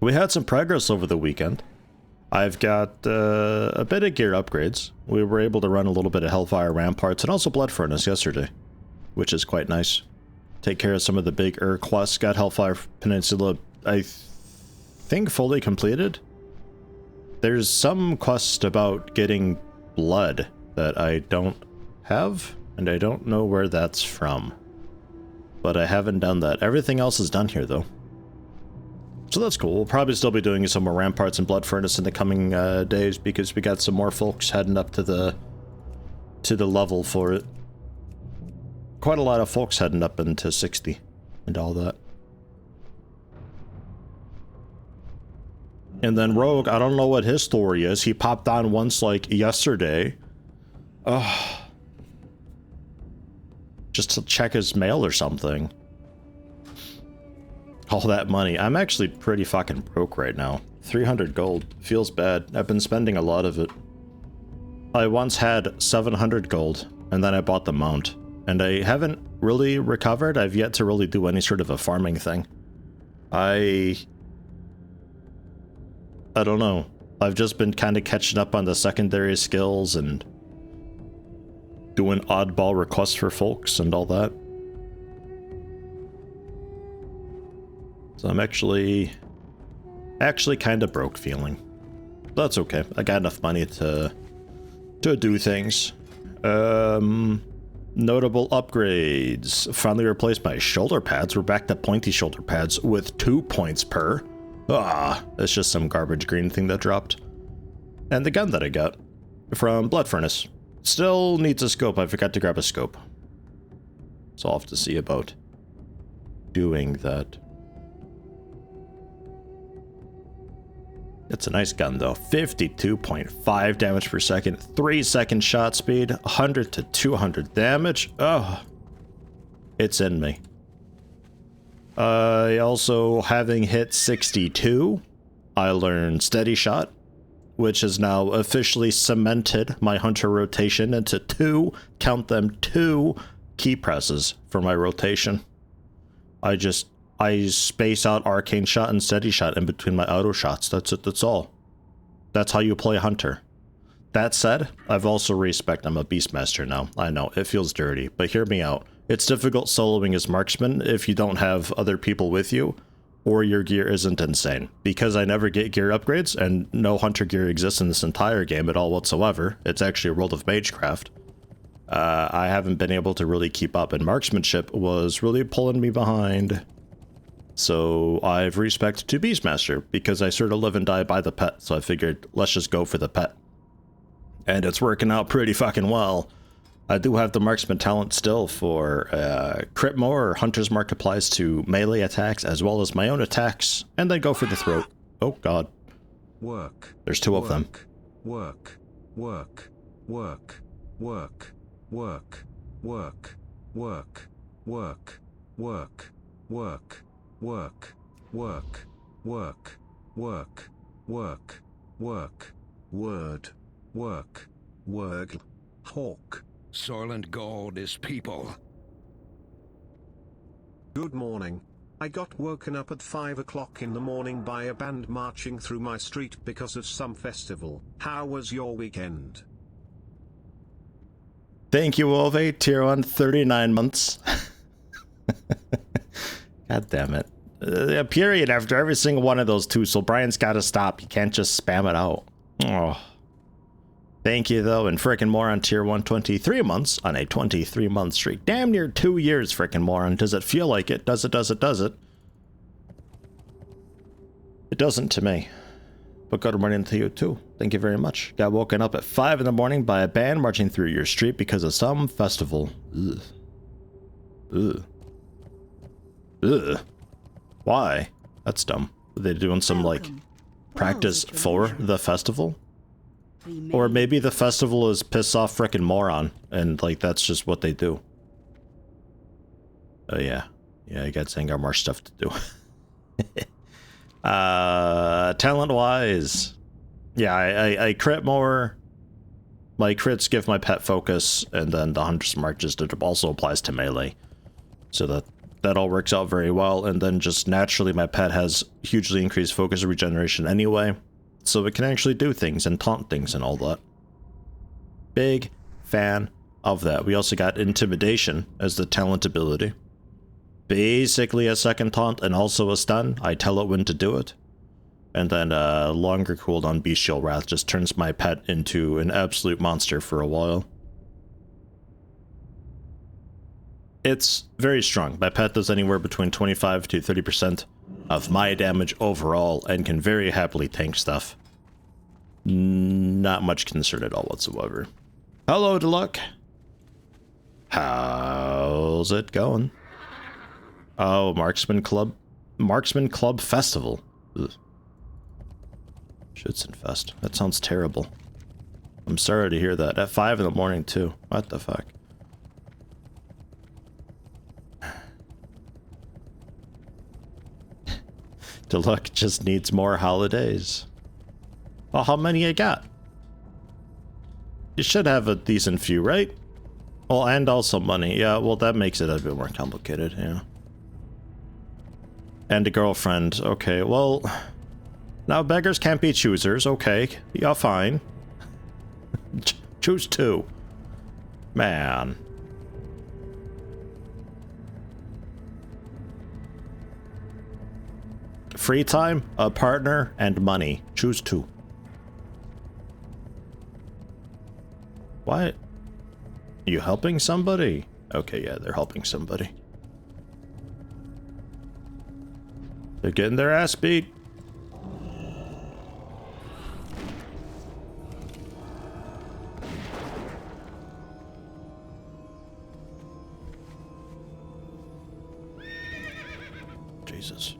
We had some progress over the weekend. I've got a bit of gear upgrades. We were able to run a little bit of Hellfire Ramparts and also Blood Furnace yesterday, which is quite nice. Take care of some of the big quests. Got Hellfire Peninsula, I think, fully completed. There's some quest about getting blood that I don't have, and I don't know where that's from. But I haven't done that. Everything else is done here, though. So that's cool. We'll probably still be doing some more Ramparts and Blood Furnace in the coming days, because we got some more folks heading up to the level for it. Quite a lot of folks heading up into 60 and all that. And then Rogue, I don't know what his story is. He popped on once, like, yesterday. Just to check his mail or something. All that money. I'm actually pretty fucking broke right now. 300 gold. Feels bad. I've been spending a lot of it. I once had 700 gold, and then I bought the mount. And I haven't really recovered. I've yet to really do any sort of a farming thing. I don't know. I've just been kind of catching up on the secondary skills and doing oddball requests for folks and all that. So I'm actually kind of broke feeling. That's okay. I got enough money to do things. Notable upgrades. Finally replaced my shoulder pads. We're back to pointy shoulder pads with 2 points per. It's just some garbage green thing that dropped. And the gun that I got from Blood Furnace. Still needs a scope. I forgot to grab a scope. So I'll have to see about doing that. It's a nice gun though. 52.5 damage per second, 3-second shot speed, 100 to 200 damage. Oh, it's in me. Also, having hit 62, I learned Steady Shot, which has now officially cemented my Hunter rotation into 2, count them, 2 key presses for my rotation. I space out Arcane Shot and Steady Shot in between my auto shots. That's it, that's all. That's how you play Hunter. That said, I've also respect I'm a Beastmaster now. I know, it feels dirty, but hear me out. It's difficult soloing as Marksman if you don't have other people with you, or your gear isn't insane. Because I never get gear upgrades, and no Hunter gear exists in this entire game at all whatsoever. It's actually a World of Magecraft. I haven't been able to really keep up, and Marksmanship was really pulling me behind. So I've respect to Beastmaster, because I sort of live and die by the pet, so I figured let's just go for the pet. And it's working out pretty fucking well. I do have the Marksman talent still for crit more, or Hunter's Mark applies to melee attacks as well as my own attacks, and then go for the throat. Oh god. Work. There's 2 of them. Work. Work. Work. Work. Work. Work. Work. Work. Work. Work. Work, work, work, work, work, work, word, work, word, hawk. Soylent Gold is people. Good morning. I got woken up at 5 o'clock in the morning by a band marching through my street because of some festival. How was your weekend? Thank you, Ove. Tier 1, 39 months. God damn it. A period after every single one of those 2, so Brian's gotta stop. You can't just spam it out. Oh. Thank you, though, and frickin' moron tier 1, 23 months on a 23-month streak. Damn near 2 years, frickin' moron. Does it feel like it? Does it, does it, does it? It doesn't to me. But good morning to you, too. Thank you very much. Got woken up at 5 in the morning by a band marching through your street because of some festival. Ugh. Ugh. Ugh. Why? That's dumb. Are they doing some, like, practice for the festival? Or maybe the festival is piss off frickin' moron, and, like, that's just what they do. Oh, yeah. Yeah, I got saying got more stuff to do. Talent-wise. Yeah, I crit more. My crits give my pet focus, and then the Hunter's Mark just also applies to melee. So that all works out very well. And then just naturally my pet has hugely increased focus and regeneration anyway, so it can actually do things and taunt things and all that. Big fan of that. We also got Intimidation as the talent ability. Basically a second taunt and also a stun. I tell it when to do it. And then longer cooldown Bestial Wrath just turns my pet into an absolute monster for a while. It's very strong. My pet does anywhere between 25 to 30% of my damage overall and can very happily tank stuff. Not much concern at all whatsoever. Hello, WotLK. How's it going? Oh, Marksman Club Festival. Ugh. Schützenfest. That sounds terrible. I'm sorry to hear that. At 5 in the morning, too. What the fuck? WotLK just needs more holidays. Well, how many you got? You should have a decent few, right? Well, and also money. Yeah, well, that makes it a bit more complicated, yeah. And a girlfriend. Okay, well... Now, beggars can't be choosers. Okay, yeah, fine. Choose two. Man. Free time, a partner, and money. Choose two. What? You helping somebody? Okay, yeah, they're helping somebody. They're getting their ass beat. Jesus.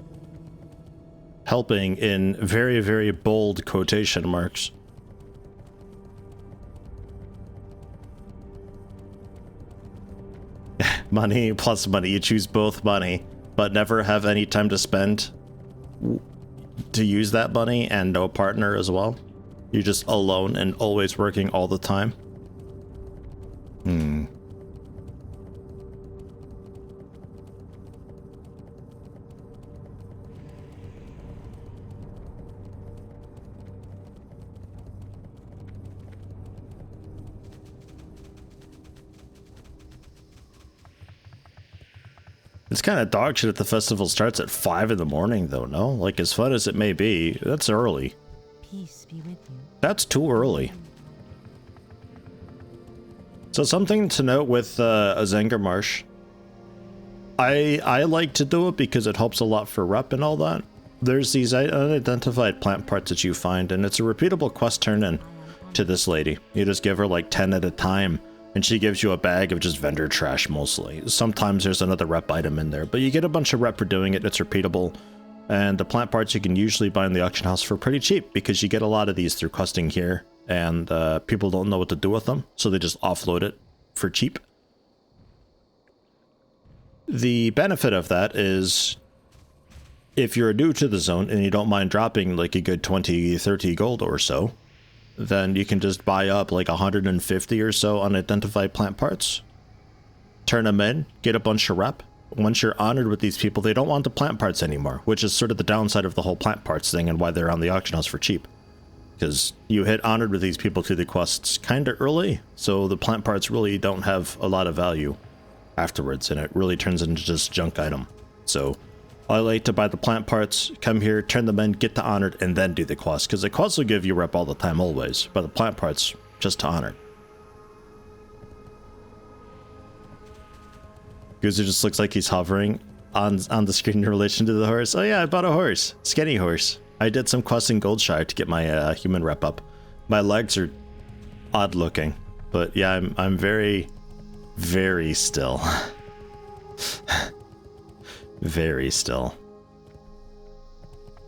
Helping in very, very bold quotation marks. Money plus money. You choose both money, but never have any time to spend to use that money, and no partner as well. You're just alone and always working all the time. It's kind of dog shit if the festival starts at 5 in the morning, though, no? Like, as fun as it may be, that's early. Peace be with you. That's too early. So something to note with Azengar Marsh. I like to do it because it helps a lot for rep and all that. There's these unidentified plant parts that you find, and it's a repeatable quest turn-in to this lady. You just give her like 10 at a time, and she gives you a bag of just vendor trash mostly. Sometimes there's another rep item in there, but you get a bunch of rep for doing it. It's repeatable. And the plant parts you can usually buy in the auction house for pretty cheap, because you get a lot of these through questing here, and people don't know what to do with them, so they just offload it for cheap. The benefit of that is, if you're new to the zone and you don't mind dropping like a good 20, 30 gold or so, then you can just buy up like 150 or so unidentified plant parts, turn them in, get a bunch of rep. Once you're honored with these people, they don't want the plant parts anymore, which is sort of the downside of the whole plant parts thing and why they're on the auction house for cheap. Because you hit honored with these people through the quests kind of early, so the plant parts really don't have a lot of value afterwards, and it really turns into just junk item. So I like to buy the plant parts, come here, turn them in, get to honored, and then do the quest, because the quests will give you rep all the time always, but the plant parts just to honored. Goozer just looks like he's hovering on the screen in relation to the horse. Oh yeah, I bought a horse. Skinny horse. I did some quests in Goldshire to get my human rep up. My legs are odd looking, but yeah, I'm very, very still. Very still.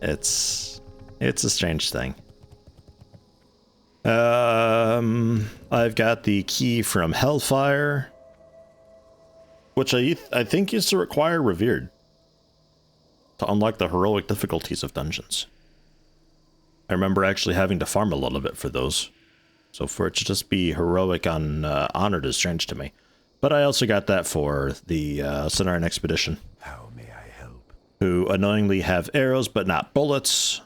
It's a strange thing. I've got the key from Hellfire, which I think used to require Revered to unlock the heroic difficulties of dungeons. I remember actually having to farm a little bit for those, so for it to just be heroic on Honored is strange to me. But I also got that for the Sonaran Expedition. who annoyingly have arrows but not bullets,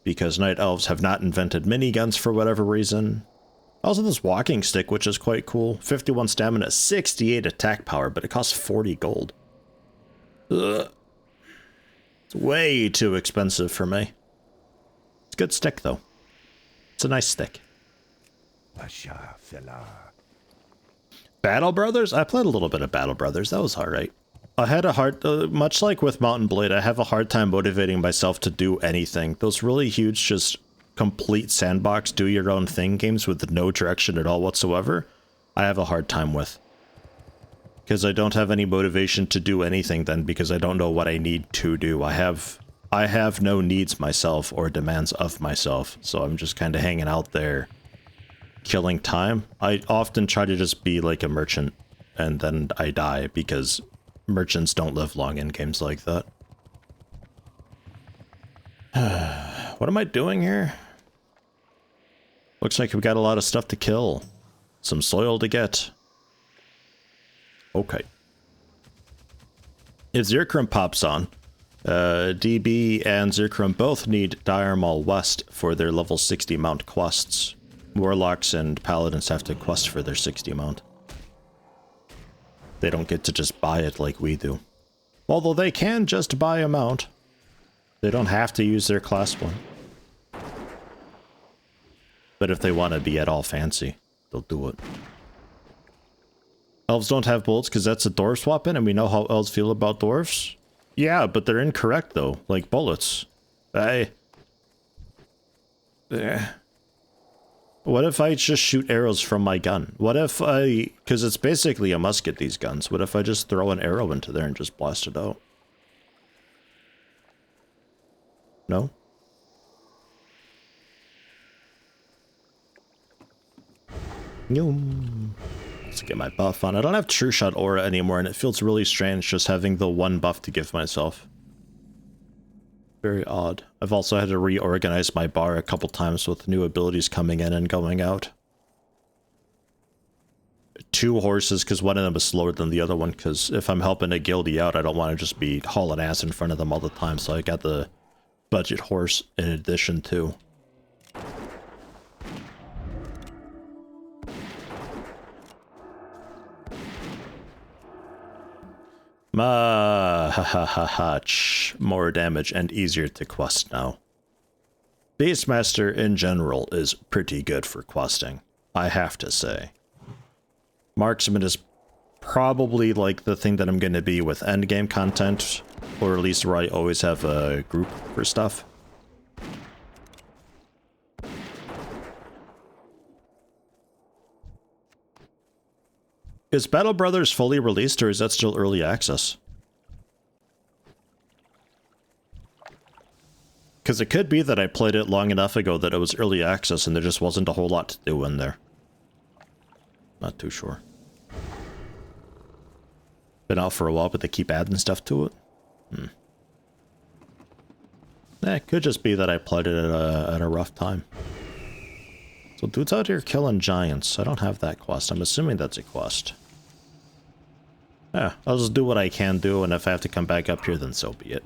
because night elves have not invented miniguns for whatever reason. Also this walking stick, which is quite cool. 51 stamina, 68 attack power, but it costs 40 gold. Ugh. It's way too expensive for me. It's a good stick, though. It's a nice stick. Battle Brothers? I played a little bit of Battle Brothers. That was alright. I had a hard... much like with Mountain Blade, I have a hard time motivating myself to do anything. Those really huge, just complete sandbox, do-your-own-thing games with no direction at all whatsoever, I have a hard time with. Because I don't have any motivation to do anything then, because I don't know what I need to do. I have no needs myself or demands of myself, so I'm just kind of hanging out there, killing time. I often try to just be like a merchant, and then I die, because merchants don't live long in games like that. What am I doing here? Looks like we've got a lot of stuff to kill. Some soil to get. Okay. If Zircrum pops on, DB and Zircrum both need Dire Maul West for their level 60 mount quests. Warlocks and Paladins have to quest for their 60 mount. They don't get to just buy it like we do. Although they can just buy a mount. They don't have to use their class one. But if they want to be at all fancy, they'll do it. Elves don't have bullets because that's a dwarf weapon, and we know how elves feel about dwarves. Yeah, but they're incorrect though, like bullets. What if I just shoot arrows from my gun? What if because it's basically a musket, these guns. What if I just throw an arrow into there and just blast it out? No? Let's get my buff on. I don't have True Shot aura anymore, and it feels really strange just having the one buff to give myself. Very odd. I've also had to reorganize my bar a couple times with new abilities coming in and going out. 2 horses, because one of them is slower than the other one, because if I'm helping a guildie out, I don't want to just be hauling ass in front of them all the time, so I got the budget horse in addition too. More damage and easier to quest now. Beastmaster in general is pretty good for questing, I have to say. Marksman is probably like the thing that I'm going to be with endgame content, or at least where I always have a group for stuff. Is Battle Brothers fully released, or is that still early access? Because it could be that I played it long enough ago that it was early access and there just wasn't a whole lot to do in there. Not too sure. Been out for a while, but they keep adding stuff to it. It could just be that I played it at a rough time. So dude's out here killing giants. I don't have that quest. I'm assuming that's a quest. Yeah, I'll just do what I can do, and if I have to come back up here, then so be it.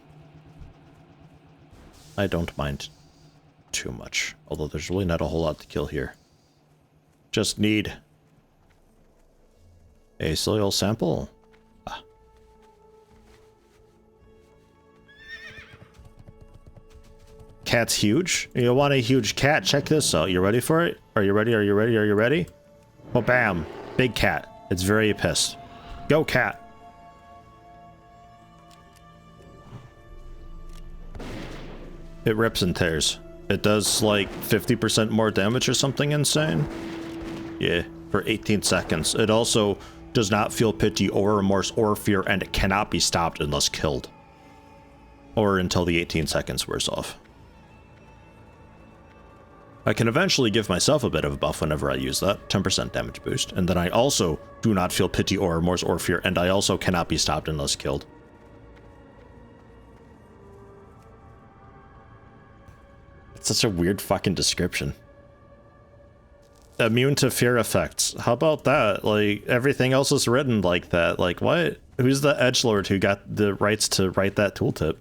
I don't mind too much, although there's really not a whole lot to kill here. Just need a soil sample. Cat's huge? You want a huge cat? Check this out. You ready for it? Are you ready? Are you ready? Are you ready? Oh, bam. Big cat. It's very pissed. Go, cat. It rips and tears. It does like 50% more damage or something insane. Yeah, for 18 seconds. It also does not feel pity or remorse or fear, and it cannot be stopped unless killed. Or until the 18 seconds wears off. I can eventually give myself a bit of a buff whenever I use that, 10% damage boost, and then I also do not feel pity or remorse or fear, and I also cannot be stopped unless killed. It's such a weird fucking description. Immune to fear effects. How about that? Like, everything else is written like that. Like, what? Who's the edgelord who got the rights to write that tooltip?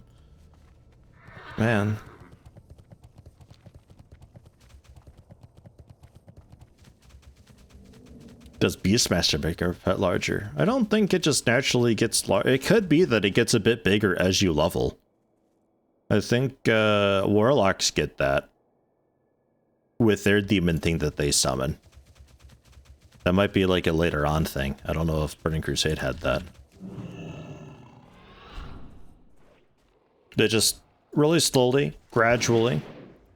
Man. Does Beastmaster make our pet larger? I don't think it just naturally gets larger. It could be that it gets a bit bigger as you level. I think Warlocks get that with their demon thing that they summon. That might be like a later on thing. I don't know if Burning Crusade had that. They just really slowly, gradually,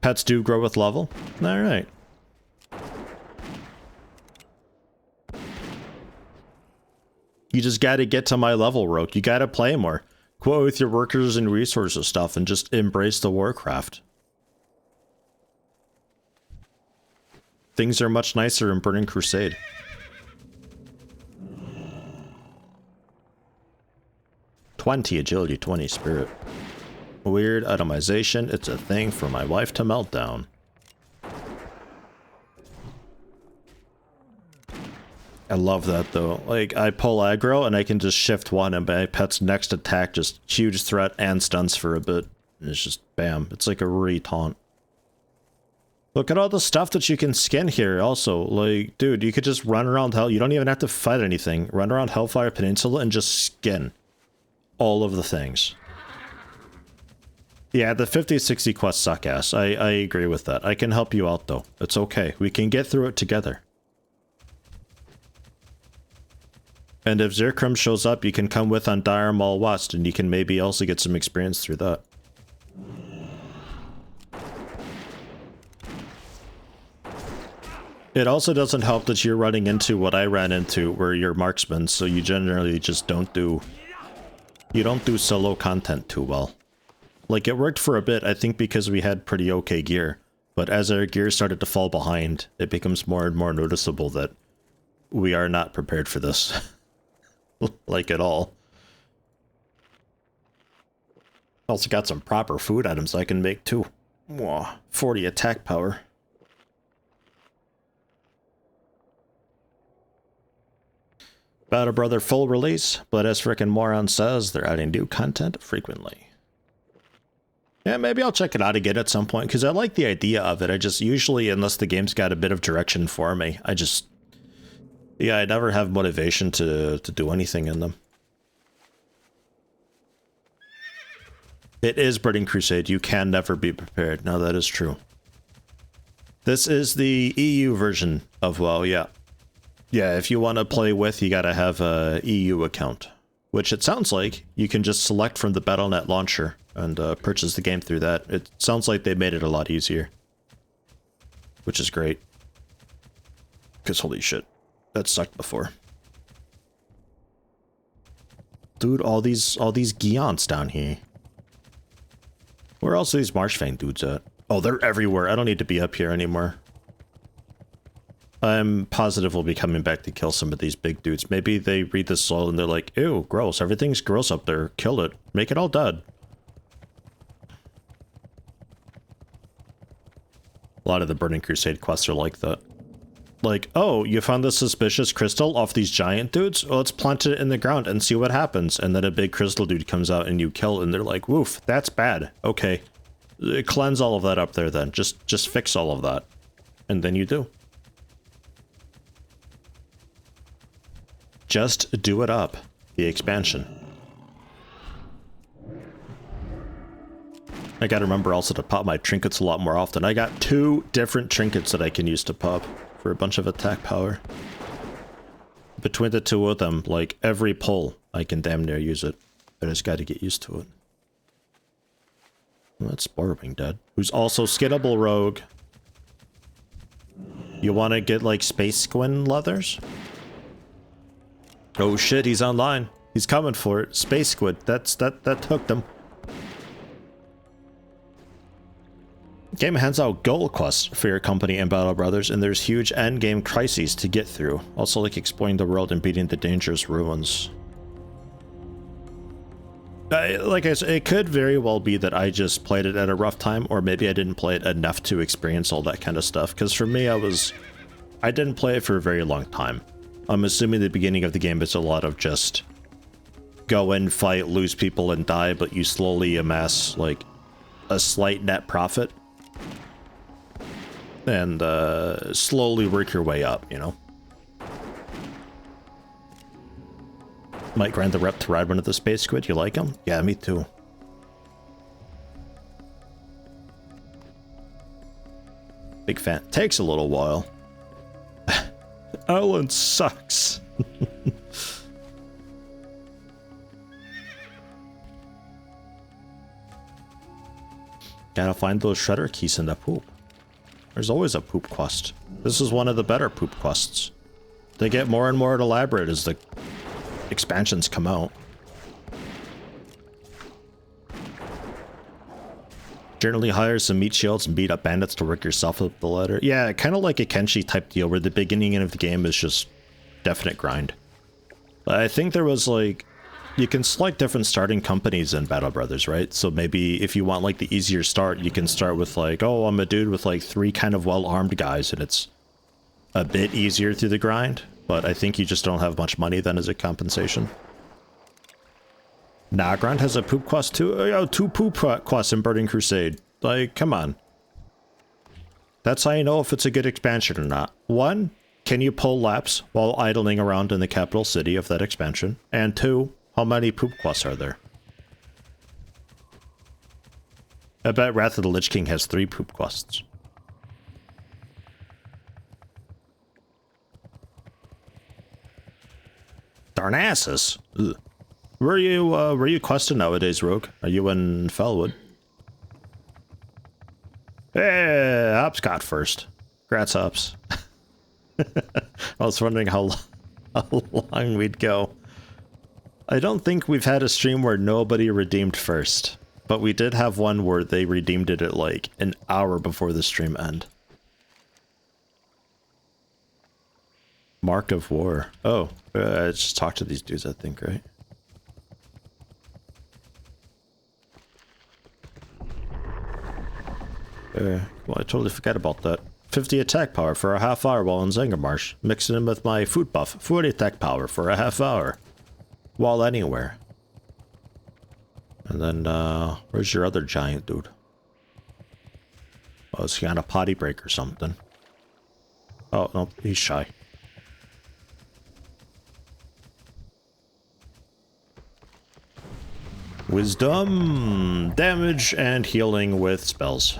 pets do grow with level. All right. You just gotta get to my level, Rogue. You gotta play more. Quote with your workers and resources stuff and just embrace the Warcraft. Things are much nicer in Burning Crusade. "20 agility, 20 spirit. Weird itemization. It's a thing for my wife to melt down." I love that though. Like, I pull aggro and I can just shift one and my pet's next attack just huge threat and stunts for a bit. And it's just bam. It's like a re-taunt. Look at all the stuff that you can skin here also. Like, dude, you could just run around hell. You don't even have to fight anything. Run around Hellfire Peninsula and just skin all of the things. Yeah, the 50-60 quests suck ass. I agree with that. I can help you out though. It's okay. We can get through it together. And if Zirkram shows up, you can come with on Dire Maul West, and you can maybe also get some experience through that. It also doesn't help that you're running into what I ran into, where you're marksman, so you generally just don't do solo content too well. Like, it worked for a bit, I think because we had pretty okay gear, but as our gear started to fall behind, it becomes more and more noticeable that we are not prepared for this. Like at all. Also got some proper food items I can make too. Whoa, 40 attack power. Battle Brother full release, but as frickin' Moron says, they're adding new content frequently. Yeah, maybe I'll check it out again at some point, because I like the idea of it. I just usually, unless the game's got a bit of direction for me, yeah, I never have motivation to do anything in them. It is Burning Crusade. You can never be prepared. No, that is true. This is the EU version of WoW, yeah. Yeah, if you want to play with, you gotta have a EU account. Which it sounds like you can just select from the Battle.net launcher and purchase the game through that. It sounds like they made it a lot easier. Which is great. Because holy shit. That sucked before. Dude, all these Giants down here. Where else are these Marshfang dudes at? Oh, they're everywhere. I don't need to be up here anymore. I'm positive we'll be coming back to kill some of these big dudes. Maybe they read the soil and they're like, ew, gross. Everything's gross up there. Kill it. Make it all dead. A lot of the Burning Crusade quests are like that. Like, oh, you found this suspicious crystal off these giant dudes? Well, let's plant it in the ground and see what happens. And then a big crystal dude comes out and you kill and they're like, woof, that's bad. Okay. Cleanse all of that up there then. Just fix all of that. And then you do. Just do it up. The expansion. I gotta remember also to pop my trinkets a lot more often. I got 2 different trinkets that I can use to pop. For a bunch of attack power. Between the 2 of them, like every pull, I can damn near use it. I just gotta get used to it. Well, that's Borrowing Dead. Who's also skinnable rogue. You wanna get like Space Squin leathers? Oh shit, he's online. He's coming for it. Space Squid. That hooked him. Game hands out goal quests for your company and Battle Brothers, and there's huge endgame crises to get through. Also like exploring the world and beating the dangerous ruins. Like I said, it could very well be that I just played it at a rough time, or maybe I didn't play it enough to experience all that kind of stuff. Because for me, I didn't play it for a very long time. I'm assuming the beginning of the game is a lot of just go in, fight, lose people, and die, but you slowly amass, like, a slight net profit and slowly work your way up, you know? Might grind the rep to ride one of the space squid. You like them? Yeah, me too. Big fan. Takes a little while. Alan sucks. Gotta find those shredder keys in the poop. There's always a poop quest. This is one of the better poop quests. They get more and more elaborate as the expansions come out. Generally hire some meat shields and beat up bandits to work yourself up the ladder. Yeah, kind of like a Kenshi type deal where the beginning of the game is just definite grind. I think there was like, you can select different starting companies in Battle Brothers, right? So maybe if you want like the easier start, you can start with like, oh, I'm a dude with like 3 kind of well-armed guys and it's a bit easier through the grind. But I think you just don't have much money then as a compensation. Nah, Grind has a poop quest too. Oh, 2 poop quests in Burning Crusade. Like, come on. That's how you know if it's a good expansion or not. 1, can you pull laps while idling around in the capital city of that expansion? And 2, how many poop quests are there? I bet Wrath of the Lich King has 3 poop quests. Darnassus. Ugh. Where are you questing nowadays, Rogue? Are you in Fellwood? Hey, Hops got first. Congrats, Hops. I was wondering how long we'd go. I don't think we've had a stream where nobody redeemed first, but we did have one where they redeemed it at like an hour before the stream end. Mark of War. Oh, I just talked to these dudes, I think, right? Well, I totally forgot about that. 50 attack power for a half hour while in Zangarmarsh. Mixing in with my food buff. 40 attack power for a half hour. While anywhere. And then, where's your other giant dude? Oh, is he on a potty break or something? Oh, no, he's shy. Wisdom, damage, and healing with spells.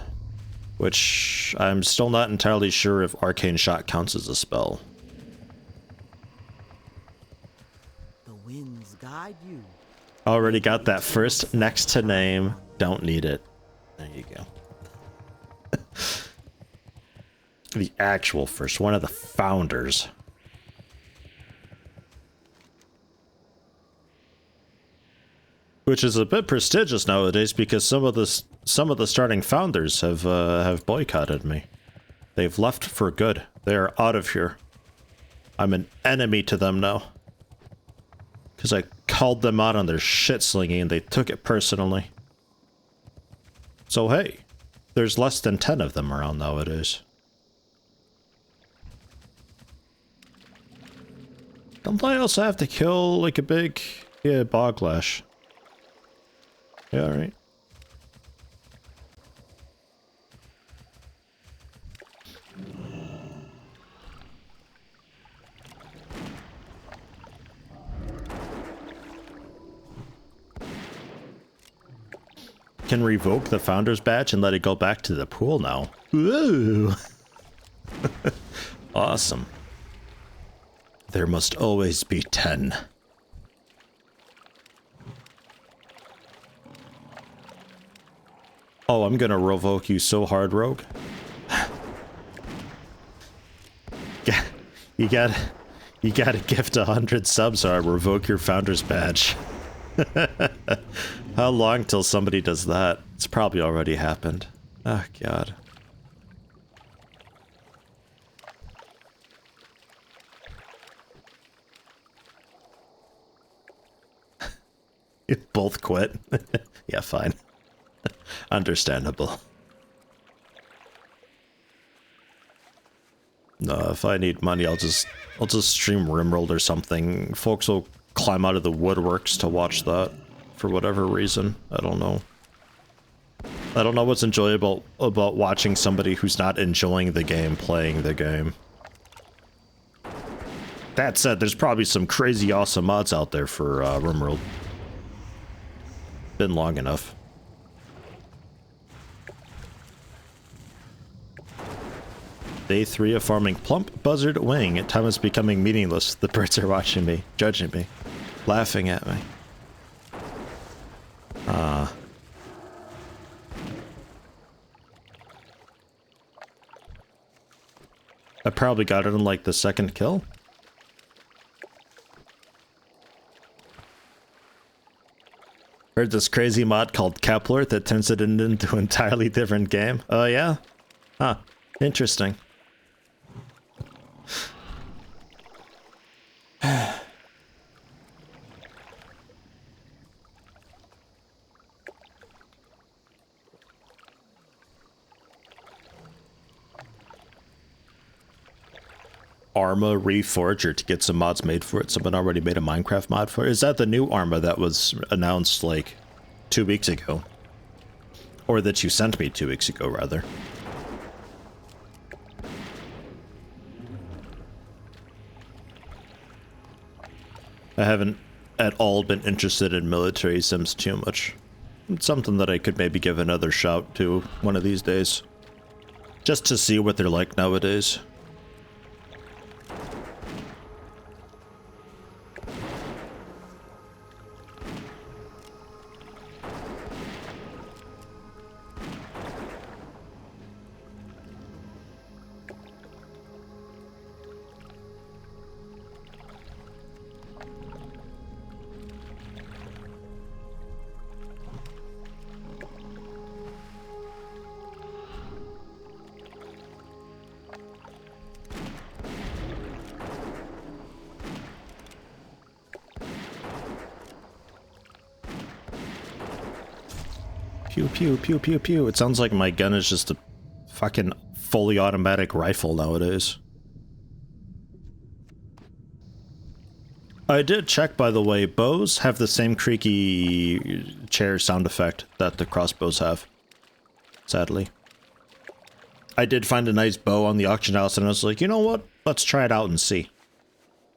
Which I'm still not entirely sure if Arcane Shot counts as a spell. The winds guide you. Already got that first next to name. Don't need it. There you go. The actual first, one of the founders. Which is a bit prestigious nowadays because some of the starting founders have boycotted me. They've left for good. They are out of here. I'm an enemy to them now. Because I called them out on their shit slinging and they took it personally. So hey, there's less than 10 of them around nowadays. Don't I also have to kill like a big, yeah, Boglash? Yeah, alright. Can revoke the founder's badge and let it go back to the pool now. Ooh. Awesome. There must always be 10. Oh, I'm gonna revoke you so hard, Rogue. You gotta gift 100 subs or I revoke your founder's badge. How long till somebody does that? It's probably already happened. Oh, God. You both quit? Yeah, fine. Understandable. No, if I need money, I'll just stream Rimworld or something. Folks will climb out of the woodworks to watch that for whatever reason. I don't know. I don't know what's enjoyable about watching somebody who's not enjoying the game playing the game. That said, there's probably some crazy awesome mods out there for RimWorld. Been long enough. Day 3 of farming plump buzzard wing. Time is becoming meaningless. The birds are watching me, judging me, laughing at me. I probably got it in like the second kill. Heard this crazy mod called Kepler that turns it into an entirely different game. Oh yeah? Huh. Interesting. Arma Reforger to get some mods made for it. Someone already made a Minecraft mod for it. Is that the new Arma that was announced like 2 weeks ago? Or that you sent me 2 weeks ago, rather. I haven't at all been interested in military sims too much. It's something that I could maybe give another shout to one of these days. Just to see what they're like nowadays. Pew, pew, pew, pew, pew. It sounds like my gun is just a fucking fully automatic rifle nowadays. I did check, by the way, bows have the same creaky chair sound effect that the crossbows have. Sadly. I did find a nice bow on the auction house and I was like, you know what? Let's try it out and see.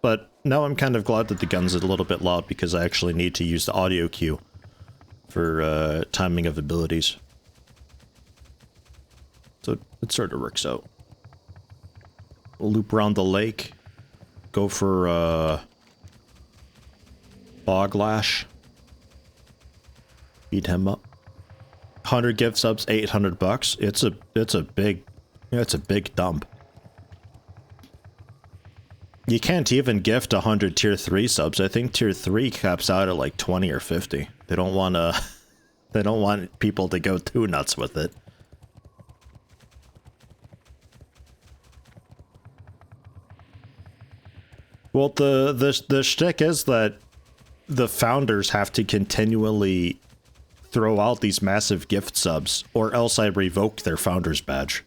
But now I'm kind of glad that the gun's a little bit loud because I actually need to use the audio cue for timing of abilities. So it sort of works out. Loop around the lake. Go for Boglash. Beat him up. 100 gift subs, 800 bucks. It's a big dump. You can't even gift 100 tier 3 subs. I think tier 3 caps out at like 20 or 50. They don't want people to go too nuts with it. Well, the shtick is that the founders have to continually throw out these massive gift subs, or else I revoke their founder's badge.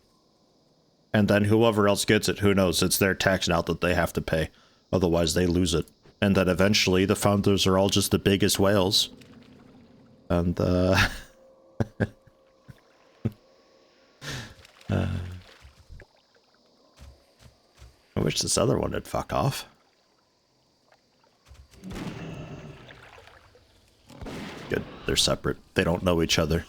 And then whoever else gets it, who knows, it's their tax now that they have to pay. Otherwise they lose it. And then eventually the founders are all just the biggest whales. And, I wish this other one would fuck off. Good, they're separate. They don't know each other.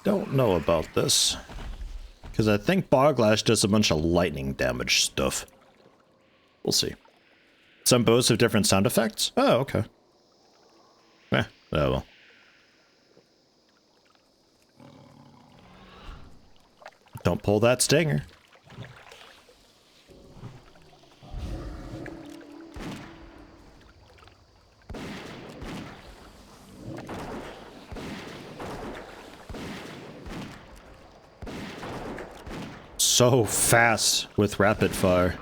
Don't know about this. Because I think Boglash does a bunch of lightning damage stuff. We'll see. Some bows have different sound effects? Oh, okay. Oh well. Don't pull that stinger. So fast with rapid fire.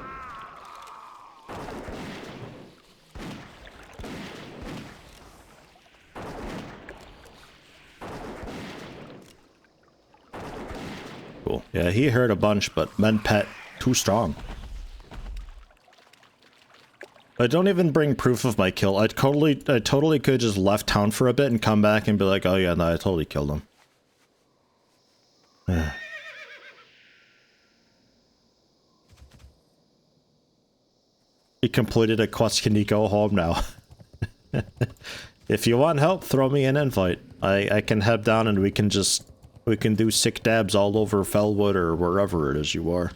Cool. Yeah, Yeah, he hurt a bunch, but men pet too strong. I don't even bring proof of my kill. I totally could just left town for a bit and come back and be like, oh yeah, no, I totally killed him. He completed a quest. Can he go home now? If you want help, throw me an invite. I can head down and we can do sick dabs all over Felwood or wherever it is you are.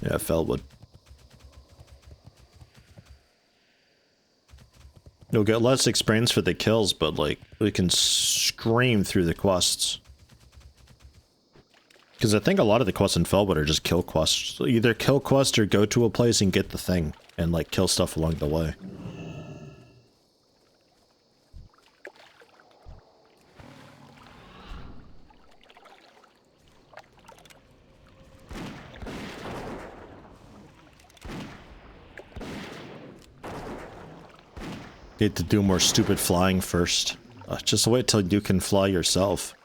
Yeah, Felwood. You'll get less experience for the kills, but like, we can scream through the quests. Because I think a lot of the quests in Felwood are just kill quests. So either kill quests or go to a place and get the thing, and like kill stuff along the way. Need to do more stupid flying first. Just wait till you can fly yourself.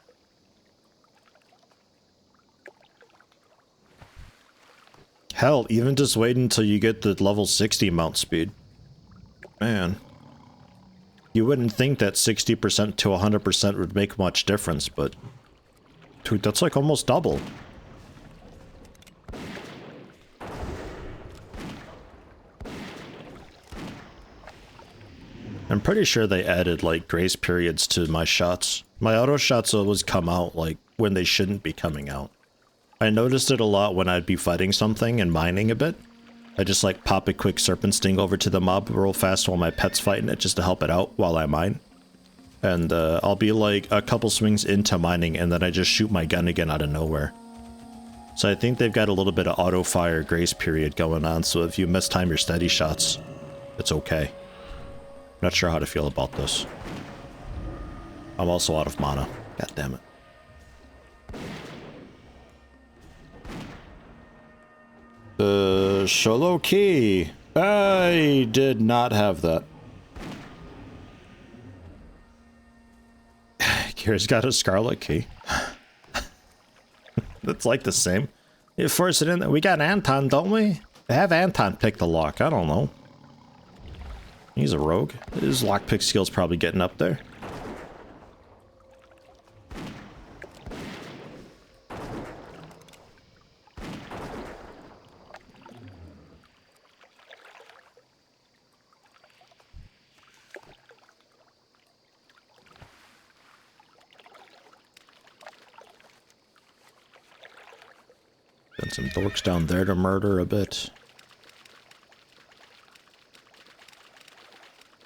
Hell, even just wait until you get the level 60 mount speed. Man. You wouldn't think that 60% to 100% would make much difference, but... Dude, that's like almost double. I'm pretty sure they added, like, grace periods to my shots. My auto shots always come out, like, when they shouldn't be coming out. I noticed it a lot when I'd be fighting something and mining a bit. I just, like, pop a quick serpent sting over to the mob real fast while my pet's fighting it just to help it out while I mine. And, I'll be, like, a couple swings into mining and then I just shoot my gun again out of nowhere. So I think they've got a little bit of auto-fire grace period going on, so if you mistime your steady shots, it's okay. Not sure how to feel about this. I'm also out of mana. God damn it. Solo key. I did not have that. Kira's got a scarlet key. It's like the same. You force it in there. We got Anton, don't we? Have Anton pick the lock. I don't know. He's a rogue. His lockpick skill's probably getting up there. Got some dorks down there to murder a bit.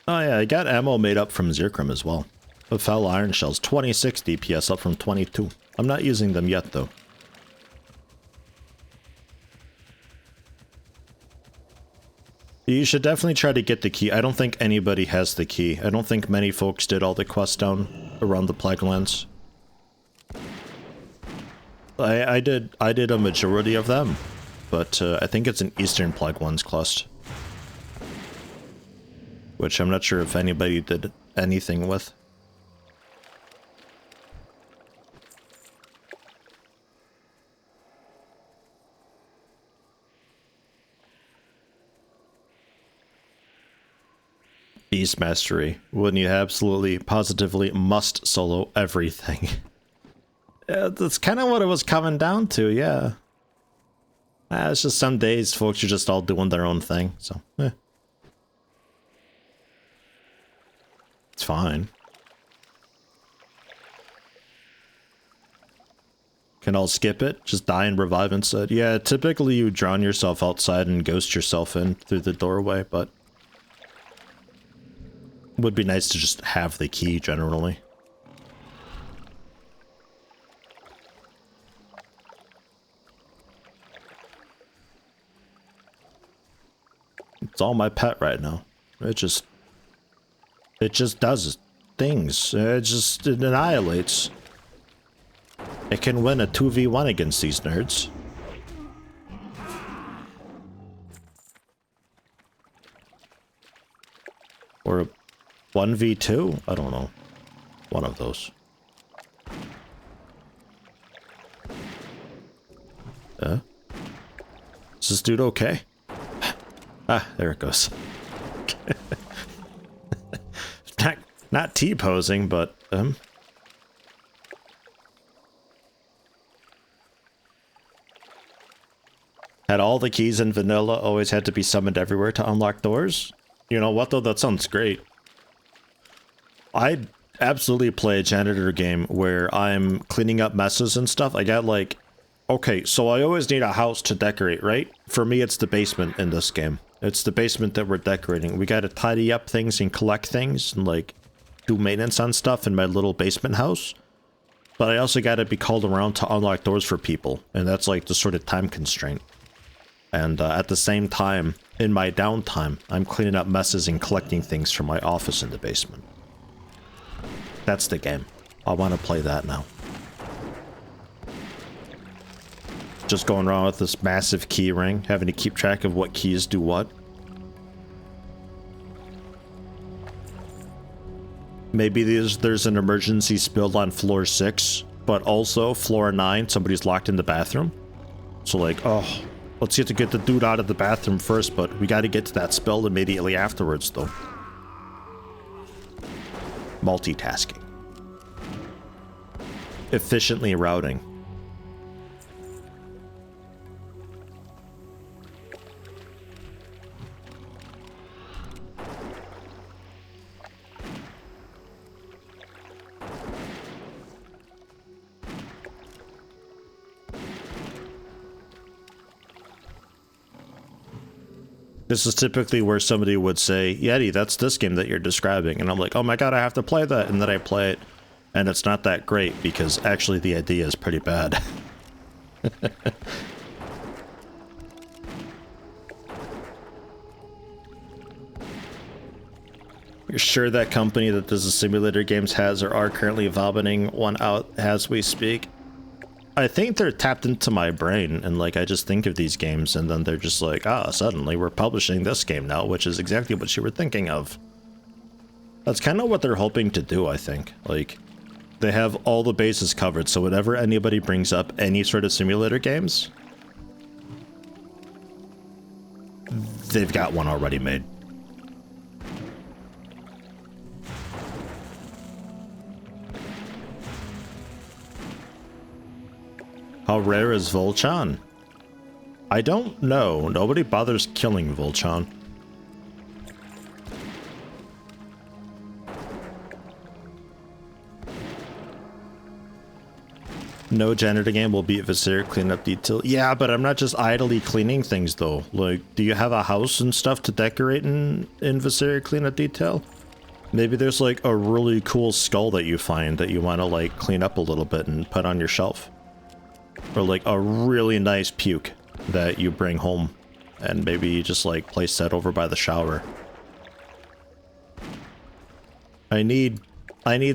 Oh yeah, I got ammo made up from Zircrum as well. The foul iron shells, 26 DPS up from 22. I'm not using them yet though. You should definitely try to get the key. I don't think anybody has the key. I don't think many folks did all the quests down around the Plaguelands. I did a majority of them, but I think it's an Eastern Plaguelands quest. Which I'm not sure if anybody did anything with. Beast Mastery, when you absolutely, positively must solo everything. Yeah, that's kind of what it was coming down to, yeah. It's just some days folks are just all doing their own thing, so, eh. It's fine. Can all skip it? Just die and revive instead? Yeah, typically you drown yourself outside and ghost yourself in through the doorway, but... would be nice to just have the key, generally. It's all my pet right now. It just does things. It annihilates. It can win a 2v1 against these nerds. Or a 1v2? I don't know. One of those. Is this dude okay? Ah, there it goes. Not T-posing, but had all the keys in vanilla, always had to be summoned everywhere to unlock doors? You know what though, that sounds great. I'd absolutely play a janitor game where I'm cleaning up messes and stuff. I got like, okay, so I always need a house to decorate, right? For me, it's the basement in this game. It's the basement that we're decorating. We gotta tidy up things and collect things and like do maintenance on stuff in my little basement house. But I also gotta be called around to unlock doors for people. And that's like the sort of time constraint. And at the same time, in my downtime, I'm cleaning up messes and collecting things from my office in the basement. That's the game. I want to play that now. Just going around with this massive key ring, having to keep track of what keys do what. Maybe there's an emergency spill on floor 6, but also floor 9, somebody's locked in the bathroom. So like, oh, let's get the dude out of the bathroom first, but we got to get to that spill immediately afterwards, though. Multitasking. Efficiently routing. This is typically where somebody would say, Yeti, that's this game that you're describing. And I'm like, oh my god, I have to play that. And then I play it, and it's not that great, because actually the idea is pretty bad. You're sure that company that does the simulator games has or are currently vomiting one out as we speak? I think they're tapped into my brain, and like I just think of these games and then they're just like, ah, suddenly we're publishing this game now, which is exactly what you were thinking of. That's kind of what they're hoping to do, I think. Like, they have all the bases covered, so whenever anybody brings up any sort of simulator games, they've got one already made. How rare is Volchan? I don't know. Nobody bothers killing Volchan. No janitor game will beat Viseer cleanup detail. Yeah, but I'm not just idly cleaning things though. Like, do you have a house and stuff to decorate in Viseer cleanup detail? Maybe there's like a really cool skull that you find that you want to like clean up a little bit and put on your shelf. Or like a really nice puke that you bring home and maybe you just like place that over by the shower. I need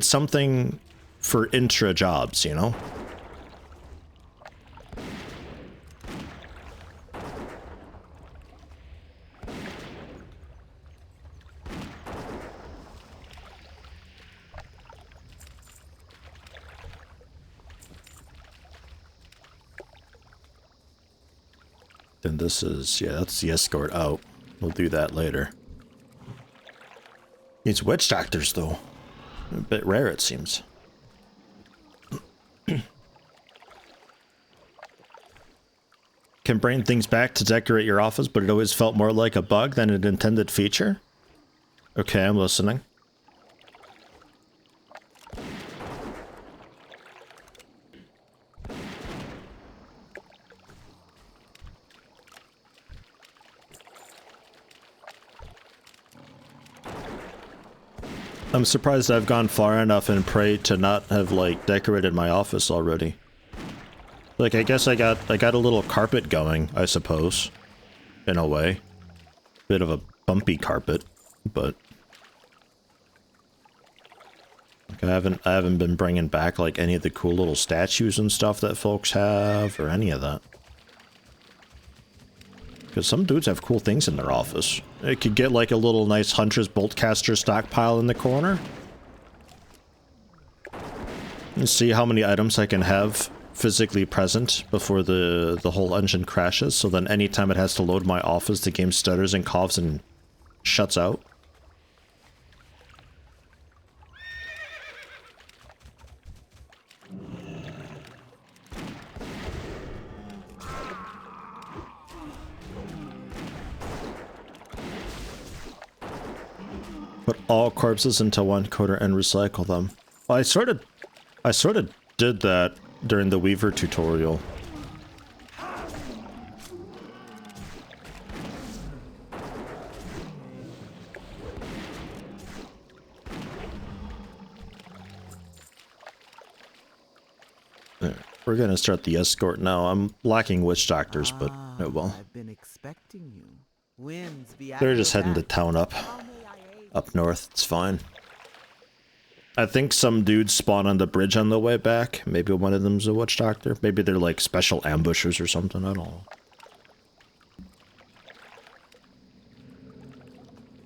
something for intra jobs, you know? Then this is, yeah, that's the escort out. We'll do that later. Needs witch doctors, though. A bit rare, it seems. Can bring things back to decorate your office, but it always felt more like a bug than an intended feature? Okay, I'm listening. I'm surprised I've gone far enough and prayed to not have, like, decorated my office already. Like, I guess I got a little carpet going, I suppose. In a way. Bit of a bumpy carpet, but... Like, I haven't been bringing back, like, any of the cool little statues and stuff that folks have, or any of that. Because some dudes have cool things in their office. It could get like a little nice Hunter's Boltcaster stockpile in the corner. And see how many items I can have physically present before the whole engine crashes, so then anytime it has to load my office, the game stutters and coughs and shuts out. Put all corpses into one coder and recycle them. I sort of did that during the Weaver tutorial. There, we're gonna start the escort now. I'm lacking witch doctors, but oh well. I've been expecting you. Winds be They're just heading to town up north. It's fine. I think some dudes spawn on the bridge on the way back. Maybe one of them's a witch doctor. Maybe they're like special ambushers or something. I don't know.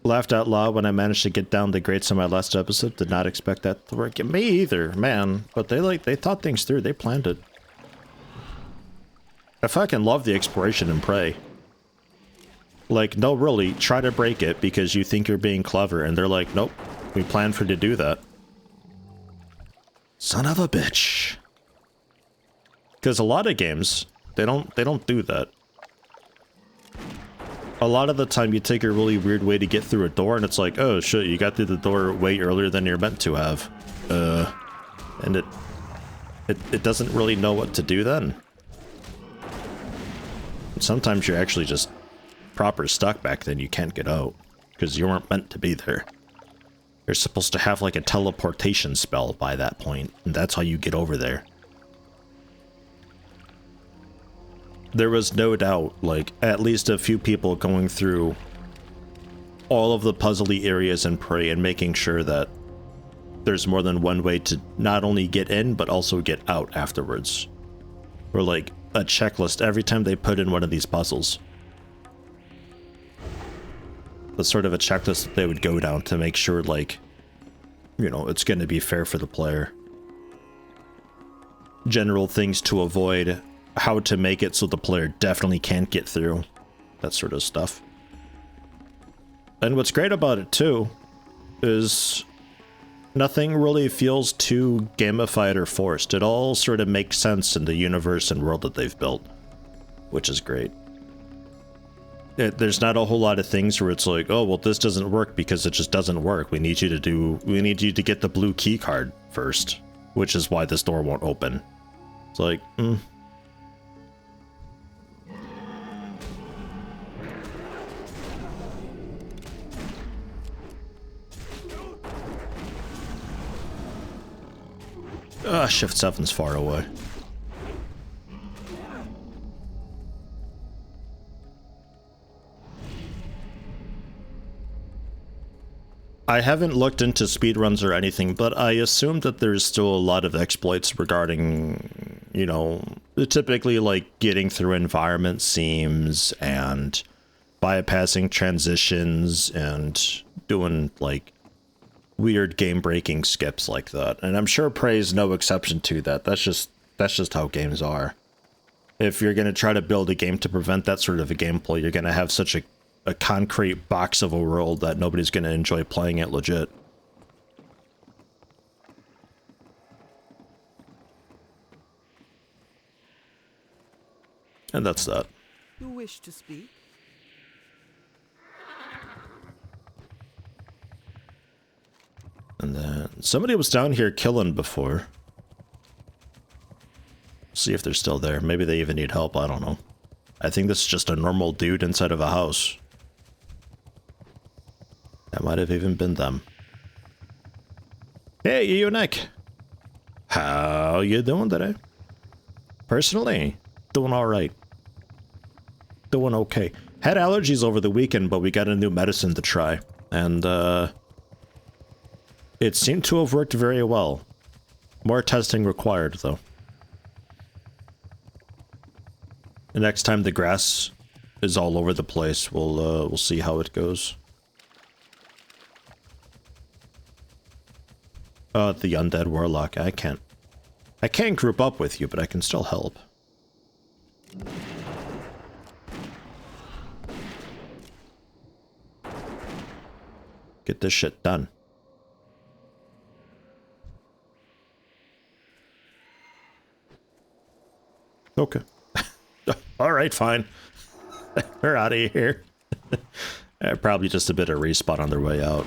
Laughed out loud when I managed to get down the grates on my last episode. Did not expect that to work. Me either, man. But they thought things through. They planned it. I fucking love the exploration in Prey. Like, no, really, try to break it because you think you're being clever, and they're like, nope, we planned for you to do that. Son of a bitch. Because a lot of games, they don't do that. A lot of the time you take a really weird way to get through a door, and it's like, oh shit, you got through the door way earlier than you're meant to have. And it doesn't really know what to do then. Sometimes you're actually just proper stuck back then, you can't get out because you weren't meant to be there. You're supposed to have like a teleportation spell by that point, and that's how you get over there. There was no doubt, like, at least a few people going through all of the puzzly areas in Prey and making sure that there's more than one way to not only get in, but also get out afterwards. Or like a checklist every time they put in one of these puzzles. That's sort of a checklist that they would go down to make sure, like, you know, it's going to be fair for the player. General things to avoid, how to make it so the player definitely can't get through, that sort of stuff. And what's great about it, too, is nothing really feels too gamified or forced. It all sort of makes sense in the universe and world that they've built, which is great. There's not a whole lot of things where it's like, oh, well, this doesn't work because it just doesn't work. We need you to get the blue key card first, which is why this door won't open. It's like, Shift 7's far away. I haven't looked into speedruns or anything, but I assume that there's still a lot of exploits regarding, you know, typically like getting through environment seams and bypassing transitions and doing like weird game-breaking skips like that. And I'm sure Prey's no exception to that. That's just how games are. If you're going to try to build a game to prevent that sort of a gameplay, you're going to have such a concrete box of a world that nobody's going to enjoy playing it legit. And that's that. You wish to speak? And then somebody was down here killing before. See if they're still there. Maybe they even need help. I don't know. I think this is just a normal dude inside of a house. That might have even been them. Hey, you, Nick. How you doing today? Personally, doing all right. Doing okay. Had allergies over the weekend, but we got a new medicine to try. And, it seemed to have worked very well. More testing required, though. The next time the grass is all over the place, we'll see how it goes. The undead warlock. I can't I can't group up with you, but I can still help. Get this shit done. Okay. Alright, fine. We're out of here. Probably just a bit of respawn on their way out.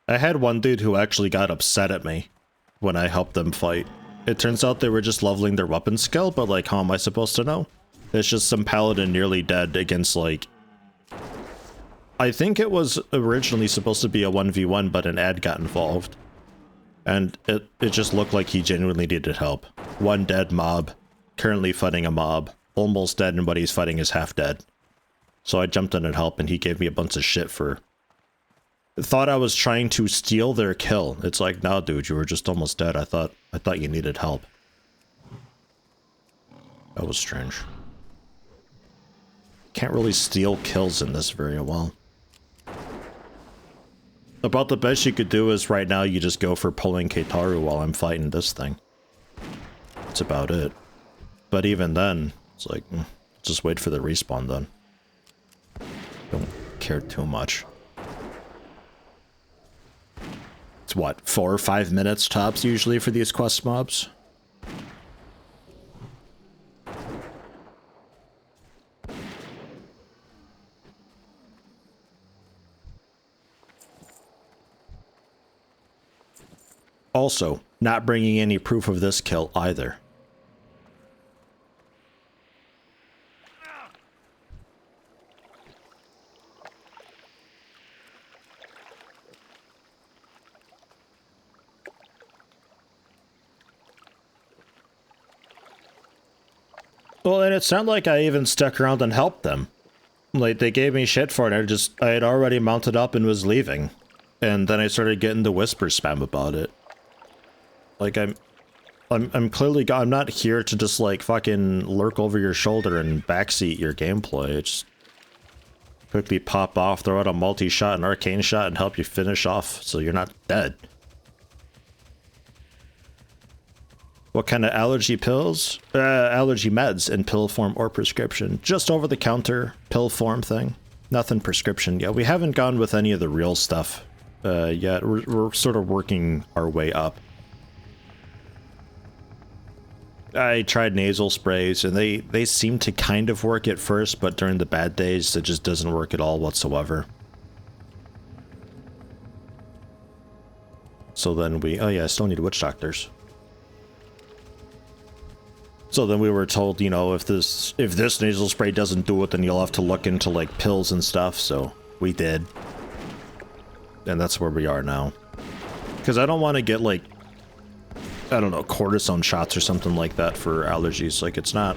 I had one dude who actually got upset at me when I helped them fight. It turns out they were just leveling their weapon skill, but like, how am I supposed to know? It's just some paladin nearly dead against like... I think it was originally supposed to be a 1v1, but an ad got involved. And it just looked like he genuinely needed help. One dead mob, currently fighting a mob, almost dead, and what he's fighting is half dead. So I jumped in and helped, and he gave me a bunch of shit for... Thought I was trying to steal their kill. It's like, no, dude, you were just almost dead. I thought you needed help. That was strange. Can't really steal kills in this very well. About the best you could do is right now you just go for pulling Keitaru while I'm fighting this thing. That's about it. But even then, it's like, just wait for the respawn then. Don't care too much. It's what, 4 or 5 minutes tops usually for these quest mobs? Also, not bringing any proof of this kill either. Well, and it's not like I even stuck around and helped them. Like, they gave me shit for it, I had already mounted up and was leaving. And then I started getting the whisper spam about it. Like, I'm clearly, I'm not here to just, like, fucking lurk over your shoulder and backseat your gameplay. Just quickly pop off, throw out a multi-shot, an arcane shot, and help you finish off so you're not dead. What kind of allergy pills? Allergy meds in pill form or prescription. Just over-the-counter pill form thing. Nothing prescription yet. We haven't gone with any of the real stuff yet. We're sort of working our way up. I tried nasal sprays, and they seem to kind of work at first, but during the bad days, it just doesn't work at all whatsoever. So then oh yeah, I still need witch doctors. So then we were told, you know, if this nasal spray doesn't do it, then you'll have to look into, like, pills and stuff, so we did. And that's where we are now. Because I don't want to get, like, I don't know, cortisone shots or something like that for allergies. Like, it's not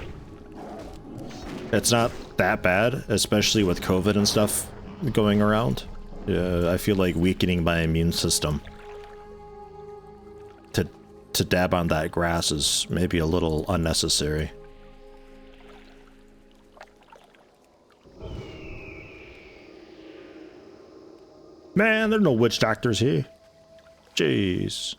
that bad, especially with COVID and stuff going around. I feel like weakening my immune system to dab on that grass is maybe a little unnecessary. Man, there are no witch doctors here. Jeez.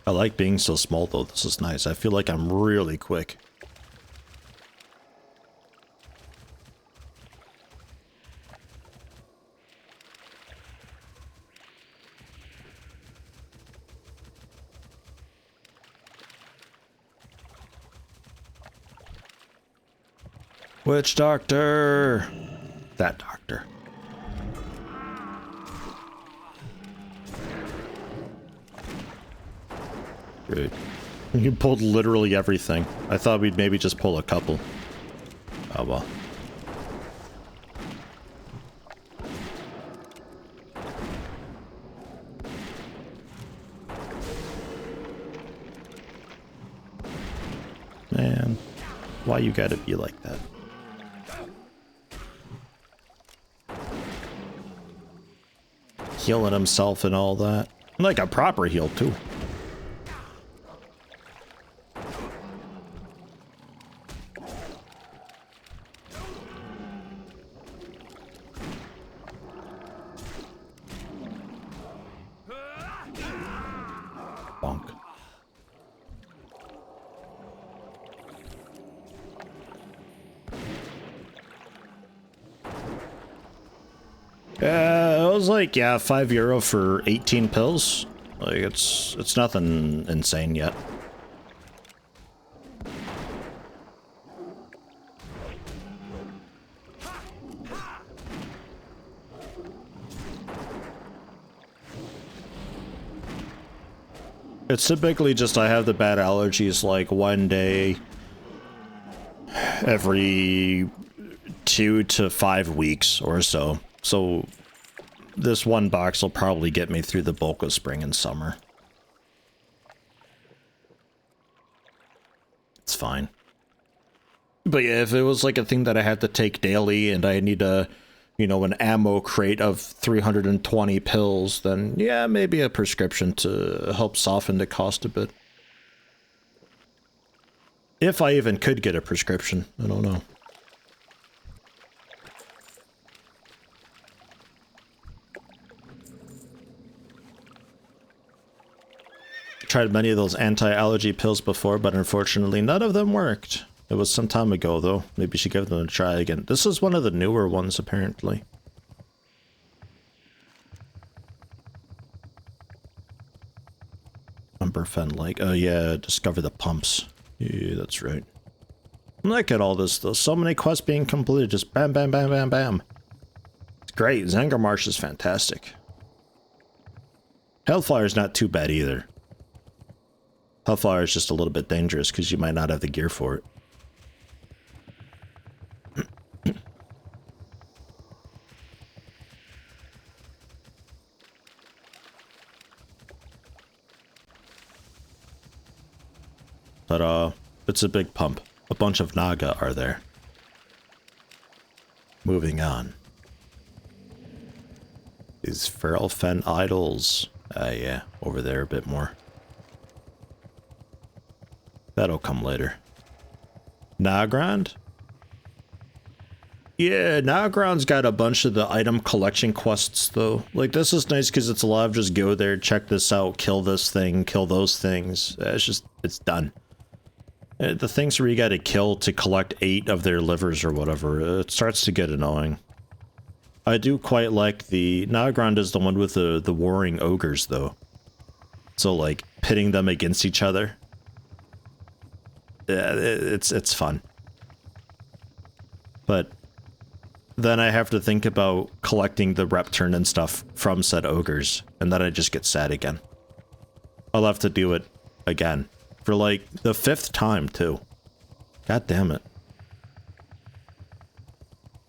I like being so small though, this is nice. I feel like I'm really quick. Witch doctor! That doctor. Great. You pulled literally everything. I thought we'd maybe just pull a couple. Oh well. Man, why you gotta be like that? healing himself and all that. Like a proper heal, too. Bonk. It was like, yeah, €5 for 18 pills. Like, it's nothing insane yet. It's typically just I have the bad allergies like one day every 2 to 5 weeks or so. So this one box will probably get me through the bulk of spring and summer. It's fine. But yeah, if it was like a thing that I had to take daily and I need a, you know, an ammo crate of 320 pills, then yeah, maybe a prescription to help soften the cost a bit. If I even could get a prescription, I don't know. Tried many of those anti-allergy pills before, but unfortunately none of them worked. It was some time ago, though. Maybe you should give them a try again. This is one of the newer ones, apparently. Umberfen, like, oh yeah, discover the pumps. Yeah, that's right. Look at all this, though. So many quests being completed. Just bam, bam, bam, bam, bam. It's great. Zangarmarsh is fantastic. Hellfire's not too bad either. Hellfire is just a little bit dangerous because you might not have the gear for it. But it's a big pump. A bunch of Naga are there. Moving on. These Feral Fen idols. Yeah, over there a bit more. That'll come later. Nagrand? Yeah, Nagrand's got a bunch of the item collection quests, though. Like, this is nice because it's a lot of just go there, check this out, kill this thing, kill those things. It's just, it's done. The things where you gotta kill to collect 8 of their livers or whatever, it starts to get annoying. I do quite like the... Nagrand is the one with the warring ogres, though. So, like, pitting them against each other. Yeah, it's fun. But then I have to think about collecting the Repturn and stuff from said ogres, and then I just get sad again. I'll have to do it again. For like the 5th time, too. God damn it.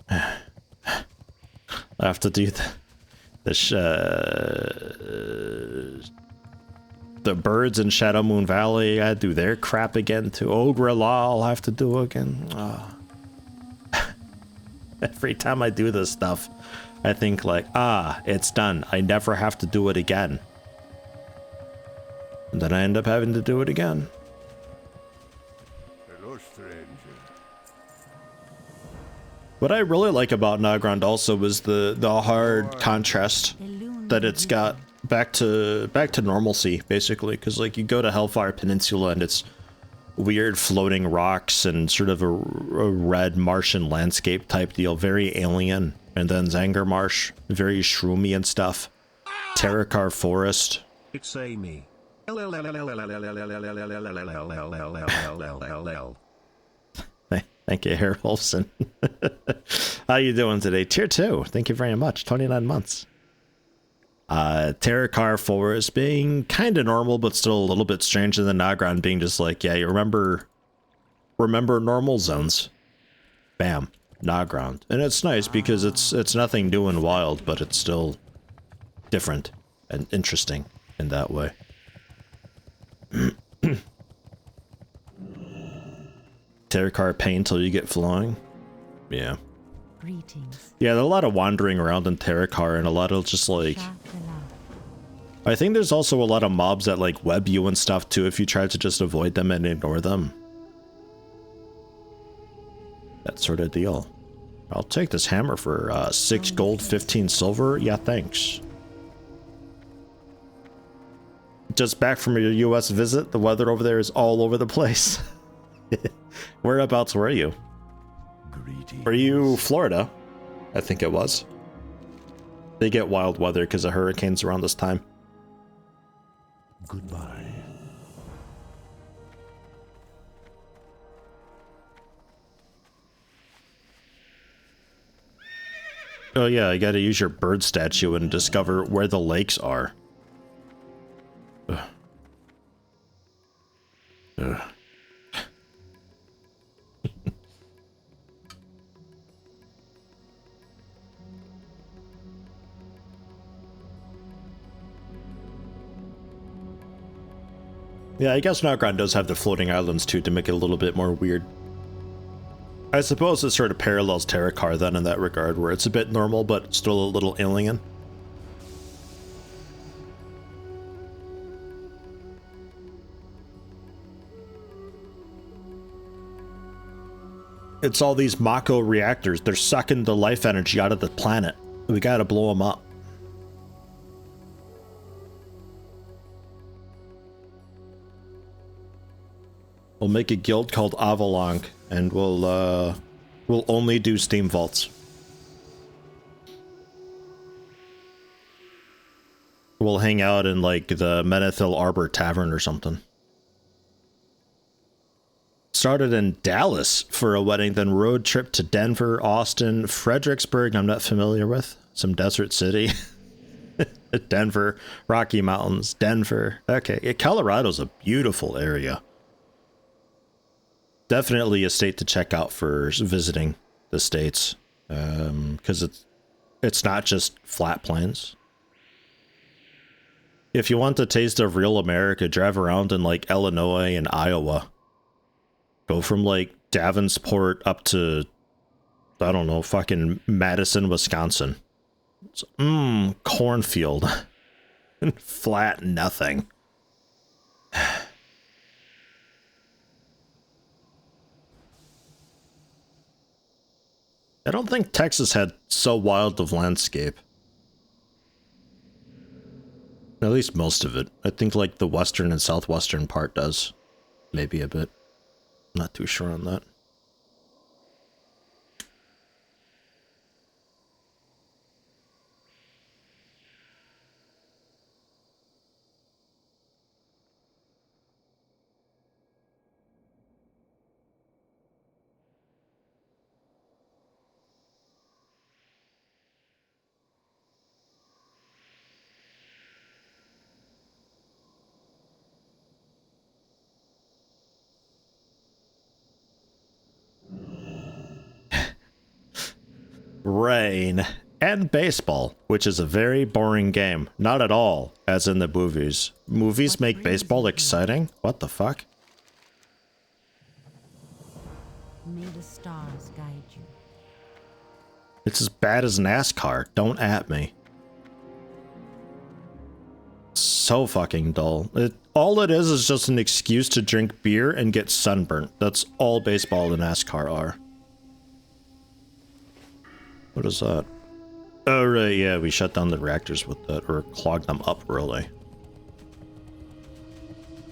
I have to do the birds in Shadow Moon Valley. I do their crap again too. Ogre Law I'll have to do again. Every time I do this stuff, I think like, it's done. I never have to do it again. And then I end up having to do it again. Hello, stranger. What I really like about Nagrand also is the hard contrast that it's got back to normalcy, basically, because like you go to Hellfire Peninsula and it's weird floating rocks and sort of a red Martian landscape type deal, very alien. And then Zangarmarsh, very shroomy and stuff. Terracar Forest. It's Amy. Thank you, Herr Wolfson. How you doing today? Tier 2. Thank you very much. 29 months. Terracar Forest being kind of normal, but still a little bit strange, and then Nagrand being just like, yeah, you remember normal zones. Bam. Nagrand. And it's nice because it's nothing new and wild, but it's still different and interesting in that way. Terracar pain till you get flowing. Yeah. Greetings. Yeah, there's a lot of wandering around in Terracar and a lot of just like I think there's also a lot of mobs that like web you and stuff too if you try to just avoid them and ignore them. That sort of deal. I'll take this hammer for 6 gold, 15 silver. Yeah, thanks. Just back from your US visit, the weather over there is all over the place. Whereabouts were you? Greetings. Were you Florida? I think it was. They get wild weather because of hurricanes around this time. Goodbye. Oh yeah, you gotta use your bird statue and discover where the lakes are. Ugh. Ugh. Yeah, I guess Underground does have the floating islands too to make it a little bit more weird. I suppose it sort of parallels Terracar then in that regard, where it's a bit normal but still a little alien. It's all these Mako reactors. They're sucking the life energy out of the planet. We gotta blow them up. We'll make a guild called Avalon, and we'll only do Steam Vaults. We'll hang out in, like, the Mithral Arbor Tavern or something. Started in Dallas for a wedding, then road trip to Denver, Austin, Fredericksburg, I'm not familiar with. Some desert city. Denver, Rocky Mountains, Denver. Okay, yeah, Colorado's a beautiful area. Definitely a state to check out for visiting the States, because it's not just flat plains. If you want a taste of real America, drive around in like Illinois and Iowa. Go from like Davenport up to, I don't know, fucking Madison, Wisconsin. It's, cornfield. Flat nothing. I don't think Texas had so wild of landscape. At least most of it. I think like the western and southwestern part does. Maybe a bit. Not too sure on that. Rain and baseball, which is a very boring game. Not at all, as in the movies. Movies make baseball exciting? What the fuck? May the stars guide you. It's as bad as NASCAR. Don't at me. So fucking dull. All it is just an excuse to drink beer and get sunburnt. That's all baseball and NASCAR are. What is that? Oh, right, yeah, we shut down the reactors with that, or clogged them up, really.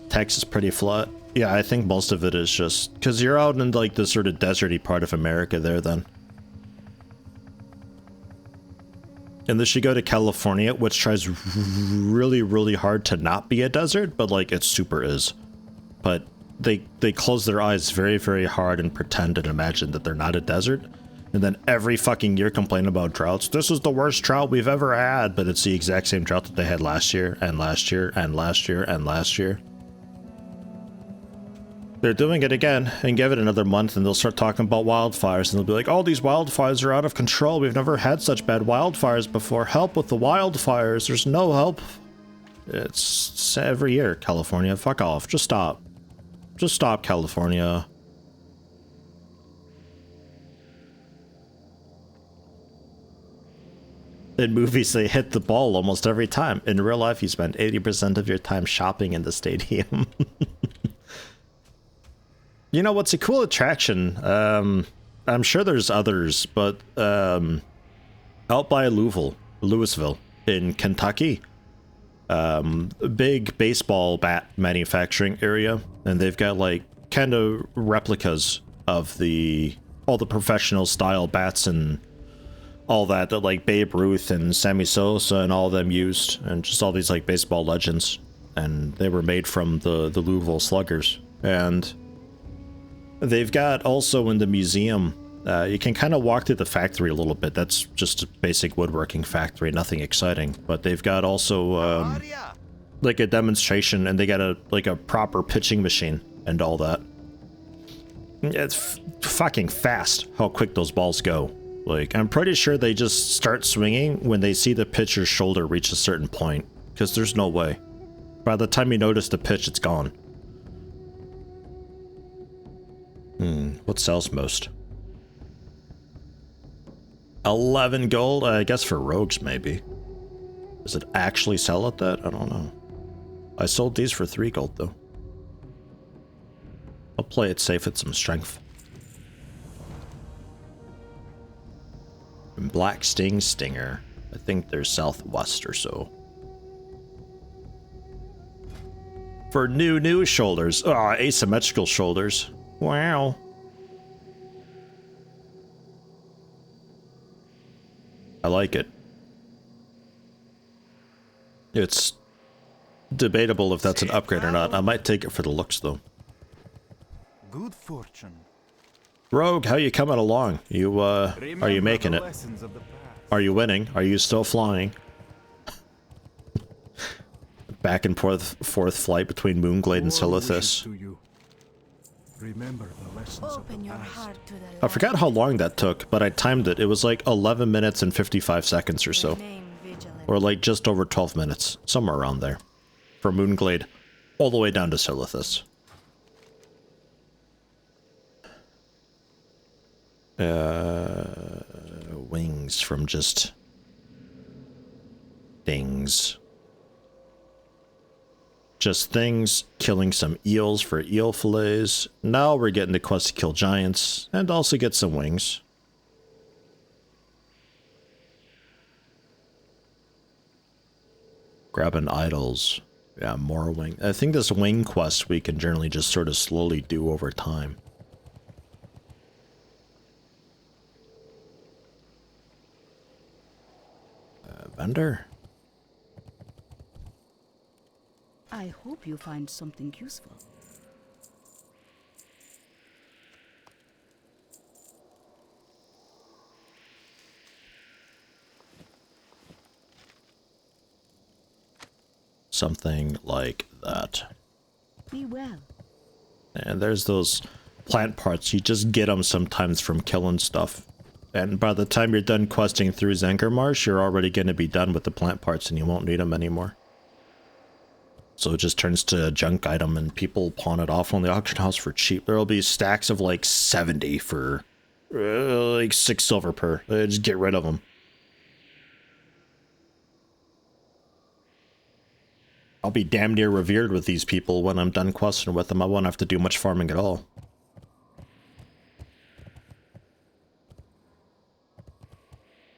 Texas pretty flat. Yeah, I think most of it is just... because you're out in, like, the sort of deserty part of America there, then. Unless you go to California, which tries really, really hard to not be a desert, but, like, it super is. But they close their eyes very, very hard and pretend and imagine that they're not a desert. And then every fucking year complain about droughts. This is the worst drought we've ever had, but it's the exact same drought that they had last year, and last year, and last year, and last year. They're doing it again, and give it another month, and they'll start talking about wildfires, and they'll be like, oh, these wildfires are out of control. We've never had such bad wildfires before. Help with the wildfires. There's no help. It's every year, California. Fuck off. Just stop. Just stop, California. In movies, they hit the ball almost every time. In real life, you spend 80% of your time shopping in the stadium. You know what's a cool attraction? I'm sure there's others, but out by Louisville in Kentucky, big baseball bat manufacturing area, and they've got like kind of replicas of all the professional style bats and all that like Babe Ruth and Sammy Sosa and all of them used, and just all these like baseball legends, and they were made from the Louisville Sluggers. And they've got also in the museum, you can kind of walk through the factory a little bit. That's just a basic woodworking factory, nothing exciting. But they've got also like a demonstration, and they got a proper pitching machine and all that. It's fucking fast how quick those balls go. Like, I'm pretty sure they just start swinging when they see the pitcher's shoulder reach a certain point, because there's no way. By the time you notice the pitch, it's gone. What sells most? 11 gold? I guess for rogues, maybe. Does it actually sell at that? I don't know. I sold these for 3 gold, though. I'll play it safe with some strength. And Black Sting Stinger. I think they're southwest or so. For new shoulders. Ah, asymmetrical shoulders. Wow. I like it. It's debatable if that's an upgrade or not. I might take it for the looks, though. Good fortune. Rogue, how you coming along? You, are you making it? Are you winning? Are you still flying? Back and forth flight between Moonglade and Silithus. Remember the lessons Open your heart to the I forgot how long that took, but I timed it. It was like 11 minutes and 55 seconds or so. Remain vigilant. Or like just over 12 minutes. Somewhere around there. From Moonglade all the way down to Silithus. Wings from just things. Just things, killing some eels for eel fillets. Now we're getting the quest to kill giants, and also get some wings. Grabbing idols. Yeah, more wing. I think this wing quest we can generally just sort of slowly do over time. Vendor? I hope you find something useful. Something like that. Be well. And there's those plant parts. You just get them sometimes from killing stuff. And by the time you're done questing through Zangarmarsh, you're already going to be done with the plant parts and you won't need them anymore. So it just turns to a junk item and people pawn it off on the auction house for cheap. There'll be stacks of like 70 for like 6 silver per. Just get rid of them. I'll be damn near revered with these people when I'm done questing with them. I won't have to do much farming at all.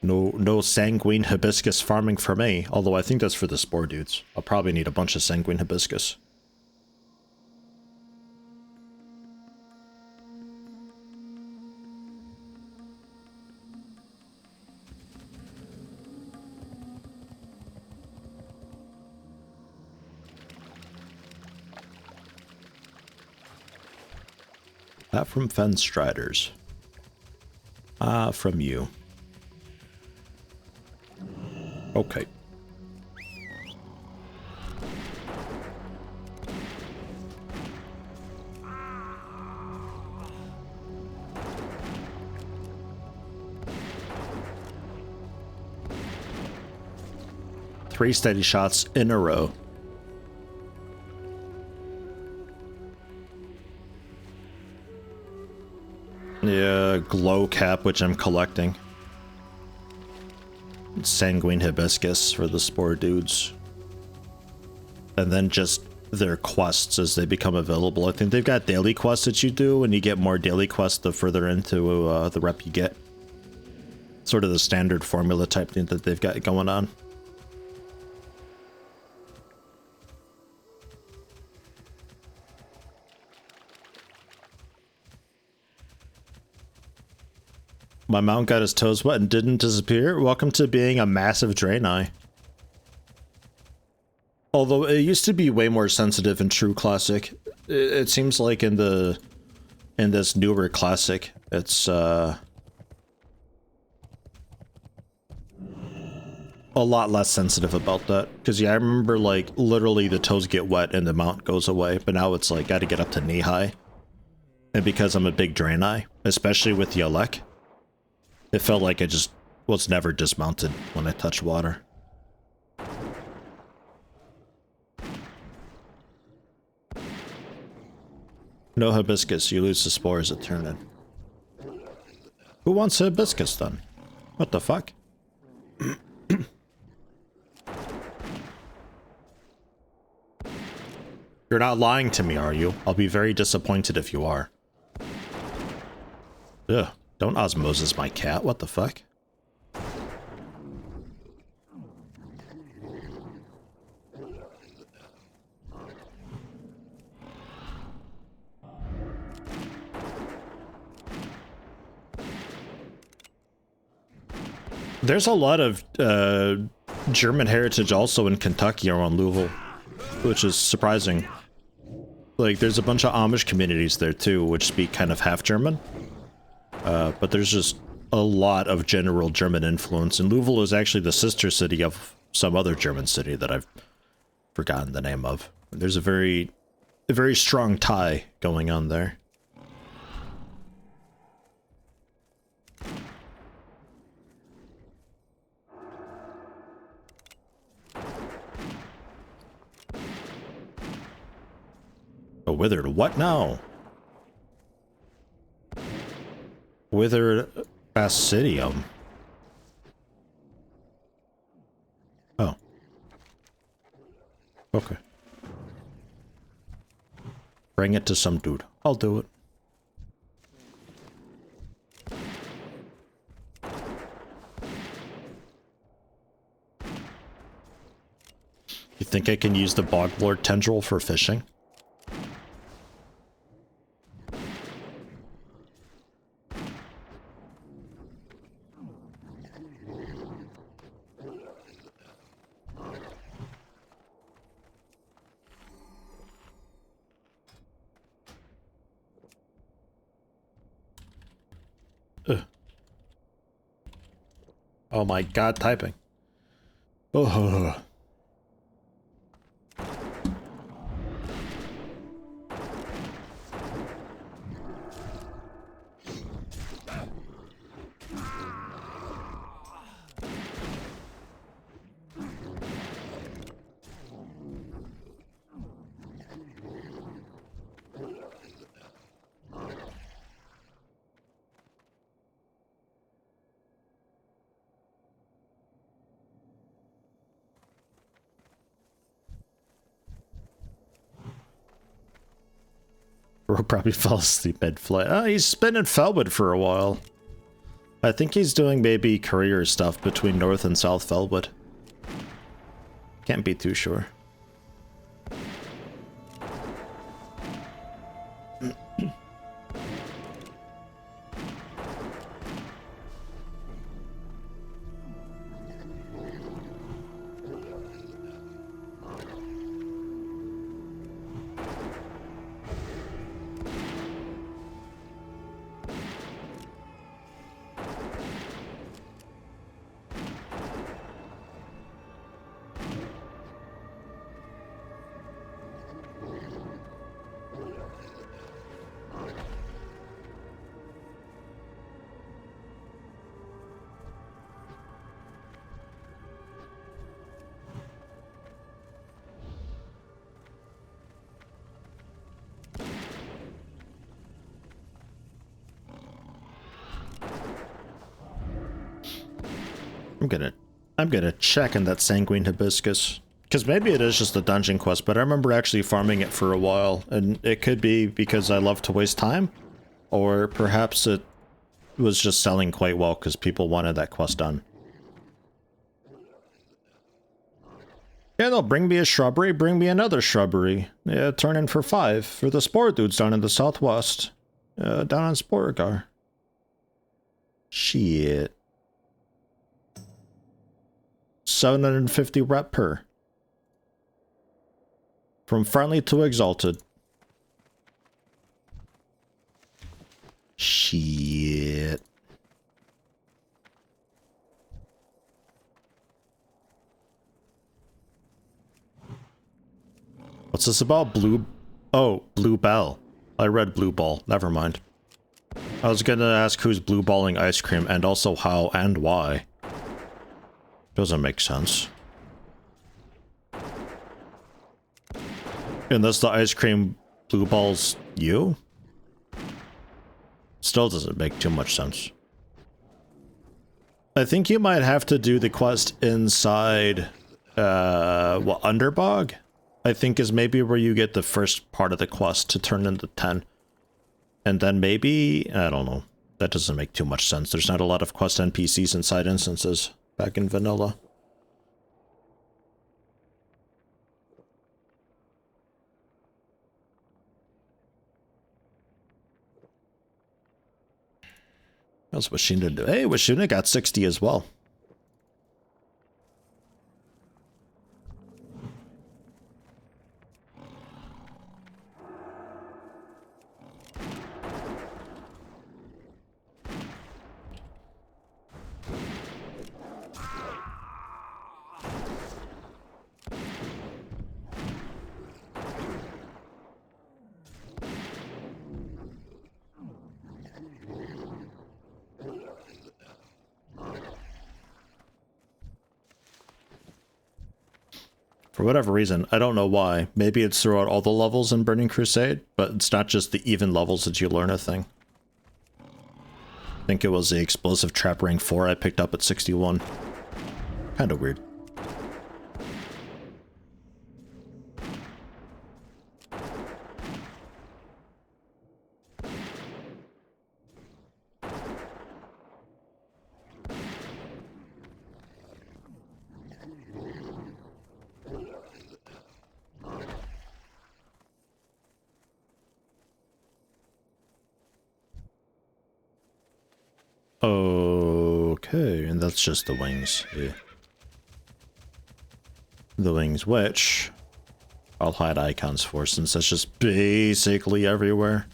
No sanguine hibiscus farming for me, although I think that's for the spore dudes. I'll probably need a bunch of sanguine hibiscus. That from Fenstriders. Ah, from you. Okay. Three steady shots in a row. Yeah, glow cap, which I'm collecting. Sanguine Hibiscus for the Spore dudes. And then just their quests as they become available. I think they've got daily quests that you do, and you get more daily quests the further into the rep you get. Sort of the standard formula type thing that they've got going on. My mount got his toes wet and didn't disappear. Welcome to being a massive Draenei. Although it used to be way more sensitive in true Classic. It seems like in this newer Classic, it's a lot less sensitive about that. Because yeah, I remember like literally the toes get wet and the mount goes away, but now it's like gotta get up to knee high. And because I'm a big Draenei, especially with WoLK, it felt like I just was never dismounted when I touched water. No hibiscus, you lose the spores at turn in. Who wants hibiscus then? What the fuck? You're not lying to me, are you? I'll be very disappointed if you are. Ugh, don't osmosis my cat, what the fuck? There's a lot of German heritage also in Kentucky around Louisville, which is surprising. Like, there's a bunch of Amish communities there too, which speak kind of half German. But there's just a lot of general German influence, and Louisville is actually the sister city of some other German city that I've forgotten the name of. There's a very strong tie going on there. A withered what now? Withered basidium. Oh. Okay. Bring it to some dude. I'll do it. You think I can use the Boglord tendril for fishing? Oh my god, typing. Oh. Bro probably fell asleep mid-flight. Oh, he's been in Felwood for a while. I think he's doing maybe career stuff between North and South Felwood. Can't be too sure. I'm gonna I'm gonna check in that Sanguine Hibiscus. Because maybe it is just a dungeon quest, but I remember actually farming it for a while, and it could be because I love to waste time, or perhaps it was just selling quite well because people wanted that quest done. Yeah, they'll bring me a shrubbery, bring me another shrubbery. Yeah, turn in for 5 for the spore dudes down in the southwest. Down on Sporegar. Shit. 750 rep per. From friendly to exalted. Shit. What's this about? Blue... Oh, Blue Bell. I read Blue Ball. Never mind. I was gonna ask who's blue balling ice cream and also how and why. Doesn't make sense. Unless the ice cream blue balls you? Still doesn't make too much sense. I think you might have to do the quest inside, what, Underbog? I think is maybe where you get the first part of the quest to turn into 10. And then maybe, I don't know. That doesn't make too much sense. There's not a lot of quest NPCs inside instances back in vanilla. How's Washina do? Hey, Washina got 60 as well. For whatever reason, I don't know why. Maybe it's throughout all the levels in Burning Crusade, but it's not just the even levels that you learn a thing. I think it was the Explosive Trap Ring 4 I picked up at 61. Kinda weird. Okay, and that's just the wings. Yeah. The wings, which I'll hide icons for since that's just basically everywhere.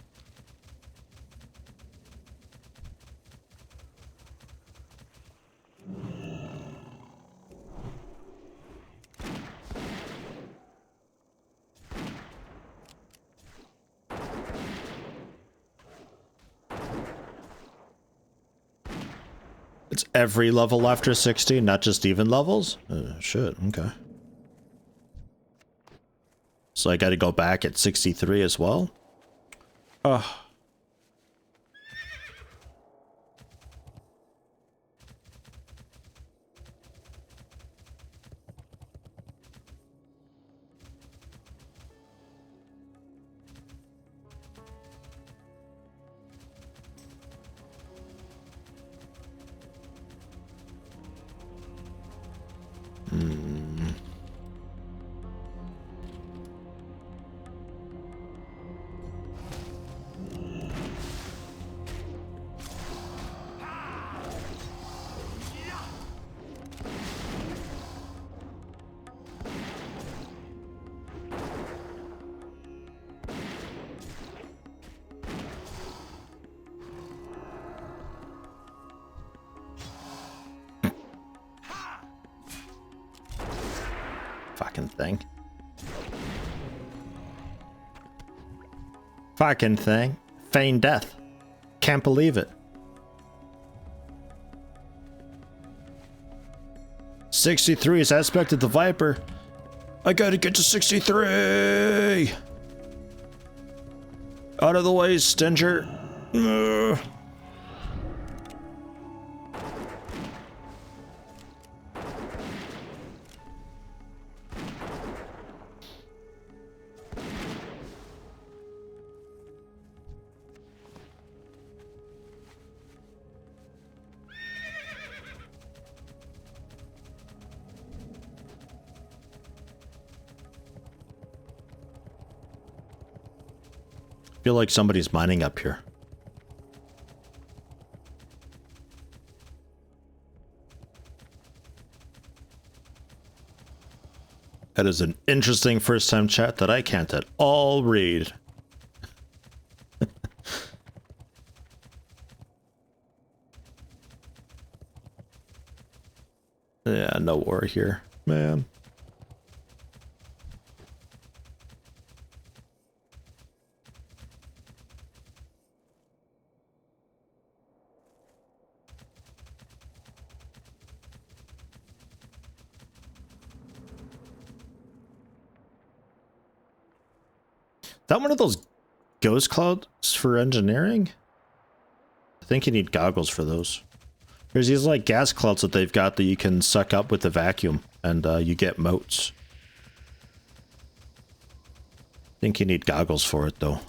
It's every level after 60, not just even levels? Shit, okay. So I gotta go back at 63 as well? Ugh. Fucking thing. Fucking thing. Feign death. Can't believe it. 63 is aspect of the Viper. I gotta get to 63! Out of the way, Stinger. Ugh. Feel like somebody's mining up here. That is an interesting first time chat that I can't at all read. Yeah, no war here, man. That one of those ghost clouds for engineering? I think you need goggles for those. There's these like gas clouds that they've got that you can suck up with the vacuum and you get motes. I think you need goggles for it though.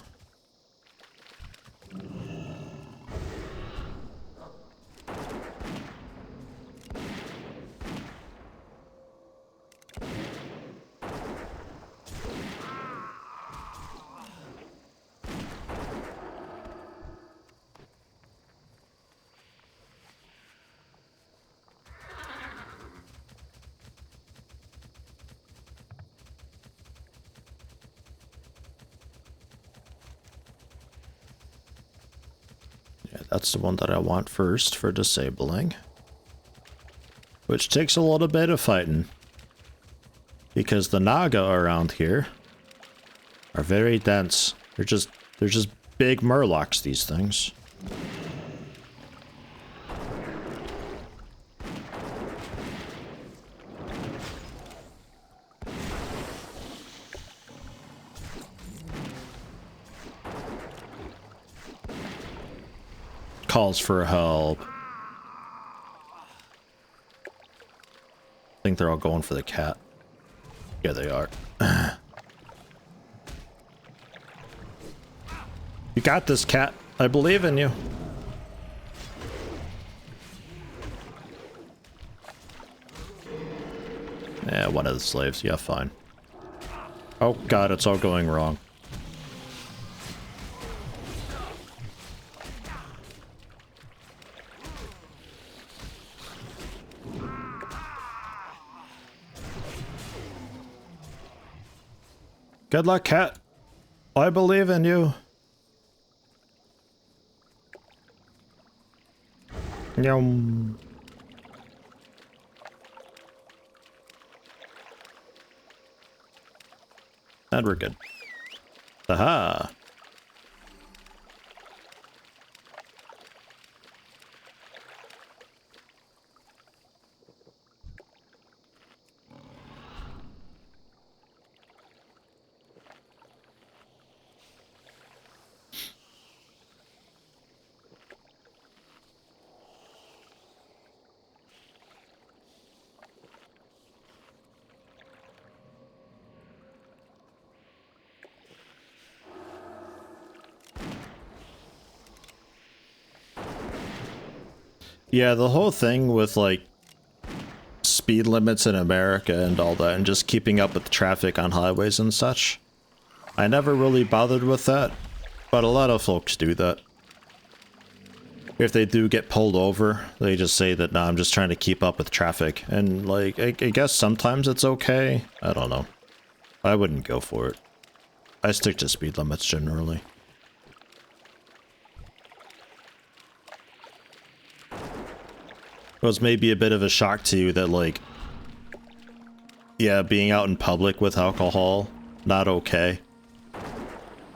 That's the one that I want first for disabling. Which takes a little bit of fighting. Because the Naga around here are very dense. They're just big murlocs, these things. Calls for help. I think they're all going for the cat. Yeah, they are. You got this, cat. I believe in you. Yeah, one of the slaves. Yeah, fine. Oh god, it's all going wrong. Good luck, cat. I believe in you. Yum. And we're good. Aha. Yeah, the whole thing with, like, speed limits in America and all that, and just keeping up with traffic on highways and such. I never really bothered with that, but a lot of folks do that. If they do get pulled over, they just say that, nah, I'm just trying to keep up with traffic. And, like, I guess sometimes it's okay. I don't know. I wouldn't go for it. I stick to speed limits generally. It was maybe a bit of a shock to you that, like, yeah, being out in public with alcohol, not okay.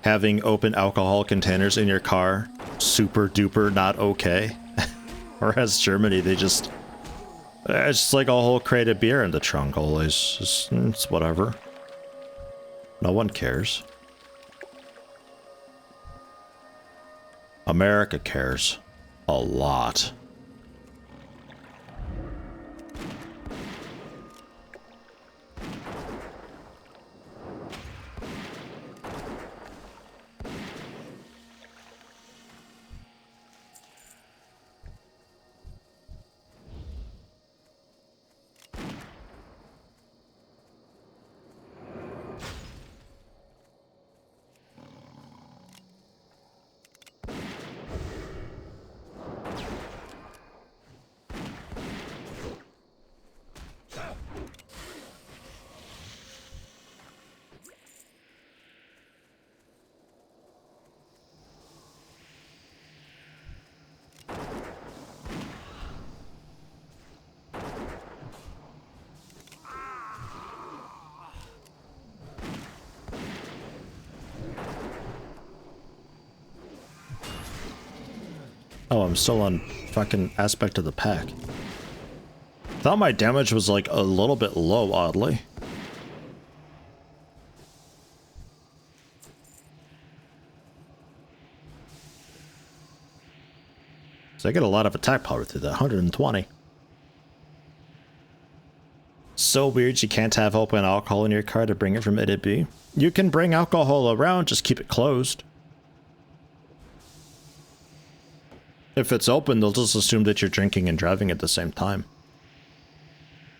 Having open alcohol containers in your car, super duper not okay. Whereas Germany, they just, it's just like a whole crate of beer in the trunk always. It's whatever. No one cares. America cares. A lot. Oh, I'm still on fucking aspect of the pack. Thought my damage was like a little bit low, oddly. So I get a lot of attack power through that, 120. So weird you can't have open alcohol in your car to bring it from A to B. You can bring alcohol around, just keep it closed. If it's open, they'll just assume that you're drinking and driving at the same time.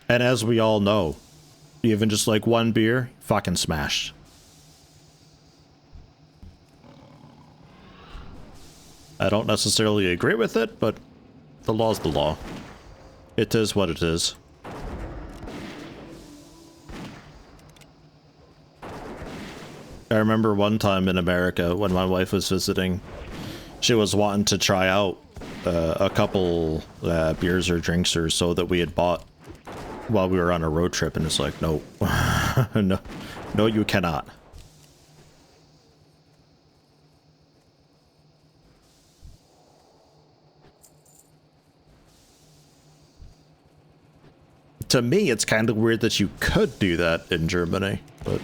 And as we all know, even just like one beer, fucking smashed. I don't necessarily agree with it, but the law's the law. It is what it is. I remember one time in America when my wife was visiting, she was wanting to try out a couple beers or drinks or so that we had bought while we were on a road trip, and it's like, no, no, you cannot. To me, it's kind of weird that you could do that in Germany, but...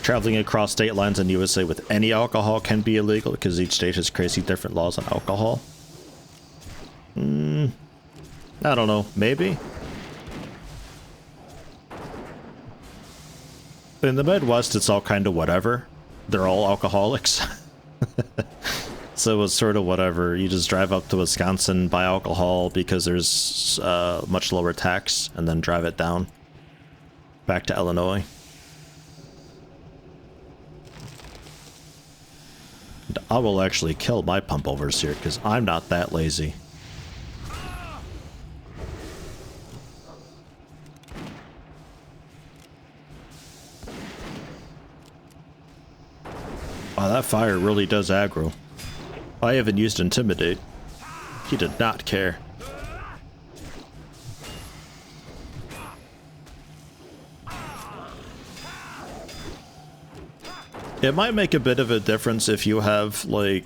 Traveling across state lines in USA with any alcohol can be illegal because each state has crazy different laws on alcohol. I don't know. Maybe? In the Midwest, it's all kind of whatever. They're all alcoholics. So it was sort of whatever. You just drive up to Wisconsin, buy alcohol because there's much lower tax, and then drive it down back to Illinois. I will actually kill my pump overs here because I'm not that lazy. Wow, that fire really does aggro. I haven't used Intimidate. He did not care. It might make a bit of a difference if you have, like,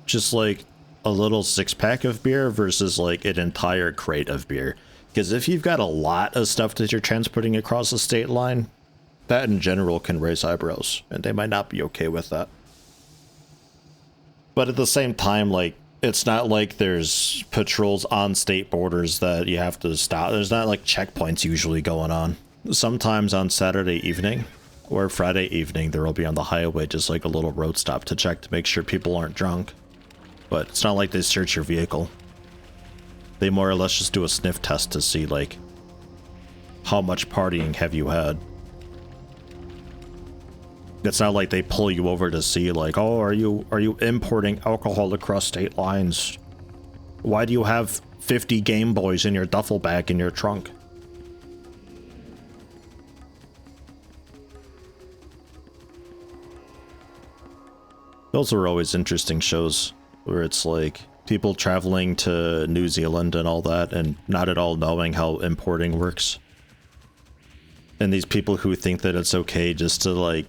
just like a little 6-pack of beer versus like an entire crate of beer. Because if you've got a lot of stuff that you're transporting across the state line, that in general can raise eyebrows, and they might not be okay with that. But at the same time, like, it's not like there's patrols on state borders that you have to stop. There's not like checkpoints usually going on. Sometimes on Saturday evening or Friday evening, there will be on the highway just like a little road stop to check to make sure people aren't drunk. But it's not like they search your vehicle. They more or less just do a sniff test to see, like, how much partying have you had. It's not like they pull you over to see, like, oh, are you importing alcohol across state lines? Why do you have 50 Game Boys in your duffel bag in your trunk? Those are always interesting shows where it's like people traveling to New Zealand and all that and not at all knowing how importing works. And these people who think that it's okay just to, like,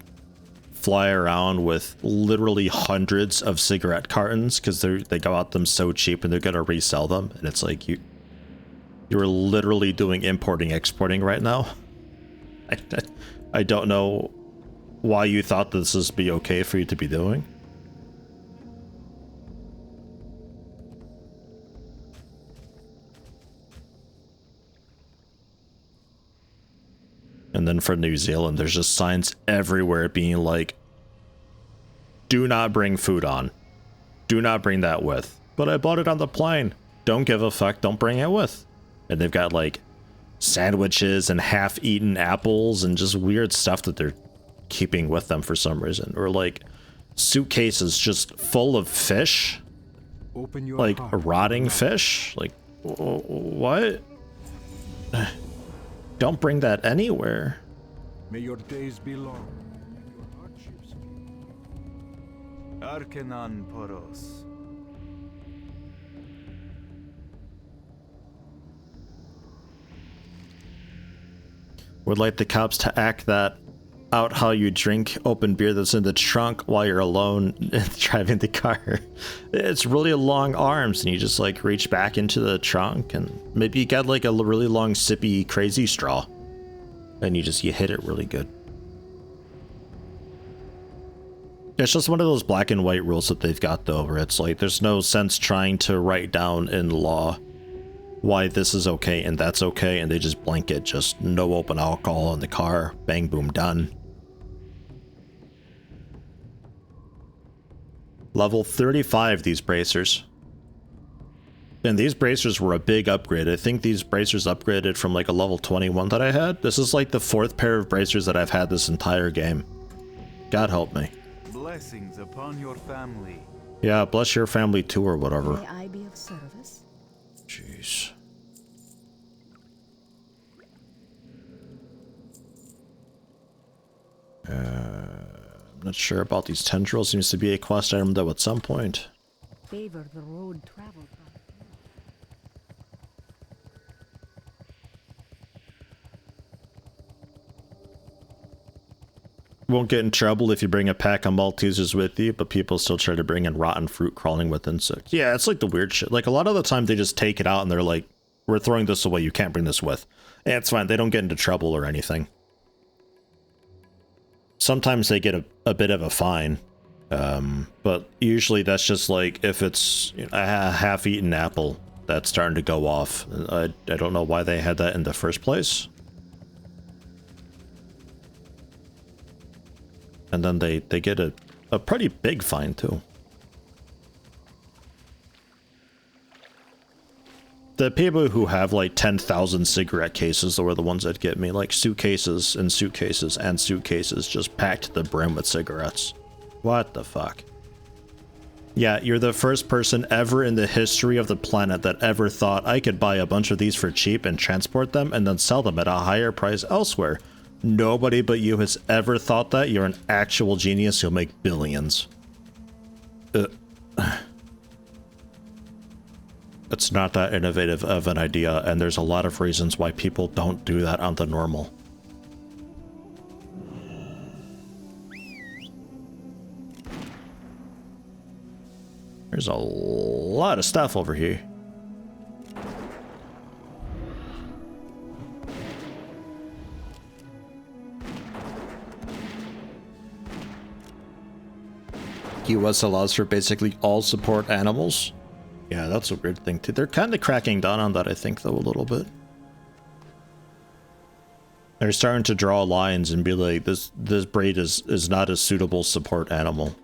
fly around with literally hundreds of cigarette cartons because they go out them so cheap and they're gonna resell them, and it's like you're literally doing importing exporting right now. I don't know why you thought this would be okay for you to be doing. And then for New Zealand, there's just signs everywhere being like, do not bring food on. Do not bring that with. But I bought it on the plane. Don't give a fuck, don't bring it with. And they've got like sandwiches and half-eaten apples and just weird stuff that they're keeping with them for some reason. Or like suitcases just full of fish. Open your Like heart. rotting fish. Like, what? Don't bring that anywhere. May your days be long, and your hardships few. Arkenan Poros. Would like the cops to act that out how you drink open beer that's in the trunk while you're alone driving the car. It's really long arms, and you just like reach back into the trunk, and maybe you get like a really long sippy crazy straw, and you hit it really good. It's just one of those black and white rules that they've got though, where it's like there's no sense trying to write down in law why this is okay and that's okay, and they just blanket just no open alcohol in the car, bang boom done. Level 35 these bracers. And these bracers were a big upgrade. I think these bracers upgraded from like a level 21 that I had. This is like the 4th pair of bracers that I've had this entire game. God help me. Blessings upon your family. Yeah, bless your family too, or whatever. May I be of service? Jeez. I'm not sure about these tendrils. Seems to be a quest item though at some point. Favor the road traveled on. Won't get in trouble if you bring a pack of Maltesers with you, but people still try to bring in rotten fruit crawling with insects. Yeah, it's like the weird shit. Like a lot of the time they just take it out and they're like, we're throwing this away, you can't bring this with. And it's fine, they don't get into trouble or anything. Sometimes they get a bit of a fine, but usually that's just like if it's a half-eaten apple that's starting to go off. I don't know why they had that in the first place. And then they get a pretty big fine too. The people who have like 10,000 cigarette cases were the ones that get me, like suitcases and suitcases and suitcases just packed to the brim with cigarettes. What the fuck? Yeah, you're the first person ever in the history of the planet that ever thought I could buy a bunch of these for cheap and transport them and then sell them at a higher price elsewhere. Nobody but you has ever thought that. You're an actual genius. You'll make billions. It's not that innovative of an idea, and there's a lot of reasons why people don't do that on the normal. There's a lot of stuff over here. US allows for basically all support animals. Yeah, that's a weird thing too. They're kind of cracking down on that, I think, though, a little bit. They're starting to draw lines and be like, this breed is not a suitable support animal.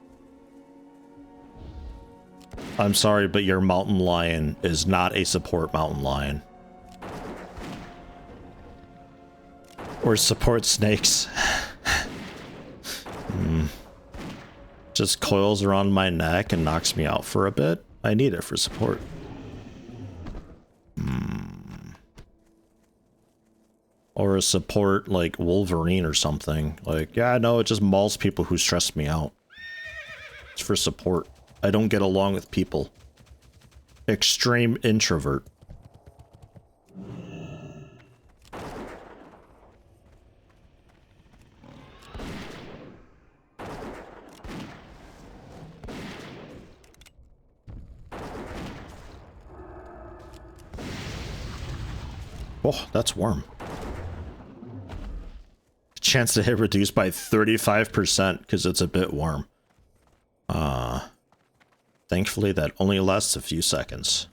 I'm sorry, but your mountain lion is not a support mountain lion. Or support snakes. Just coils around my neck and knocks me out for a bit. I need it for support. Or a support like Wolverine or something. Like, yeah, no, it just mauls people who stress me out. It's for support. I don't get along with people. Extreme introvert. Oh, that's warm. Chance to hit reduced by 35% because it's a bit warm. Thankfully that only lasts a few seconds.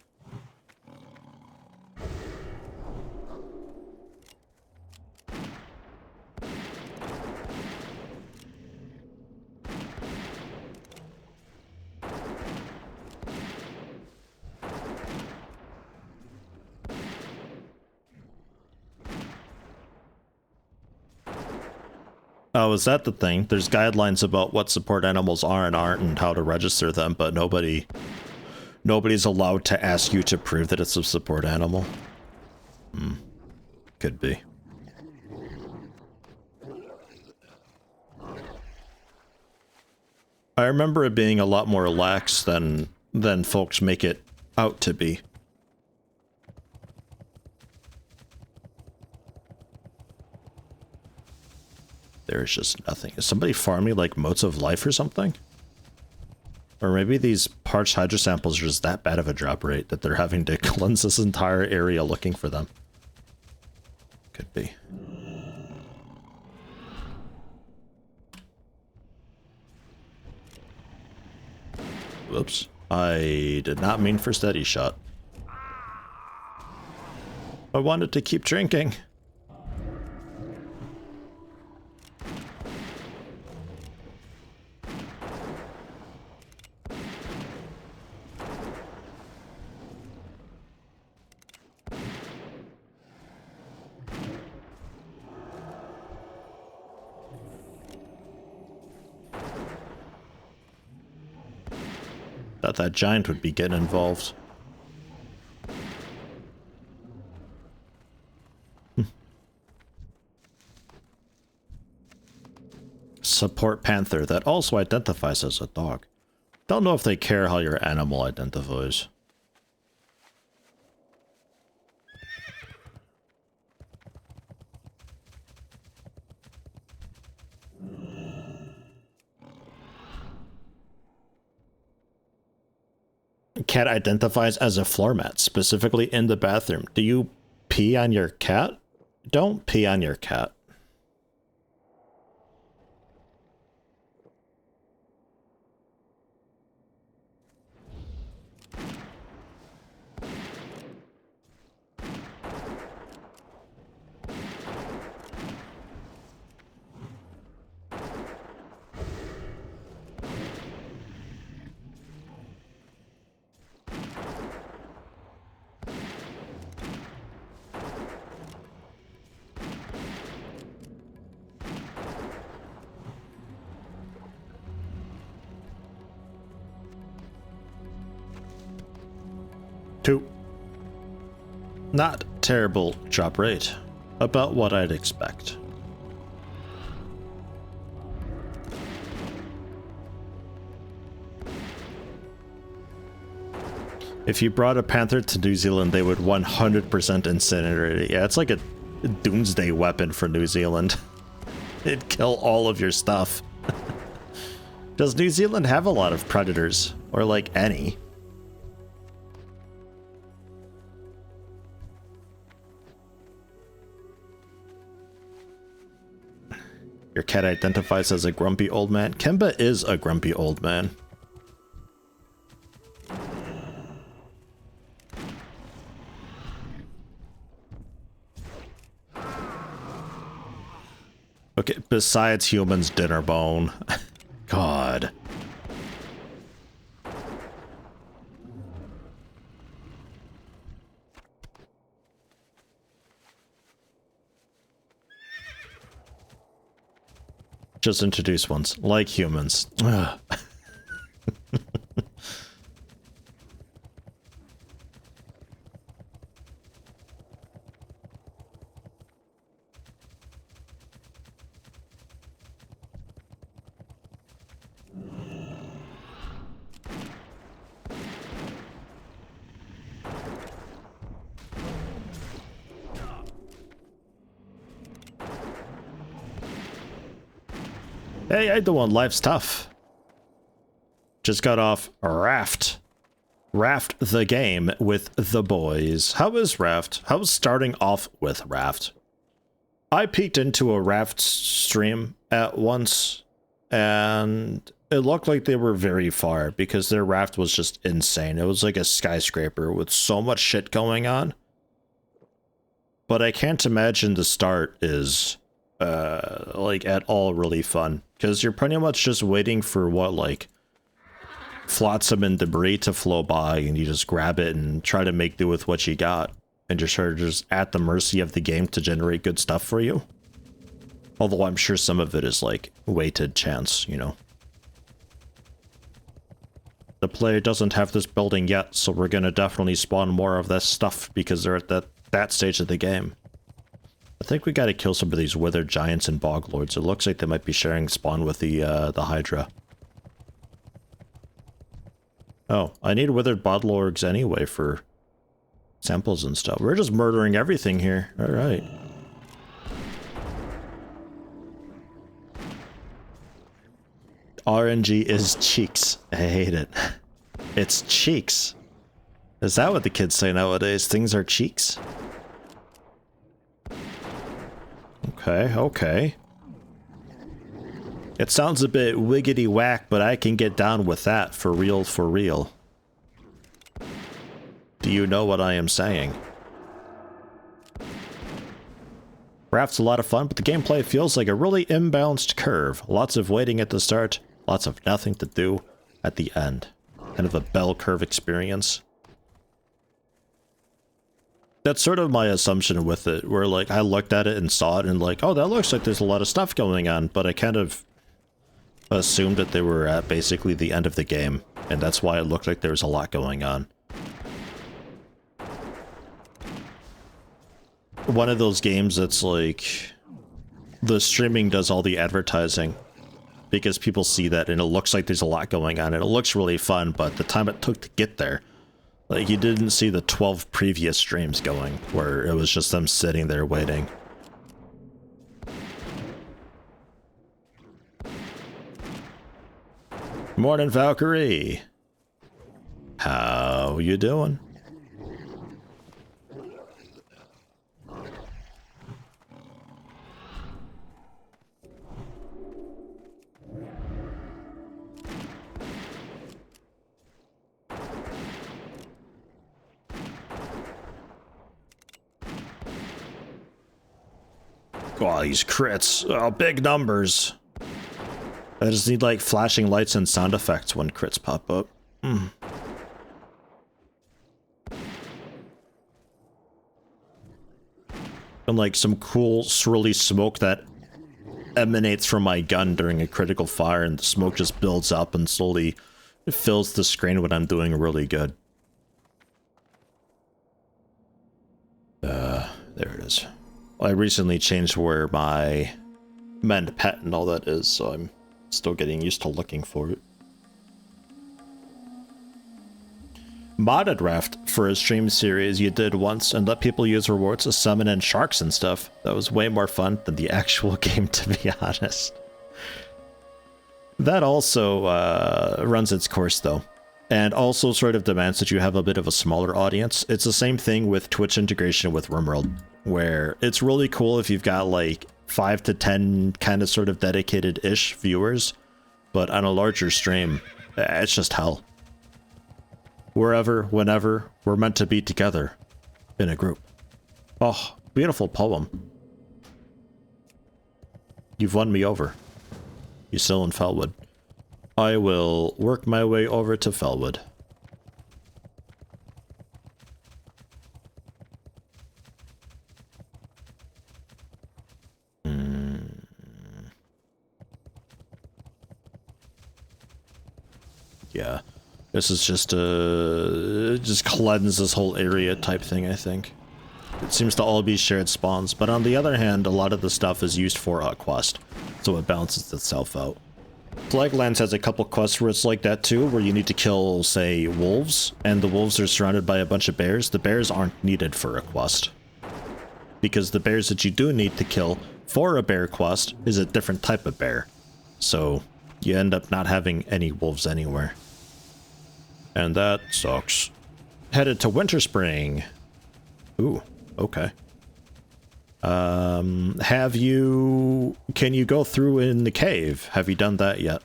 Oh, is that the thing? There's guidelines about what support animals are and aren't and how to register them, but nobody's allowed to ask you to prove that it's a support animal. Could be. I remember it being a lot more lax than folks make it out to be. There's just nothing. Is somebody farming like motes of life or something? Or maybe these parched hydro samples are just that bad of a drop rate that they're having to cleanse this entire area looking for them. Could be. Whoops. I did not mean for steady shot. I wanted to keep drinking. Thought that giant would be getting involved. Support panther that also identifies as a dog. Don't know if they care how your animal identifies. Cat identifies as a floor mat, specifically in the bathroom. Do you pee on your cat? Don't pee on your cat. Two. Not terrible drop rate. About what I'd expect. If you brought a panther to New Zealand, they would 100% incinerate it. Yeah, it's like a doomsday weapon for New Zealand. It'd kill all of your stuff. Does New Zealand have a lot of predators? Or like any? Your cat identifies as a grumpy old man. Kemba is a grumpy old man. Okay, besides humans, dinner bone. God. Just introduce ones, like humans. Ugh. Hey, I do one. Life's tough. Just got off Raft. Raft the game with the boys. How is Raft? How is starting off with Raft? I peeked into a Raft stream at once, and it looked like they were very far because their Raft was just insane. It was like a skyscraper with so much shit going on. But I can't imagine the start is like at all really fun, because you're pretty much just waiting for what, like flotsam and debris to flow by, and you just grab it and try to make do with what you got, and you're sort of just at the mercy of the game to generate good stuff for you. Although I'm sure some of it is like weighted chance, you know. The player doesn't have this building yet, so we're gonna definitely spawn more of this stuff because they're at that stage of the game. I think we gotta kill some of these withered giants and bog lords. It looks like they might be sharing spawn with the Hydra. Oh, I need withered bog lords anyway for samples and stuff. We're just murdering everything here. Alright. RNG is cheeks. I hate it. It's cheeks. Is that what the kids say nowadays? Things are cheeks? Okay, okay. It sounds a bit wiggity whack, but I can get down with that for real, for real. Do you know what I am saying? Raft's a lot of fun, but the gameplay feels like a really imbalanced curve. Lots of waiting at the start, lots of nothing to do at the end. Kind of a bell curve experience. That's sort of my assumption with it, where like I looked at it and saw it and like, oh, that looks like there's a lot of stuff going on, but I kind of assumed that they were at basically the end of the game, and that's why it looked like there was a lot going on. One of those games that's like, the streaming does all the advertising, because people see that and it looks like there's a lot going on, and it looks really fun, but the time it took to get there, like you didn't see the 12 previous streams going, where it was just them sitting there waiting. Morning, Valkyrie. How you doing? Oh, these crits. Oh, big numbers. I just need, like, flashing lights and sound effects when crits pop up. And, like, some cool, swirly smoke that emanates from my gun during a critical fire, and the smoke just builds up and slowly fills the screen when I'm doing really good. There it is. I recently changed where my mend pet and all that is, so I'm still getting used to looking for it. Modded Raft for a stream series you did once and let people use rewards to summon in sharks and stuff. That was way more fun than the actual game, to be honest. That also runs its course, though. And also sort of demands that you have a bit of a smaller audience. It's the same thing with Twitch integration with RimWorld, where it's really cool if you've got like 5 to 10 kind of sort of dedicated-ish viewers, but on a larger stream, it's just hell. Wherever, whenever, we're meant to be together in a group. Oh, beautiful poem. You've won me over. You still in Felwood. I will work my way over to Felwood. Yeah. This is just just cleanse this whole area type thing, I think. It seems to all be shared spawns, but on the other hand, a lot of the stuff is used for quest, so it balances itself out. Flaglands has a couple quests where it's like that too, where you need to kill, say, wolves, and the wolves are surrounded by a bunch of bears. The bears aren't needed for a quest, because the bears that you do need to kill for a bear quest is a different type of bear, so you end up not having any wolves anywhere. And that sucks. Headed to Winter Spring. Ooh, okay. Can you go through in the cave? Have you done that yet?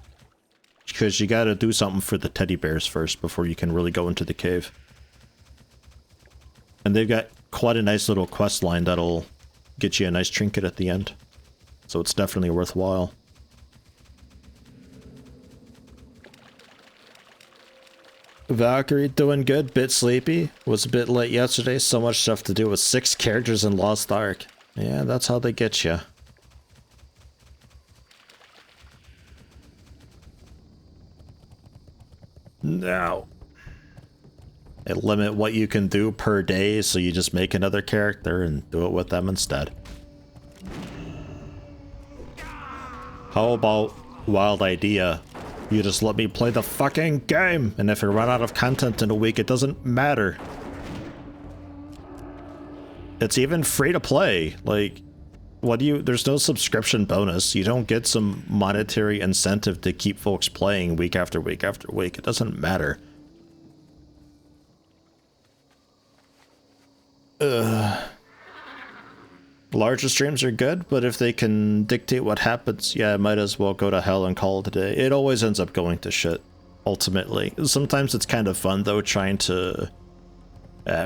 Because you gotta do something for the teddy bears first before you can really go into the cave. And they've got quite a nice little quest line that'll get you a nice trinket at the end. So it's definitely worthwhile. Valkyrie doing good, bit sleepy. Was a bit late yesterday, so much stuff to do with 6 characters in Lost Ark. Yeah, that's how they get you. Now, they limit what you can do per day, so you just make another character and do it with them instead. How about wild idea? You just let me play the fucking game, and if you run out of content in a week, it doesn't matter. It's even free to play. Like, What do you... There's no subscription bonus. You don't get some monetary incentive to keep folks playing week after week after week. It doesn't matter. Larger streams are good, but if they can dictate what happens, yeah, I might as well go to hell and call it a day. It always ends up going to shit, ultimately. Sometimes it's kind of fun, though, trying to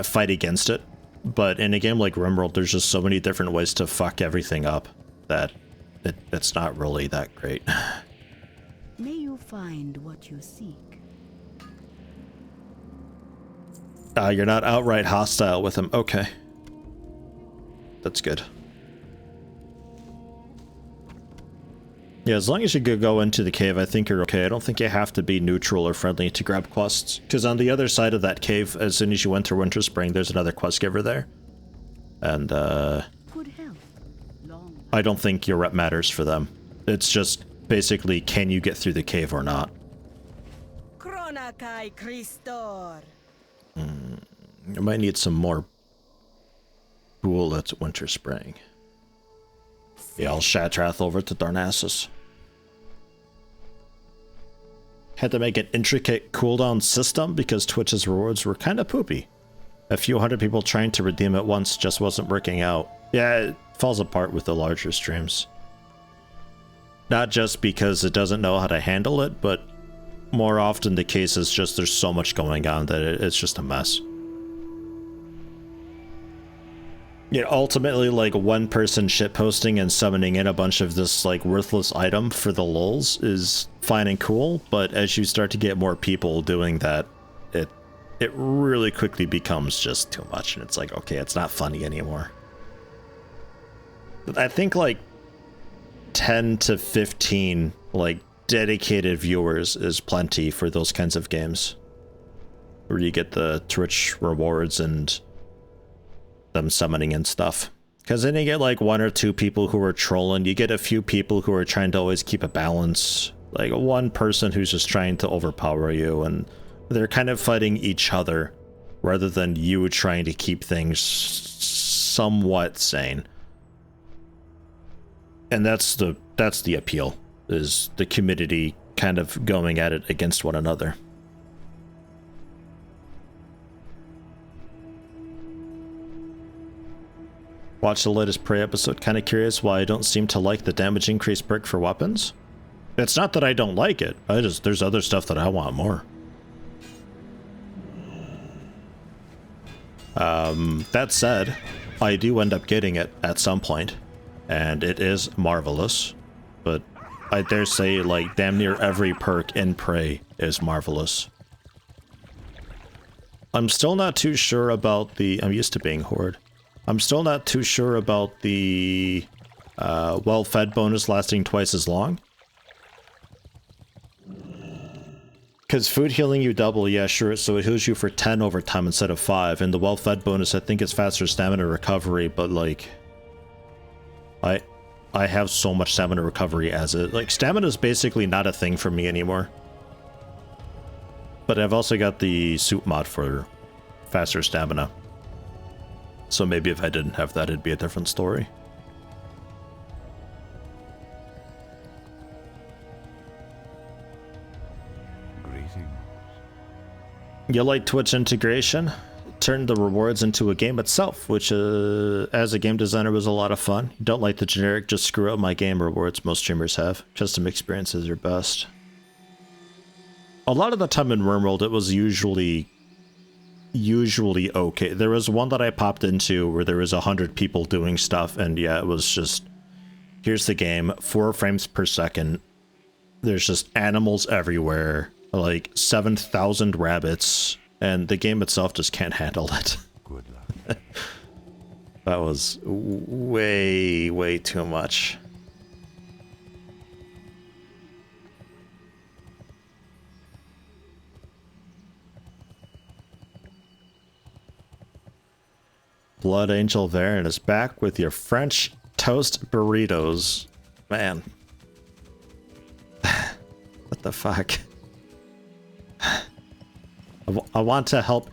fight against it. But in a game like RimWorld, there's just so many different ways to fuck everything up that it's not really that great. May you find what you seek. You're not outright hostile with him. Okay. That's good. Yeah, as long as you could go into the cave, I think you're okay. I don't think you have to be neutral or friendly to grab quests. Because on the other side of that cave, as soon as you enter Winter Spring, there's another quest giver there. And, Good health. Long I don't think your rep matters for them. It's just, basically, can you get through the cave or not? Kronakai Christor. I might need some more bullets at Winter Spring. Yeah, I'll Shatrath over to Darnassus. Had to make an intricate cooldown system because Twitch's rewards were kind of poopy. A few hundred people trying to redeem it once just wasn't working out. Yeah, it falls apart with the larger streams. Not just because it doesn't know how to handle it, but more often the case is just there's so much going on that it's just a mess. Yeah, ultimately, like, one person shitposting and summoning in a bunch of this, like, worthless item for the lulz is fine and cool, but as you start to get more people doing that, it really quickly becomes just too much, and it's like, okay, it's not funny anymore. I think, like, 10 to 15, like, dedicated viewers is plenty for those kinds of games. Where you get the Twitch rewards and them summoning and stuff. Because then you get like one or two people who are trolling. You get a few people who are trying to always keep a balance. Like one person who's just trying to overpower you, and they're kind of fighting each other rather than you trying to keep things somewhat sane. And that's the appeal, is the community kind of going at it against one another. Watch the latest Prey episode. Kind of curious why I don't seem to like the damage increase perk for weapons. It's not that I don't like it. There's other stuff that I want more. That said, I do end up getting it at some point, and it is marvelous. But I dare say, like, damn near every perk in Prey is marvelous. I'm still not too sure about the... I'm used to being Horde. I'm still not too sure about the well-fed bonus lasting twice as long. Because food healing you double, yeah, sure, so it heals you for 10 over time instead of 5. And the well-fed bonus, I think it's faster stamina recovery, but like... I have so much stamina recovery as it... Like, stamina is basically not a thing for me anymore. But I've also got the suit mod for faster stamina. So maybe if I didn't have that, it'd be a different story. Greetings. You like Twitch integration? Turned the rewards into a game itself, which as a game designer was a lot of fun. You don't like the generic just screw up my game rewards most streamers have. Custom experiences are best. A lot of the time in RimWorld it was usually okay. There was one that I popped into where there was 100 people doing stuff, and yeah, it was just, here's the game, 4 frames per second. There's just animals everywhere, like 7,000 rabbits, and the game itself just can't handle it. Good luck. That was way too much. Blood Angel Varen is back with your French toast burritos. Man. What the fuck? I want to help.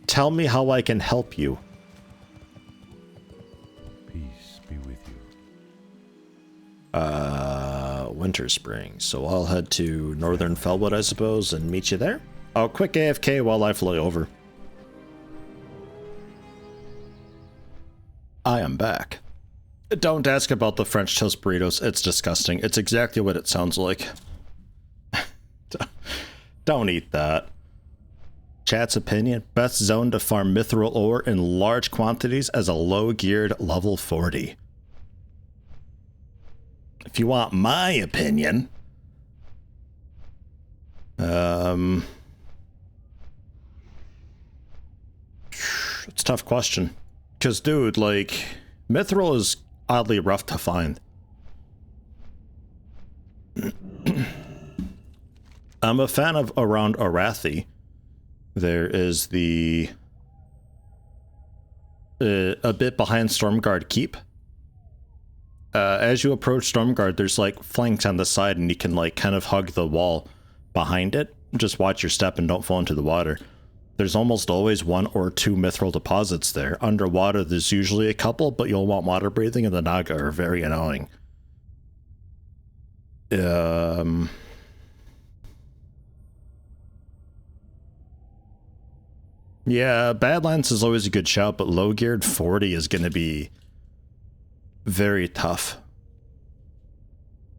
Tell me how I can help you. Peace be with you. Winter Spring. So I'll head to Northern Felwood, I suppose, and meet you there. I'll quick AFK while I fly over. I am back. Don't ask about the French toast burritos. It's disgusting. It's exactly what it sounds like. Don't eat that. Chat's opinion, best zone to farm Mithral ore in large quantities as a low-geared level 40. If you want my opinion, it's a tough question. Because, dude, like, Mithral is oddly rough to find. I'm a fan of around Arathi. There is the... a bit behind Stormguard Keep. As you approach Stormguard, there's like flanks on the side and you can like kind of hug the wall behind it. Just watch your step and don't fall into the water. There's almost always 1 or 2 Mithral deposits there. Underwater, there's usually a couple, but you'll want water breathing, and the Naga are very annoying. Yeah, Badlands is always a good shout, but low-geared 40 is going to be very tough.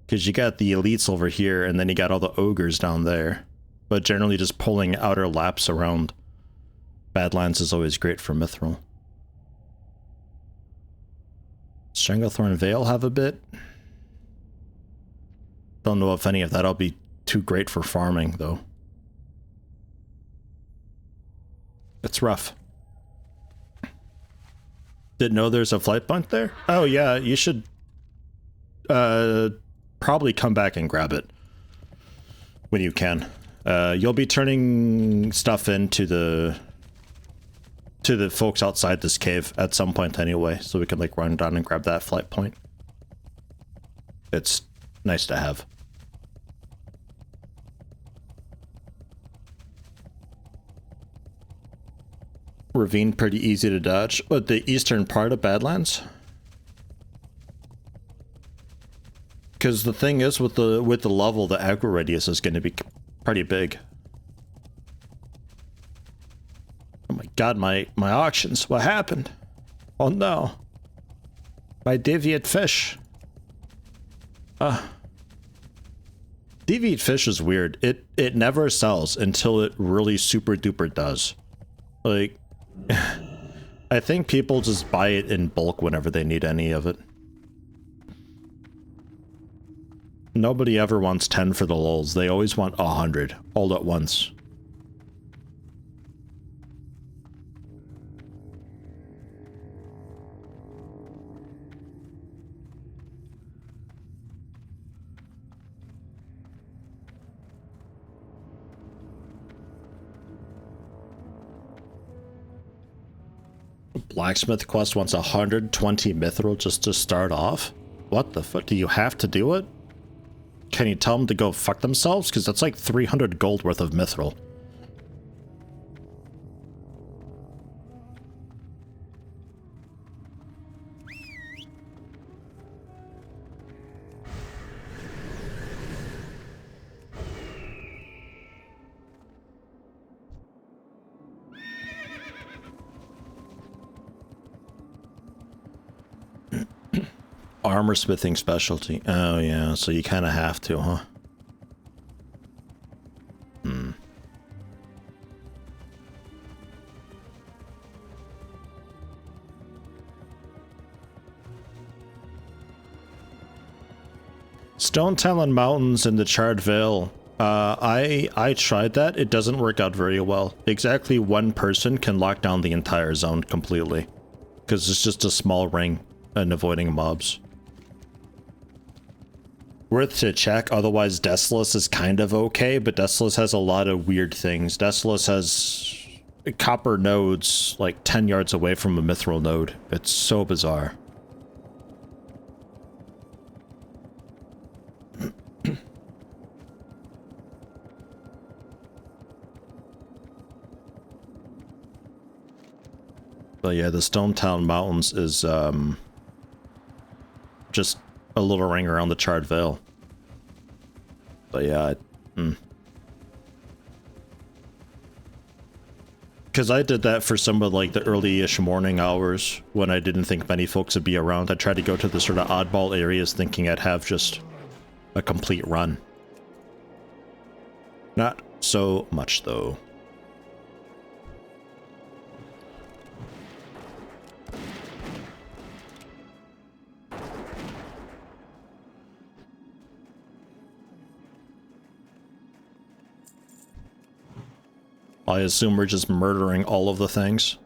Because you got the elites over here, and then you got all the ogres down there. But generally just pulling outer laps around Badlands is always great for Mithral. Stranglethorn Vale have a bit. Don't know if any of that'll be too great for farming, though. It's rough. Didn't know there's a flight point there? Oh yeah, you should probably come back and grab it when you can. You'll be turning stuff into the folks outside this cave at some point anyway, so we can like run down and grab that flight point. It's nice to have. Ravine pretty easy to dodge. But the eastern part of Badlands? Because the thing is, with the level, the aggro radius is going to be pretty big. Oh my god, my auctions. What happened? Oh no. My deviate fish. Deviate fish is weird. It never sells until it really super duper does. Like, I think people just buy it in bulk whenever they need any of it. Nobody ever wants 10 for the lulz. They always want 100 all at once. Blacksmith quest wants 120 Mithral just to start off? What the fuck? Do you have to do it? Can you tell them to go fuck themselves? Because that's like 300 gold worth of Mithral. Armor smithing specialty. Oh yeah, so you kind of have to, huh? Hmm. Stone Talon Mountains in the Charred Vale. I tried that. It doesn't work out very well. Exactly one person can lock down the entire zone completely. Because it's just a small ring and avoiding mobs. Worth to check, otherwise Desolus is kind of okay, but Desolus has a lot of weird things. Desolus has copper nodes like 10 yards away from a Mithral node. It's so bizarre. But yeah, the Stone Town Mountains is just a little ring around the charred veil. But yeah, because I did that for some of like the early-ish morning hours when I didn't think many folks would be around. I tried to go to the sort of oddball areas thinking I'd have just a complete run. Not so much though. I assume we're just murdering all of the things.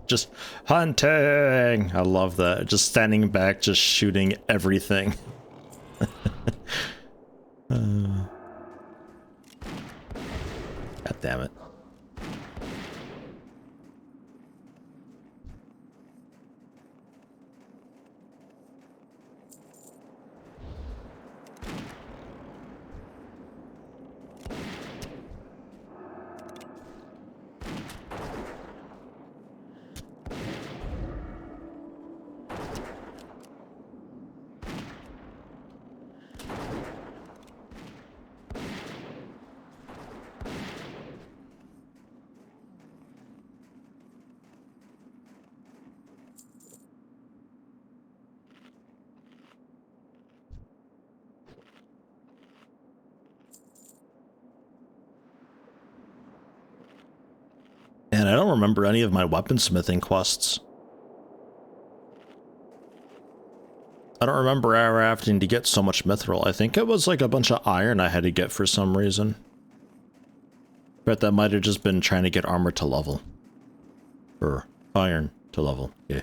Just hunting! I love that. Just standing back, just shooting everything. God damn it. And I don't remember any of my weaponsmithing quests. I don't remember ever having to get so much Mithral. I think it was like a bunch of iron I had to get for some reason. But that might have just been trying to get armor to level. Or iron to level, yeah.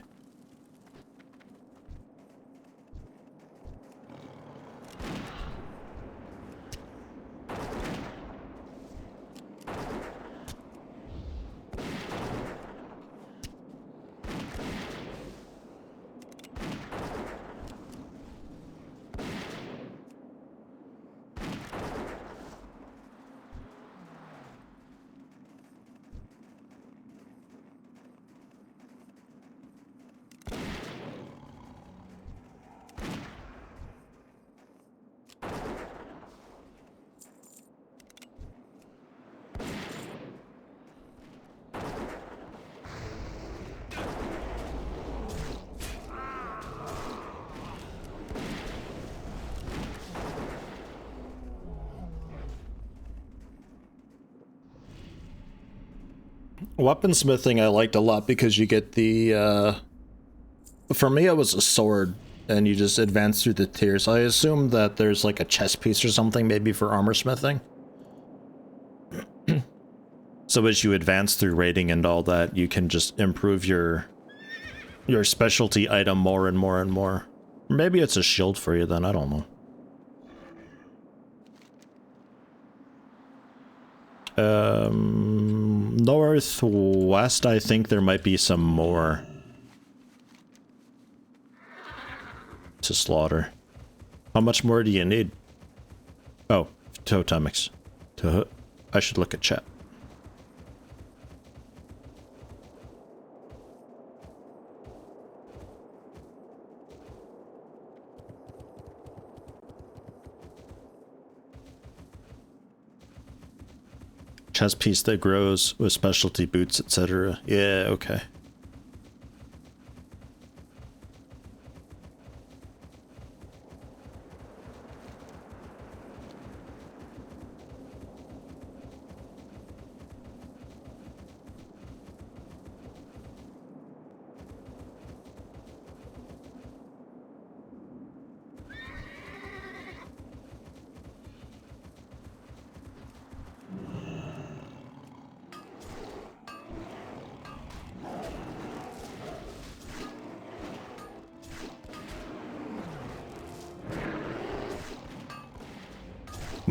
Weaponsmithing I liked a lot because you get the, for me it was a sword, and you just advance through the tiers. I assume that there's like a chest piece or something maybe for armor smithing. So as you advance through raiding and all that, you can just improve your specialty item more and more and more. Maybe it's a shield for you then, I don't know. Northwest, I think there might be some more to slaughter. How much more do you need? Oh, totemics. I should look at chat. Chest piece that grows with specialty boots, etc. Yeah, okay.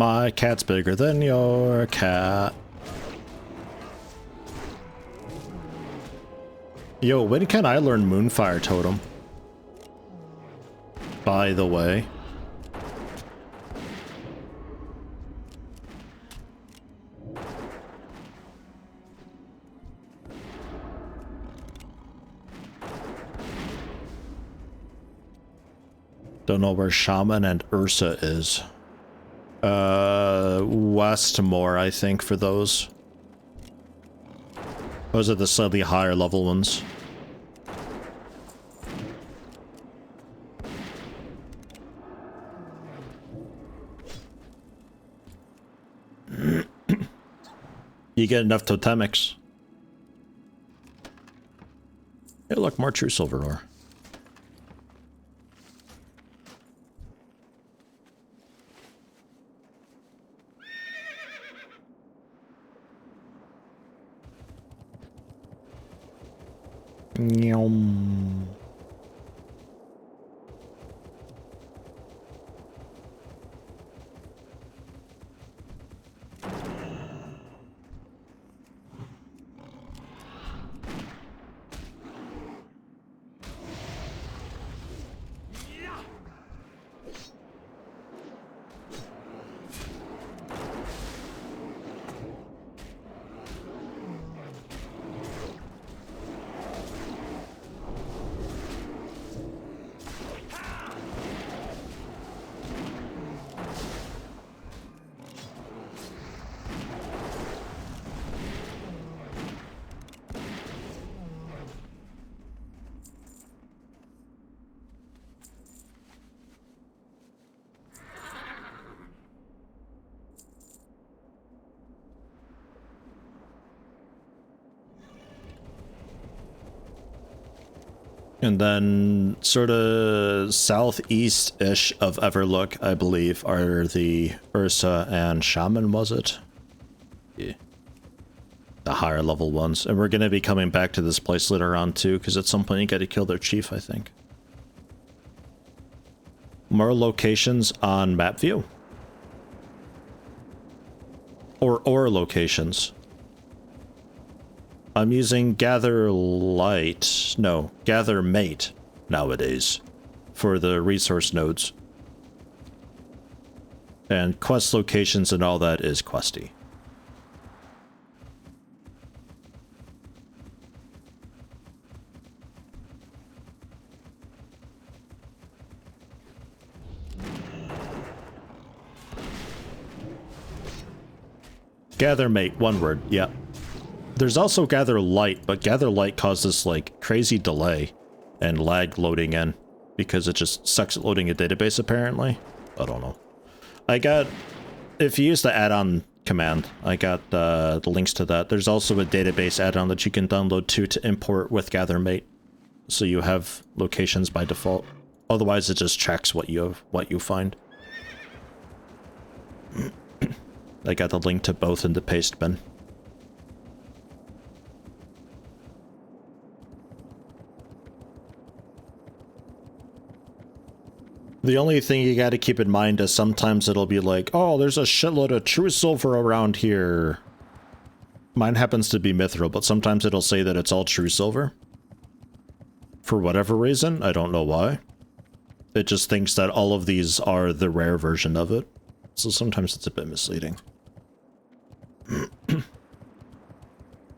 My cat's bigger than your cat. Yo, when can I learn Moonfire Totem? By the way. Don't know where Shaman and Ursa is. Westmore, I think, for those. Those are the slightly higher level ones. You get enough totemics. Hey, look, more true silver ore. Nyum. And then sort of southeast-ish of Everlook, I believe, are the Ursa and Shaman, was it? Yeah. The higher level ones. And we're going to be coming back to this place later on too, because at some point you got to kill their chief, I think. More locations on map view. Or locations. I'm using Gather Light, no, Gather Mate nowadays for the resource nodes. And quest locations and all that is Questy. Gather Mate, one word, yep. There's also Gather Light, but Gather Light causes like crazy delay and lag loading in because it just sucks at loading a database apparently. I don't know. I got, if you use the add-on command, I got the links to that. There's also a database add-on that you can download too to import with Gather Mate. So you have locations by default. Otherwise it just tracks what you find. I got the link to both in the paste bin. The only thing you gotta keep in mind is sometimes it'll be like, oh, there's a shitload of true silver around here. Mine happens to be Mithral, but sometimes it'll say that it's all true silver. For whatever reason, I don't know why. It just thinks that all of these are the rare version of it. So sometimes it's a bit misleading.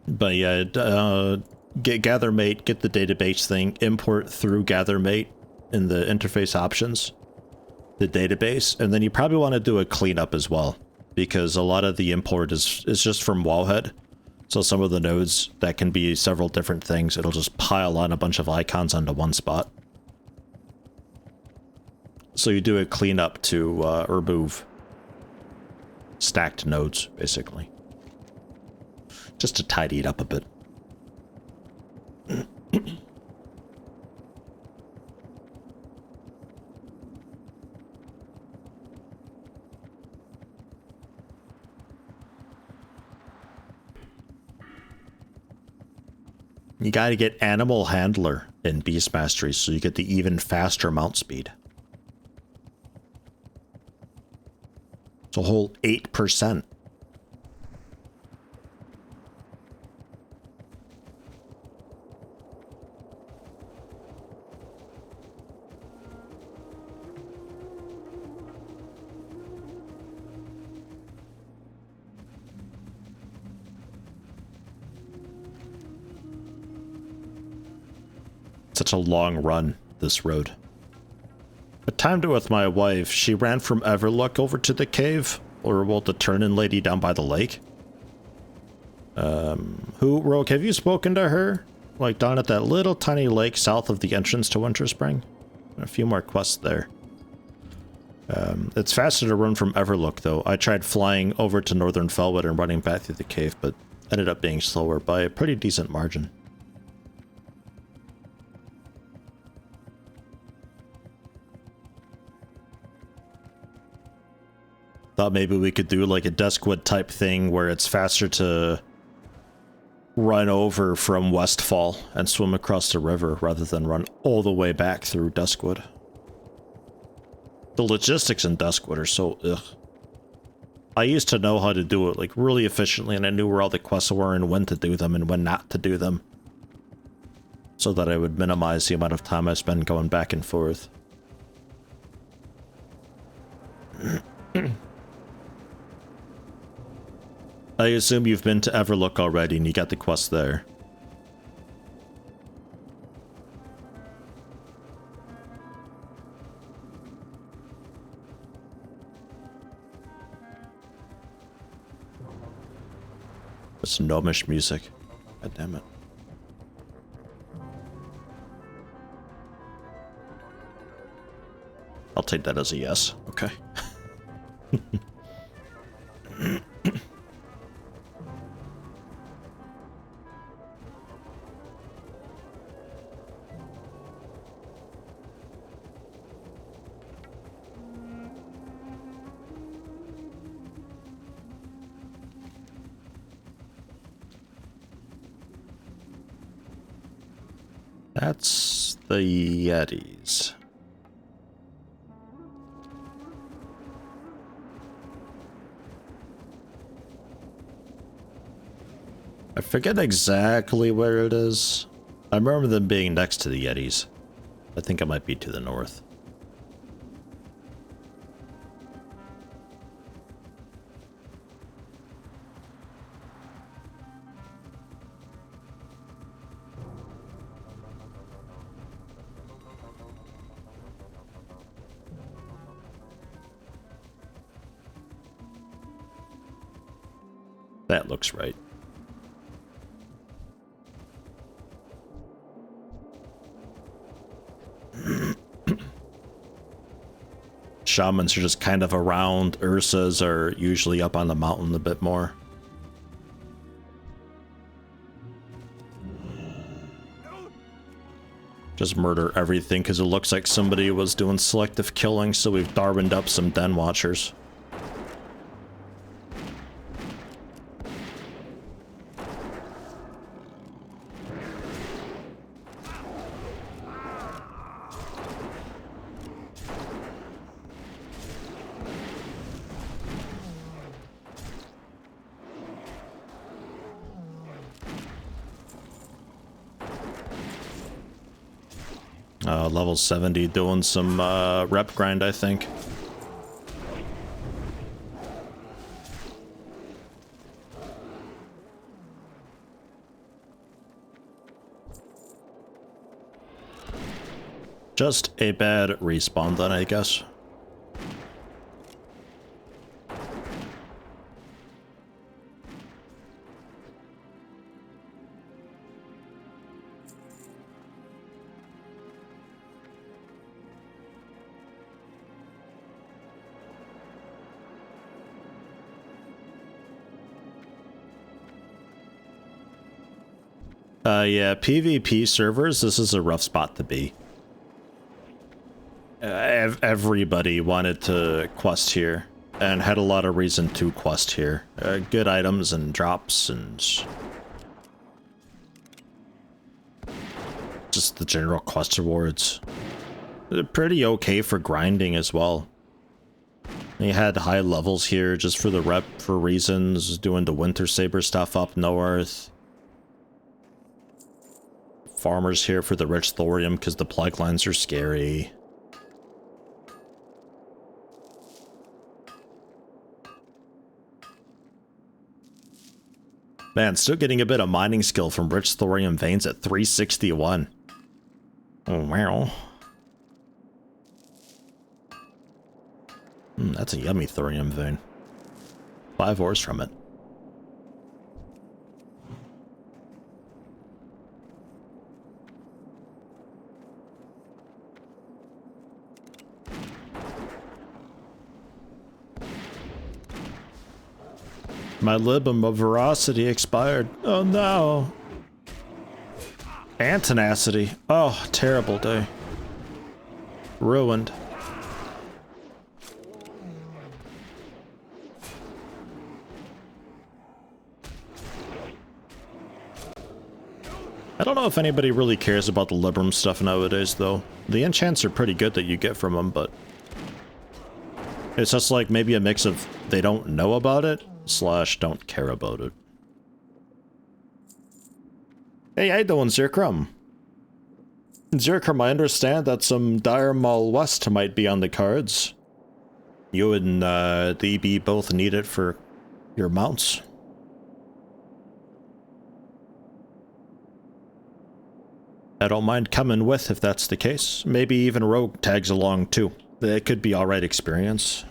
But yeah, get GatherMate, get the database thing, import through GatherMate in the interface options, the database, and then you probably want to do a cleanup as well, because a lot of the import is just from Wowhead. So some of the nodes that can be several different things, it'll just pile on a bunch of icons onto one spot. So you do a cleanup to remove stacked nodes, basically. Just to tidy it up a bit. You gotta get Animal Handler in Beast Mastery so you get the even faster mount speed. It's a whole 8%. Such a long run, this road. I timed it with my wife. She ran from Everlook over to the cave, or well, the turn-in lady down by the lake. Rogue, have you spoken to her? Like down at that little tiny lake south of the entrance to Winterspring? A few more quests there. It's faster to run from Everlook, though. I tried flying over to Northern Felwood and running back through the cave, but ended up being slower by a pretty decent margin. Thought maybe we could do like a Duskwood type thing where it's faster to run over from Westfall and swim across the river rather than run all the way back through Duskwood. The logistics in Duskwood are so ugh. I used to know how to do it like really efficiently, and I knew where all the quests were and when to do them and when not to do them, so that I would minimize the amount of time I spend going back and forth. I assume you've been to Everlook already and you got the quest there. It's gnomish music. God damn it. I'll take that as a yes. Okay. That's the Yetis. I forget exactly where it is. I remember them being next to the Yetis. I think it might be to the north. That looks right. Shamans are just kind of around. Ursas are usually up on the mountain a bit more. Just murder everything because it looks like somebody was doing selective killing, so we've Darwined up some Den Watchers. Level 70 doing some rep grind, I think. Just a bad respawn then, I guess. Yeah, PvP servers, this is a rough spot to be. Everybody wanted to quest here, and had a lot of reason to quest here. Good items and drops, and just the general quest rewards. They're pretty okay for grinding as well. He had high levels here just for the rep for reasons, doing the Winter Saber stuff up north. Farmers here for the rich thorium because the plague lines are scary. Man, still getting a bit of mining skill from rich thorium veins at 361. Oh, wow. That's a yummy thorium vein. 5 ores from it. My libum of veracity expired. Oh no. And tenacity. Oh, terrible day. Ruined. I don't know if anybody really cares about the Libram stuff nowadays, though. The enchants are pretty good that you get from them, but it's just like maybe a mix of they don't know about it, / don't care about it. Hey, how you doing, Zirkrum? Zirkrum, I understand that some Dire Maul West might be on the cards. You and the EB both need it for your mounts. I don't mind coming with if that's the case. Maybe even Rogue tags along too. It could be alright experience.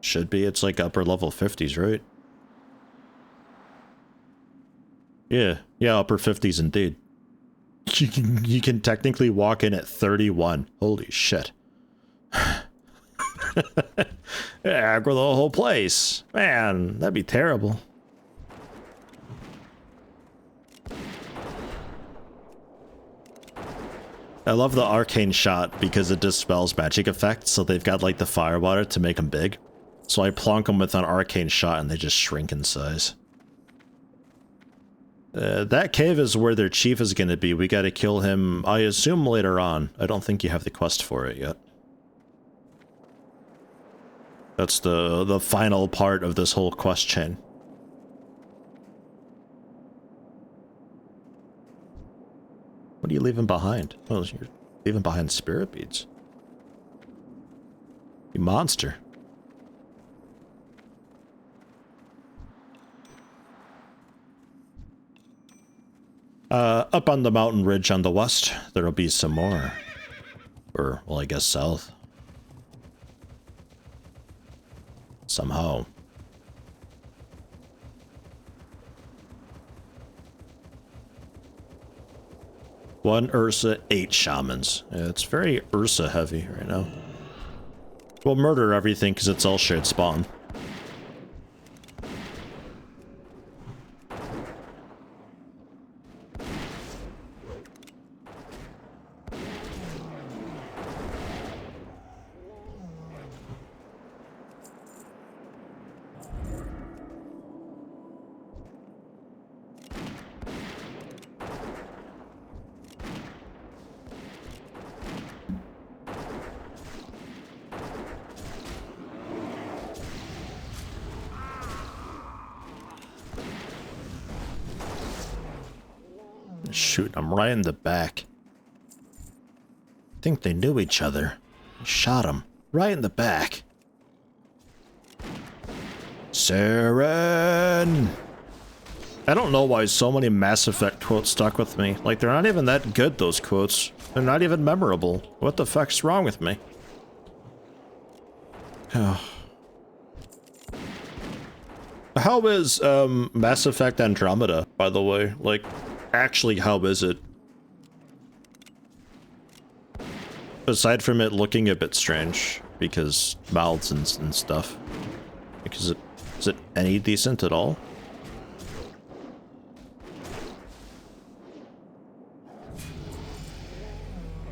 Should be. It's like upper level 50s, right? Yeah, upper 50s indeed. You can technically walk in at 31. Holy shit. Aggro the whole place. Man, that'd be terrible. I love the arcane shot because it dispels magic effects, so they've got like the firewater to make them big. So I plonk them with an arcane shot and they just shrink in size. That cave is where their chief is going to be. We got to kill him, I assume, later on. I don't think you have the quest for it yet. That's the final part of this whole quest chain. What are you leaving behind? Oh, you're leaving behind spirit beads. You monster. Up on the mountain ridge on the west, there'll be some more. Or, well, I guess south. Somehow. One Ursa, 8 shamans. Yeah, it's very Ursa heavy right now. We'll murder everything because it's all shared spawn. Shoot, I'm right in the back. I think they knew each other. Shot him. Right in the back. Saren! I don't know why so many Mass Effect quotes stuck with me. Like, they're not even that good, those quotes. They're not even memorable. What the fuck's wrong with me? How is, Mass Effect Andromeda, by the way? Like, actually, how is it? Aside from it looking a bit strange, because mouths and stuff. Because is it any decent at all?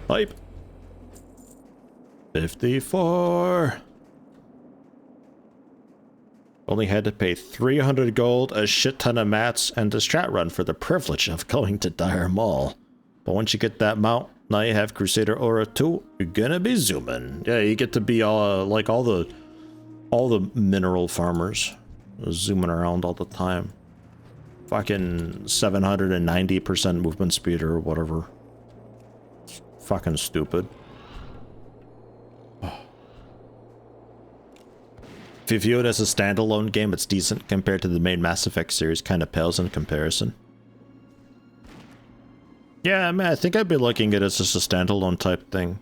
Hype. 54. Only had to pay 300 gold, a shit ton of mats, and a strat run for the privilege of going to Dire Maul. But once you get that mount, now you have Crusader Aura 2, you're gonna be zooming. Yeah, you get to be all, like all the All the mineral farmers zooming around all the time. Fucking 790% movement speed or whatever. It's fucking stupid. If you view it as a standalone game, it's decent compared to the main Mass Effect series, kind of pales in comparison. Yeah, I mean, I think I'd be looking at it as just a standalone type thing.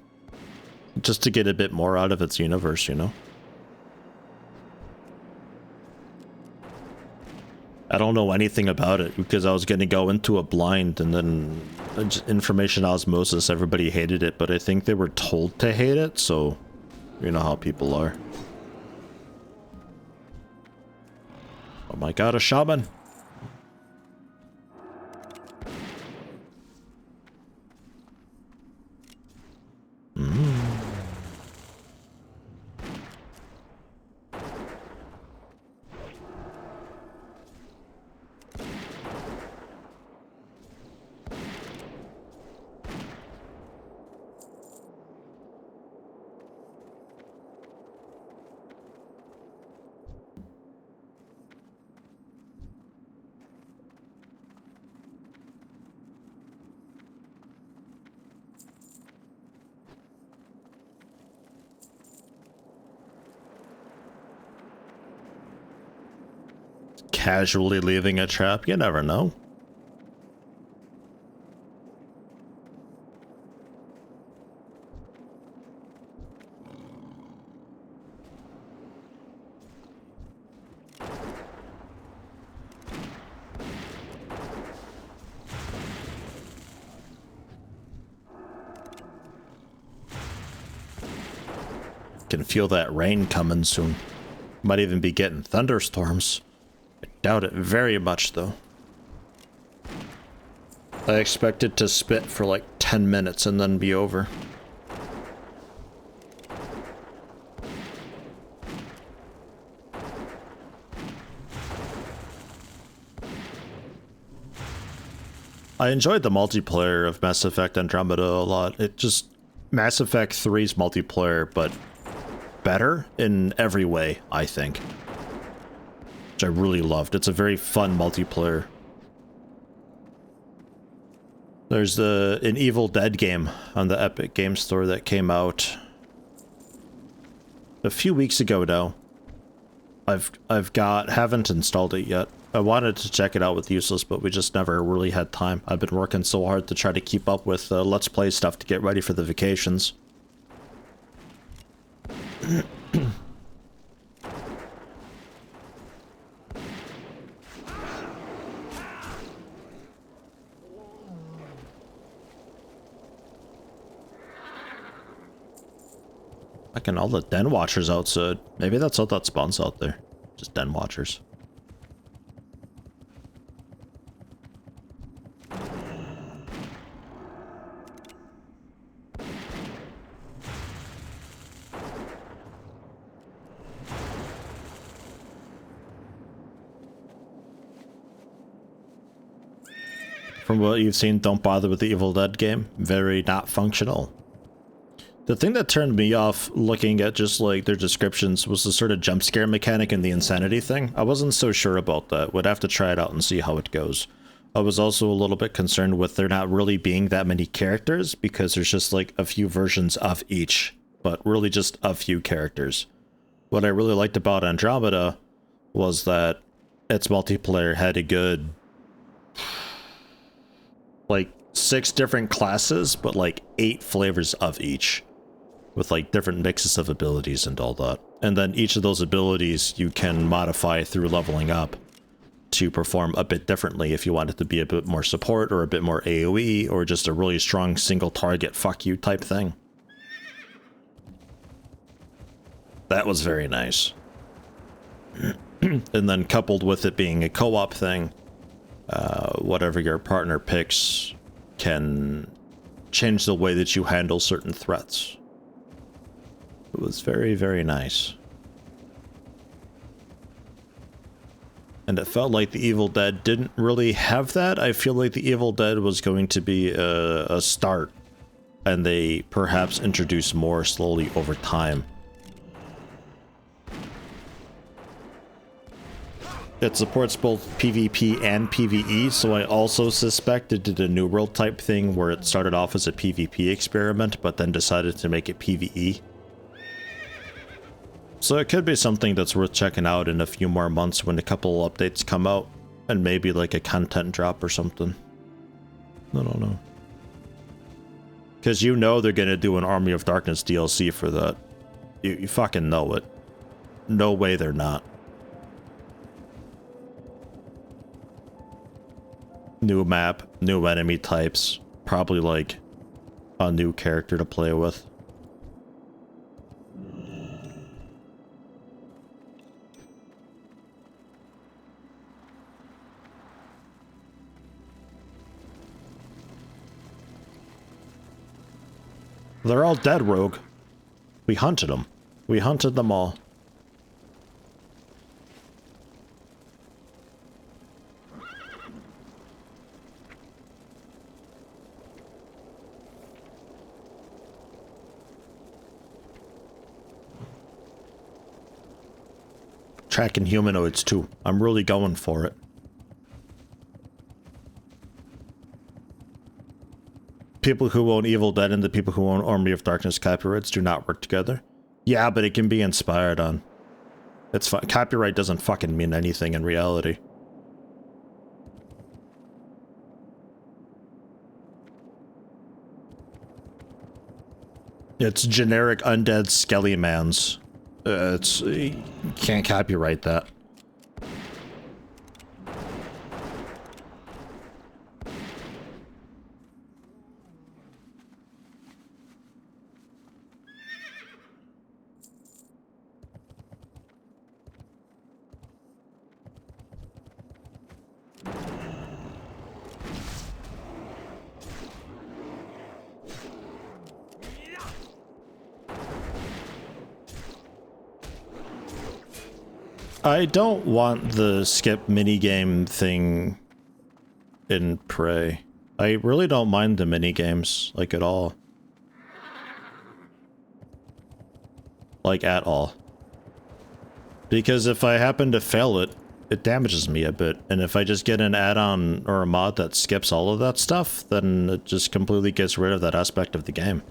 Just to get a bit more out of its universe, you know? I don't know anything about it because I was going to go into it blind, and then information osmosis, everybody hated it, but I think they were told to hate it, so you know how people are. Oh my god, a shaman! Casually leaving a trap, you never know. Can feel that rain coming soon. Might even be getting thunderstorms. I doubt it very much, though. I expect it to spit for like 10 minutes and then be over. I enjoyed the multiplayer of Mass Effect Andromeda a lot. It just... Mass Effect 3's multiplayer, but better in every way, I think. Which I really loved. It's a very fun multiplayer. There's an Evil Dead game on the Epic Game Store that came out a few weeks ago now. Haven't installed it yet. I wanted to check it out with Useless, but we just never really had time. I've been working so hard to try to keep up with Let's Play stuff to get ready for the vacations. Fucking all the Den Watchers outside. Maybe that's all that spawns out there. Just Den Watchers. From what you've seen, don't bother with the Evil Dead game. Very not functional. The thing that turned me off looking at just like their descriptions was the sort of jump scare mechanic and the insanity thing. I wasn't so sure about that. Would have to try it out and see how it goes. I was also a little bit concerned with there not really being that many characters because there's just like a few versions of each, but really just a few characters. What I really liked about Andromeda was that its multiplayer had a good like 6 different classes, but like 8 flavors of each, with like different mixes of abilities and all that. And then each of those abilities you can modify through leveling up to perform a bit differently if you want it to be a bit more support or a bit more AoE or just a really strong single target fuck you type thing. That was very nice. And then coupled with it being a co-op thing, whatever your partner picks can change the way that you handle certain threats. It was very, very nice. And it felt like the Evil Dead didn't really have that. I feel like the Evil Dead was going to be a start, and they perhaps introduce more slowly over time. It supports both PvP and PvE, so I also suspect it did a New World type thing where it started off as a PvP experiment, but then decided to make it PvE. So it could be something that's worth checking out in a few more months when a couple updates come out, and maybe like a content drop or something. I don't know. Because you know they're gonna do an Army of Darkness DLC for that. You fucking know it. No way they're not. New map, new enemy types, probably like a new character to play with. They're all dead, Rogue. We hunted them. We hunted them all. Tracking humanoids too. I'm really going for it. People who own Evil Dead and the people who own Army of Darkness copyrights do not work together. Yeah, but it can be inspired on. It's fine. Copyright doesn't fucking mean anything in reality. It's generic undead skelly-mans. You can't copyright that. I don't want the skip minigame thing in Prey. I really don't mind the minigames, like, at all. Like, at all. Because if I happen to fail it, it damages me a bit. And if I just get an add-on or a mod that skips all of that stuff, then it just completely gets rid of that aspect of the game.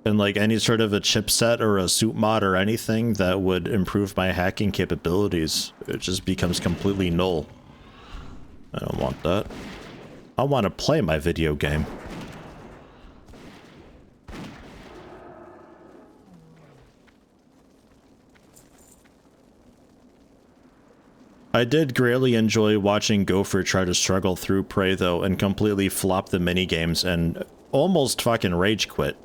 And like any sort of a chipset or a suit mod or anything that would improve my hacking capabilities, it just becomes completely null. I don't want that. I want to play my video game. I did greatly enjoy watching Gopher try to struggle through Prey though and completely flop the minigames and almost fucking rage quit.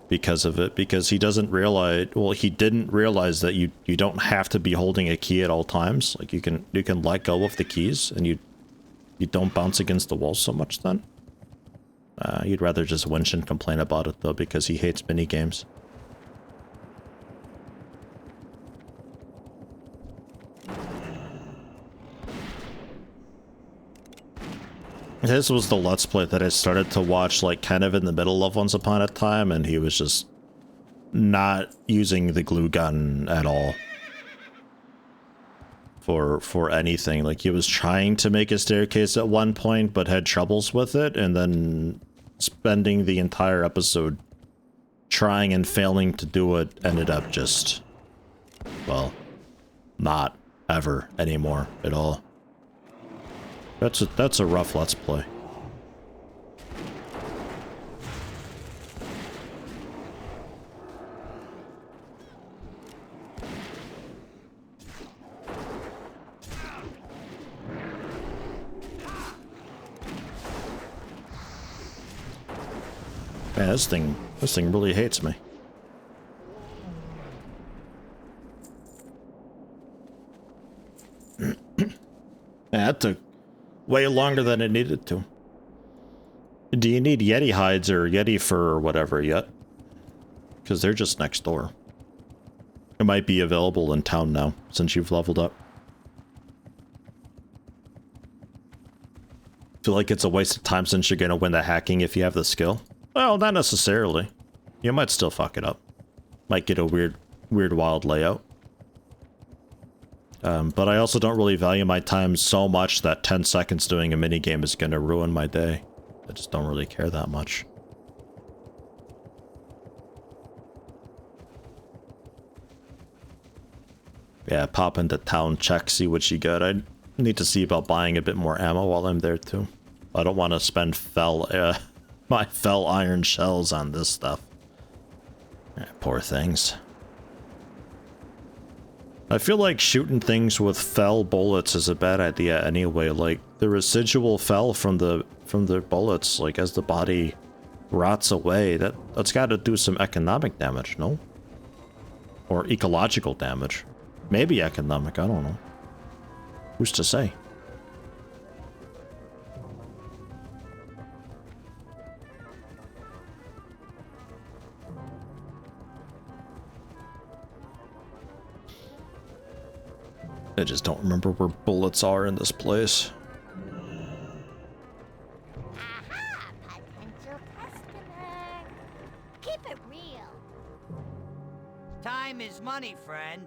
Because of it, because he doesn't realize, well, he didn't realize that you don't have to be holding a key at all times. Like you can let go of the keys and you don't bounce against the walls so much then. You'd rather just winch and complain about it though because he hates minigames. His was the Let's Play that I started to watch, like, kind of in the middle of Once Upon a Time, and he was just not using the glue gun at all for anything. Like, he was trying to make a staircase at one point, but had troubles with it, and then spending the entire episode trying and failing to do it ended up just, well, not ever anymore at all. That's a rough Let's Play. Man, this thing really hates me. Yeah, that took way longer than it needed to. Do you need Yeti hides or Yeti fur or whatever yet? Because they're just next door. It might be available in town now, since you've leveled up. Feel like it's a waste of time since you're gonna win the hacking if you have the skill? Well, not necessarily. You might still fuck it up. Might get a weird wild layout. But I also don't really value my time so much that 10 seconds doing a minigame is going to ruin my day. I just don't really care that much. Yeah, pop into town, check, see what you got. I need to see about buying a bit more ammo while I'm there too. I don't want to spend my fell iron shells on this stuff. Poor things. I feel like shooting things with fell bullets is a bad idea anyway. Like the residual fell from the bullets, like as the body rots away, that's got to do some economic damage, no? Or ecological damage. Maybe economic, I don't know. Who's to say? I just don't remember where bullets are in this place. Aha! Potential customer. Keep it real. Time is money, friend.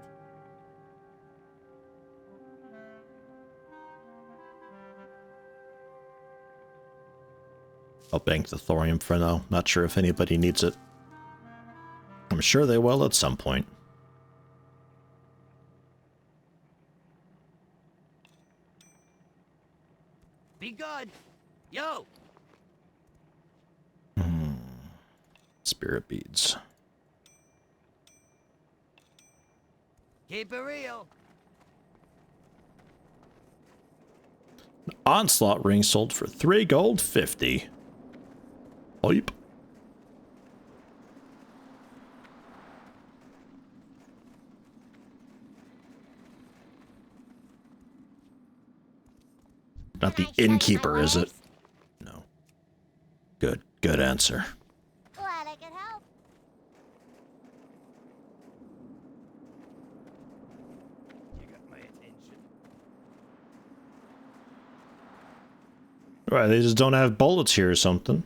I'll bank the thorium for now. Not sure if anybody needs it. I'm sure they will at some point. Be good. Yo! Spirit beads. Keep it real. Onslaught ring sold for 3 gold 50. Hype. Not the innkeeper, is it? No. Good answer. Glad I could help. You got my attention. Right, they just don't have bullets here or something.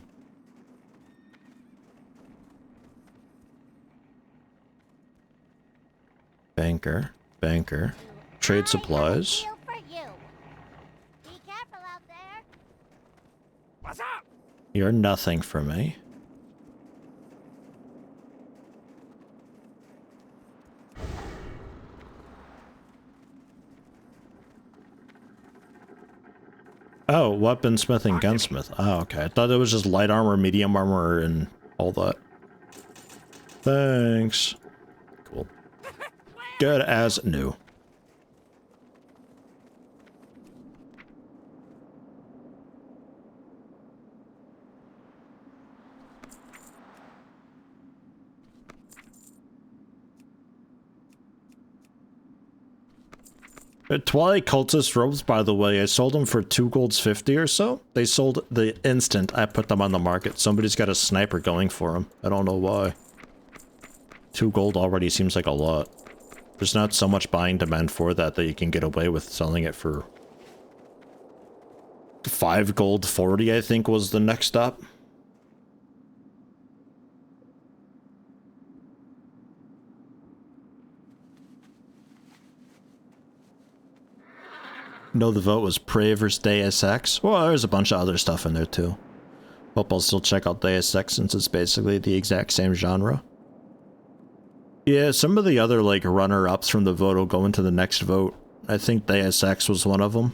Banker. Trade supplies. I have a deal for you. Be careful out there. What's up? You're nothing for me. Oh, weaponsmith and gunsmith. Oh, okay. I thought it was just light armor, medium armor, and all that. Thanks. Cool. Good as new. Twilight Cultist robes, by the way, I sold them for 2 golds 50 or so. They sold the instant I put them on the market. Somebody's got a sniper going for them. I don't know why. 2 gold already seems like a lot. There's not so much buying demand for that you can get away with selling it for 5 gold 40, I think was the next stop. No, the vote was Prey vs Deus Ex. Well, there's a bunch of other stuff in there too. Hope I'll still check out Deus Ex since it's basically the exact same genre. Yeah, some of the other like runner-ups from the vote will go into the next vote. I think Deus Ex was one of them.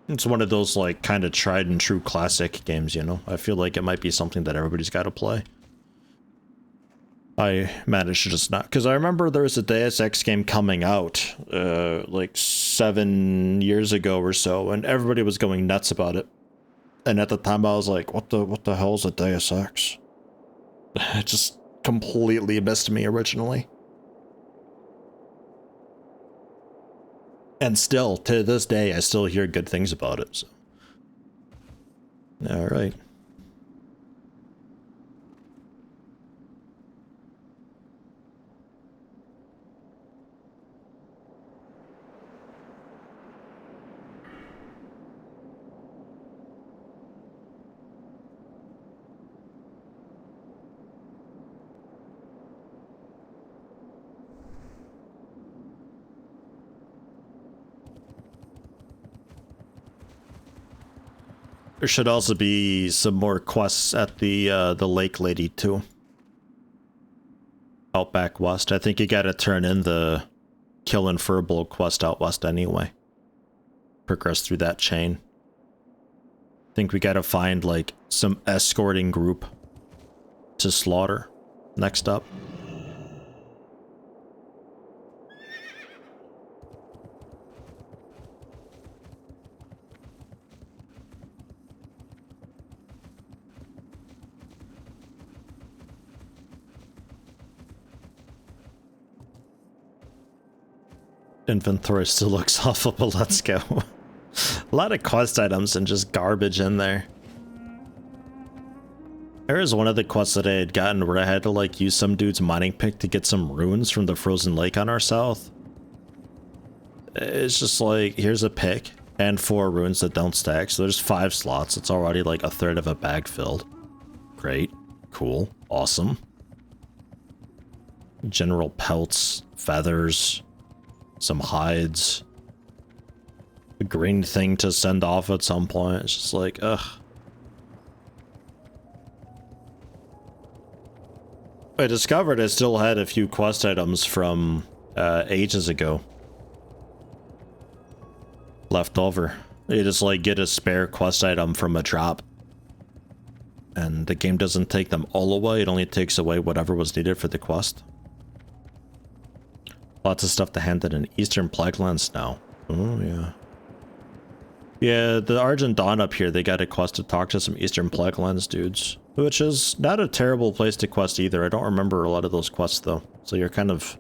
It's one of those like kind of tried and true classic games, you know? I feel like it might be something that everybody's got to play. I managed to just not, because I remember there was a Deus Ex game coming out like 7 years ago or so, and everybody was going nuts about it. And at the time I was like, what the hell is a Deus Ex? It just completely missed me originally. And still, to this day, I still hear good things about it, so. Alright. There should also be some more quests at the Lake Lady too. Out back west. I think you gotta turn in the Kill and Furbolg quest out west anyway. Progress through that chain. I think we gotta find like some escorting group to slaughter next up. Inventory still looks awful, but let's go. A lot of quest items and just garbage in there. There is one of the quests that I had gotten where I had to like use some dude's mining pick to get some runes from the frozen lake on our south. It's just like, here's a pick and 4 runes that don't stack, so there's 5 slots. It's already like a third of a bag filled. Great, cool, awesome. General pelts, feathers, some hides, a green thing to send off at some point. It's just like, ugh. I discovered I still had a few quest items from ages ago left over. You just like get a spare quest item from a drop, and the game doesn't take them all away. It only takes away whatever was needed for the quest. Lots of stuff to hand in Eastern Plaguelands now. Oh, yeah. Yeah, the Argent Dawn up here, they got a quest to talk to some Eastern Plaguelands dudes. Which is not a terrible place to quest either. I don't remember a lot of those quests, though. So you're kind of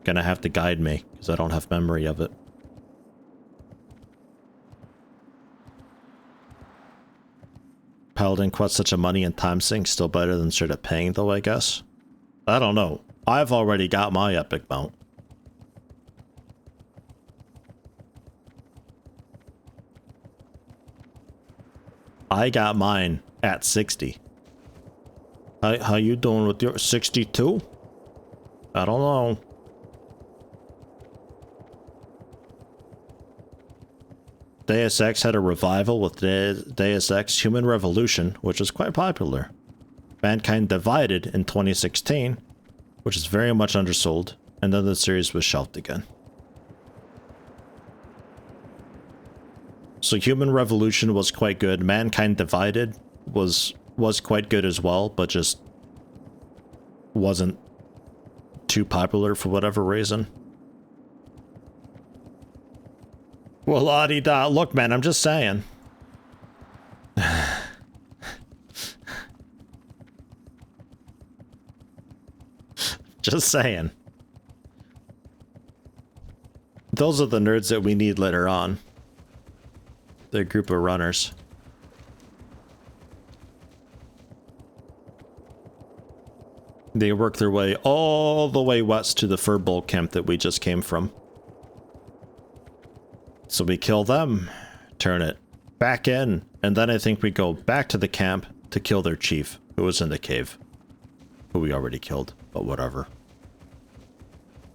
gonna have to guide me, because I don't have memory of it. Paladin quest such a money and time sink, still better than straight up paying, though, I guess? I don't know. I've already got my epic mount. I got mine at 60. How you doing with your 62? I don't know. Deus Ex had a revival with Deus Ex Human Revolution, which was quite popular. Mankind Divided in 2016, which is very much undersold, and then the series was shelved again. So Human Revolution was quite good. Mankind Divided was quite good as well, but just wasn't too popular for whatever reason. Well, la-di-da. Look, man, I'm just saying. Just saying. Those are the nerds that we need later on. The group of runners. They work their way all the way west to the Furbolg camp that we just came from. So we kill them, turn it back in, and then I think we go back to the camp to kill their chief, who was in the cave. Who we already killed, but whatever.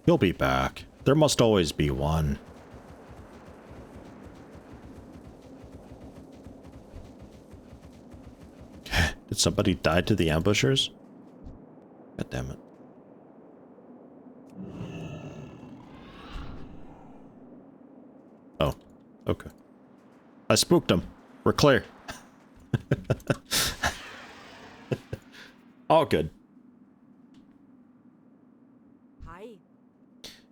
He'll be back. There must always be one. Did somebody die to the ambushers? God damn it. Oh, okay. I spooked him. We're clear. All good. Hi.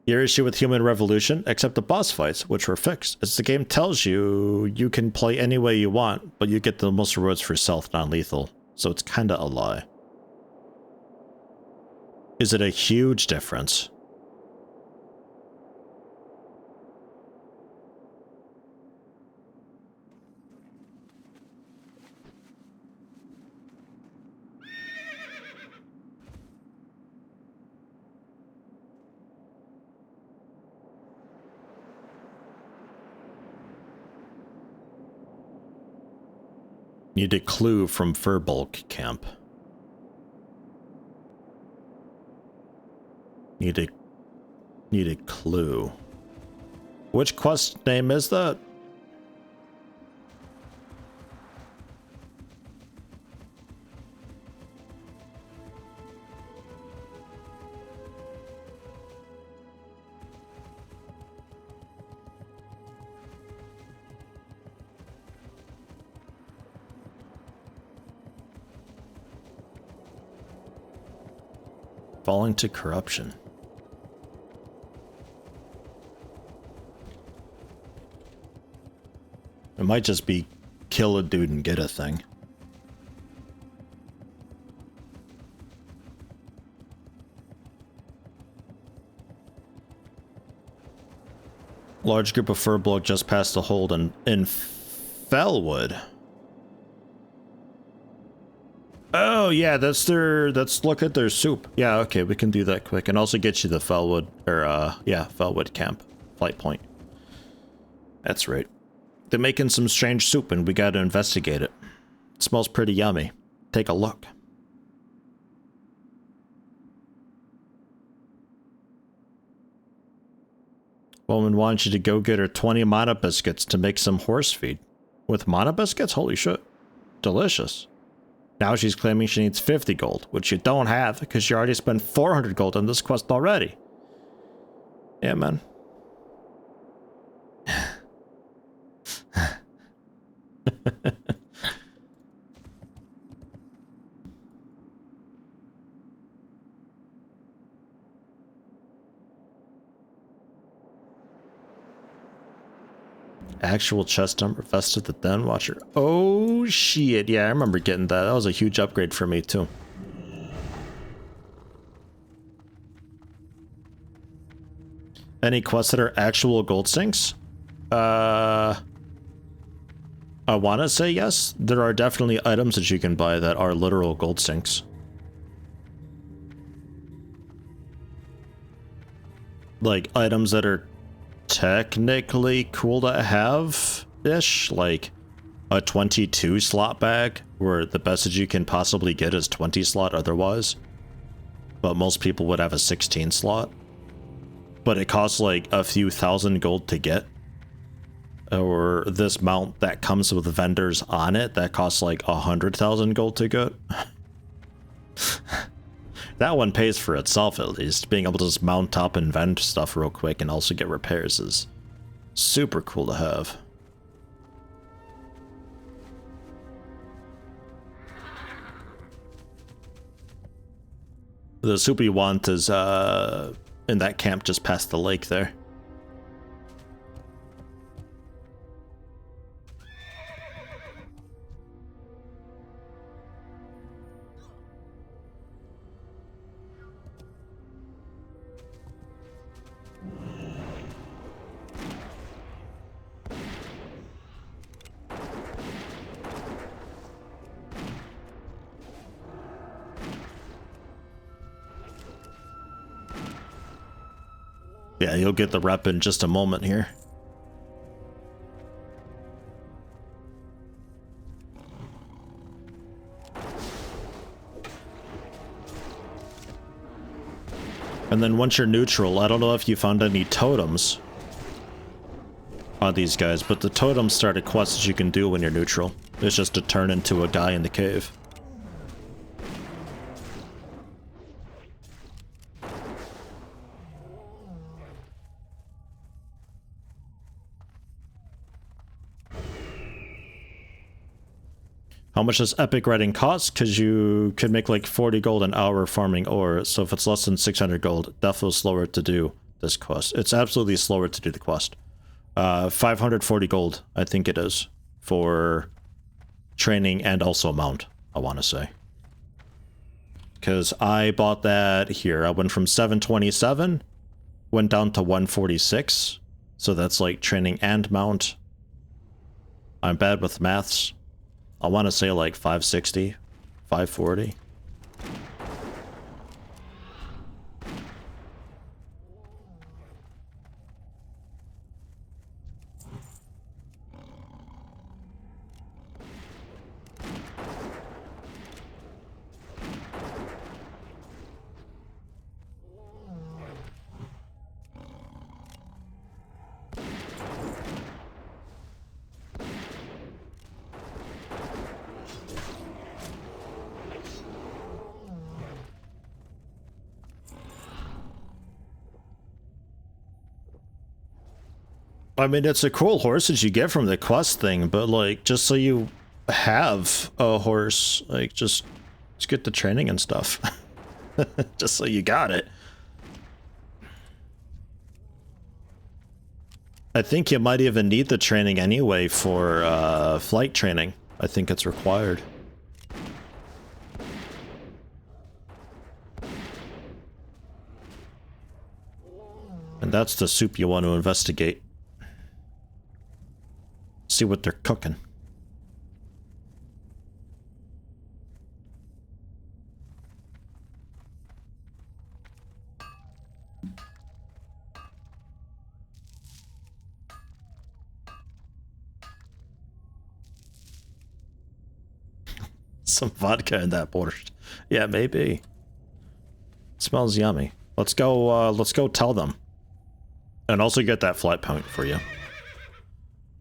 Your issue with Human Revolution, except the boss fights, which were fixed, is the game tells you you can play any way you want, but you get the most rewards for stealth, non-lethal. So it's kinda a lie. Is it a huge difference? Need a clue from Furbolg camp. Need a clue. Which quest name is that? Falling to corruption. It might just be kill a dude and get a thing. Large group of Furbolg just passed the hold in Fellwood. Oh yeah, let's look at their soup. Yeah, okay, we can do that quick. And also get you the Fellwood, or yeah, Fellwood camp, flight point. That's right. They're making some strange soup and we gotta investigate it. It smells pretty yummy. Take a look. Woman wants you to go get her 20 mana biscuits to make some horse feed. With mana biscuits? Holy shit. Delicious. Now she's claiming she needs 50 gold, which you don't have because you already spent 400 gold on this quest already. Yeah, man. Actual chest number vested the Den Watcher. Oh shit, yeah, I remember getting that. That was a huge upgrade for me too. Any quests that are actual gold sinks? I want to say yes. There are definitely items that you can buy that are literal gold sinks. Like items that are technically cool to have-ish, like a 22 slot bag, where the best that you can possibly get is 20 slot otherwise. But most people would have a 16 slot. But it costs like a few thousand gold to get. Or this mount that comes with vendors on it that costs like 100,000 gold to get. That one pays for itself at least. Being able to just mount up and vend stuff real quick and also get repairs is super cool to have. The soup you want is in that camp just past the lake there. Yeah, you'll get the rep in just a moment here. And then once you're neutral, I don't know if you found any totems on these guys, but the totems start a quest that you can do when you're neutral. It's just to turn into a guy in the cave. How much does epic writing cost? Because you could make like 40 gold an hour farming ore, so if it's less than 600 gold, definitely slower to do this quest. It's absolutely slower to do the quest. 540 gold, I think it is, for training and also mount, I want to say. Because I bought that here. I went from 727, went down to 146, so that's like training and mount. I'm bad with maths. I want to say like 560, 540. I mean, it's a cool horse that you get from the quest thing, but like, just so you have a horse, like, just get the training and stuff. Just so you got it. I think you might even need the training anyway for flight training. I think it's required. And that's the soup you want to investigate. See what they're cooking. Some vodka in that borscht. Yeah, maybe. Smells yummy. Let's go tell them. And also get that flight point for you.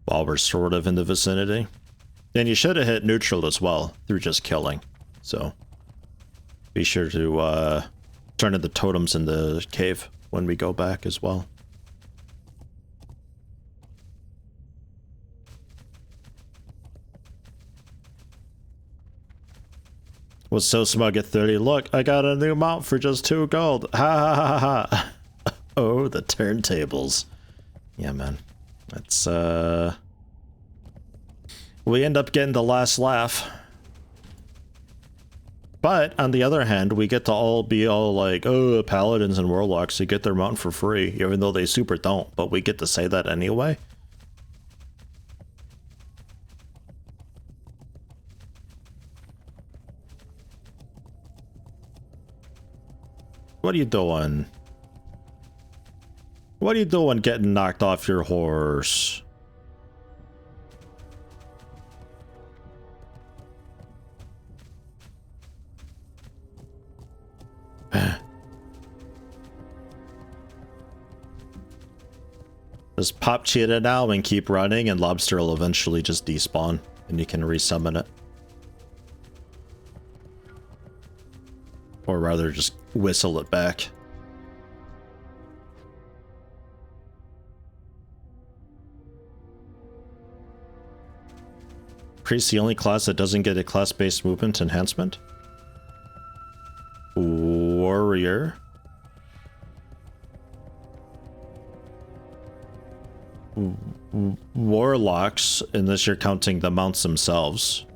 While we're sort of in the vicinity. And you should have hit neutral as well, through just killing. So, be sure to turn in the totems in the cave when we go back as well. Was so smug at 30. Look, I got a new mount for just 2 gold. Ha ha ha ha ha. Oh, the turntables. Yeah, man. That's, we end up getting the last laugh. But, on the other hand, we get to all be all like, oh, paladins and warlocks, they get their mount for free, even though they super don't, but we get to say that anyway. What are you doing? What are you doing getting knocked off your horse? Just pop cheetah now and keep running, and lobster will eventually just despawn, and you can resummon it. Or rather, just whistle it back. Priest the only class that doesn't get a class-based movement enhancement? Warrior. Warlocks, unless you're counting the mounts themselves.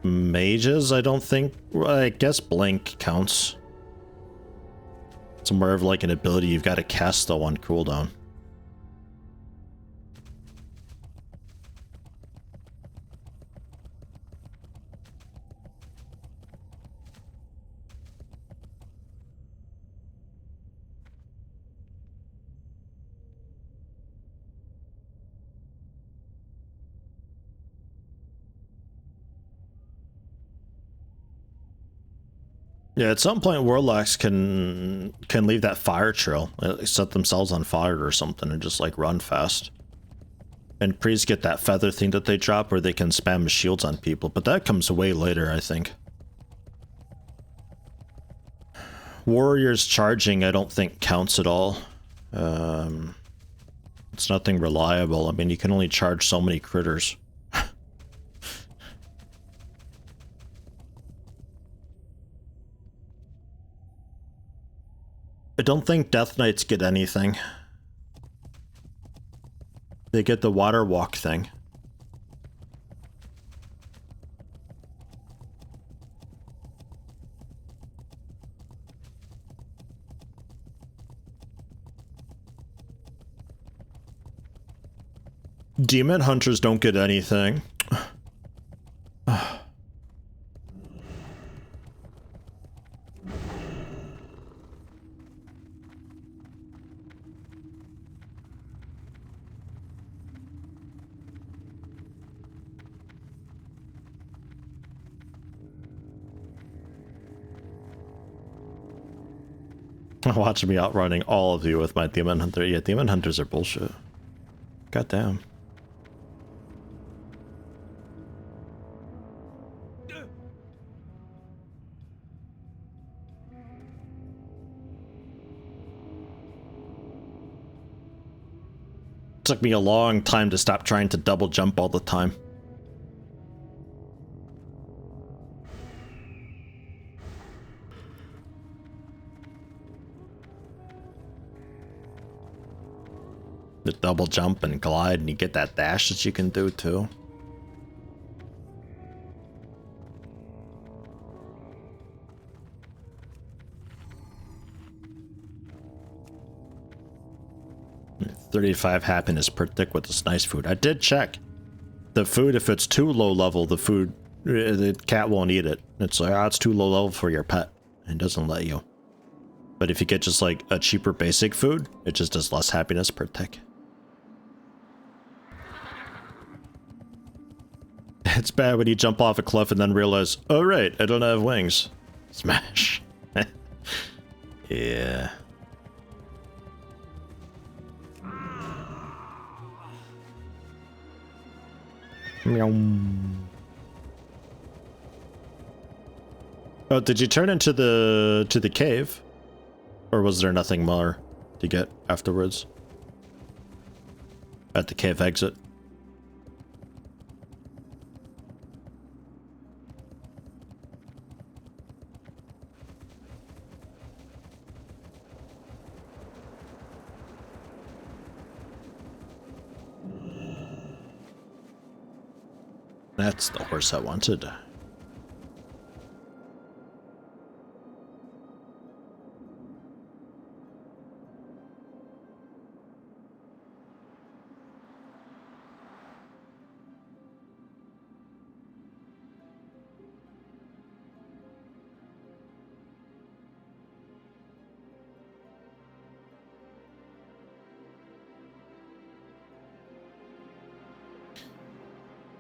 Mages, I don't think. I guess Blink counts. It's more of like an ability you've got to cast though on cooldown. Yeah, at some point warlocks can leave that fire trail, set themselves on fire or something, and just like run fast. And priests get that feather thing that they drop where they can spam shields on people, but that comes way later, I think. Warriors charging, I don't think counts at all. It's nothing reliable. I mean, you can only charge so many critters. I don't think Death Knights get anything. They get the water walk thing. Demon Hunters don't get anything. Watch me outrunning all of you with my Demon Hunter. Yeah, Demon Hunters are bullshit. Goddamn. Took me a long time to stop trying to double jump all the time. The double jump and glide, and you get that dash that you can do too. $35 happiness per tick with this nice food. I did check. The food, if it's too low level, the cat won't eat it. It's like, it's too low level for your pet. It doesn't let you. But if you get just like a cheaper basic food, it just does less happiness per tick. It's bad when you jump off a cliff and then realize, oh right, I don't have wings. Smash. Yeah. Meow. Oh, did you turn into the cave? Or was there nothing more to get afterwards? At the cave exit? That's the horse I wanted.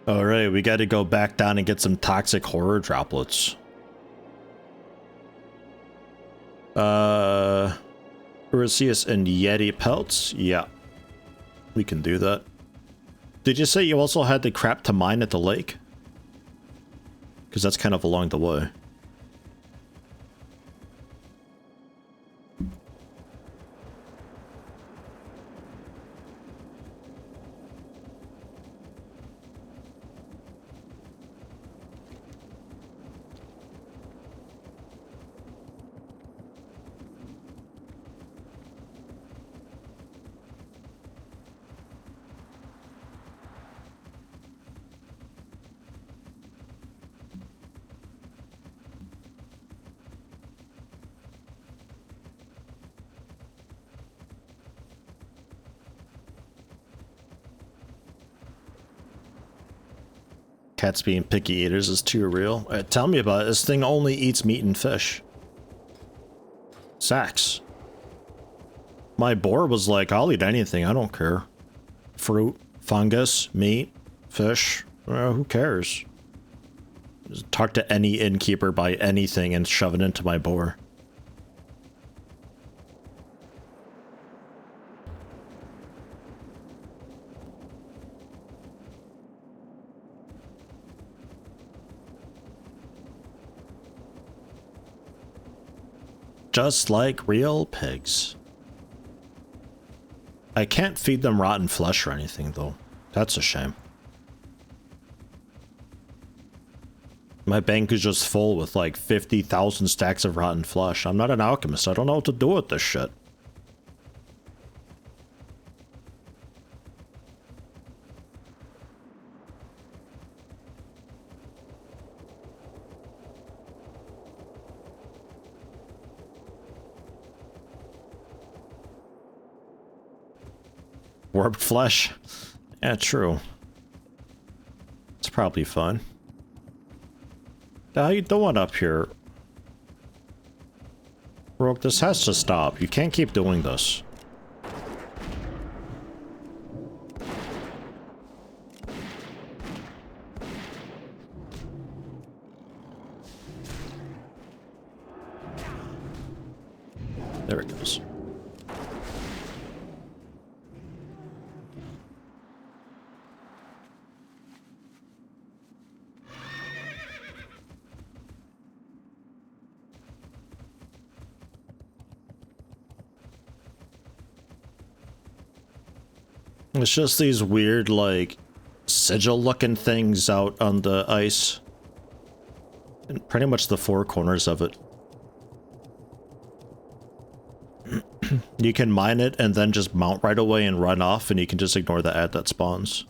Alright, we gotta go back down and get some toxic horror droplets. Eurasius and Yeti pelts? Yeah. We can do that. Did you say you also had the crap to mine at the lake? Because that's kind of along the way. Cats being picky eaters is too real. Tell me about it. This thing only eats meat and fish. Sacks. My boar was like, I'll eat anything. I don't care. Fruit, fungus, meat, fish. Who cares? Just talk to any innkeeper, buy anything, and shove it into my boar. Just like real pigs. I can't feed them rotten flesh or anything, though. That's a shame. My bank is just full with like 50,000 stacks of rotten flesh. I'm not an alchemist. I don't know what to do with this shit. Warped flesh. Yeah, true. It's probably fun. How you doing up here? Rogue, this has to stop. You can't keep doing this. There it goes. It's just these weird, like, sigil-looking things out on the ice. And pretty much the four corners of it. You can mine it and then just mount right away and run off, and you can just ignore the ad that spawns.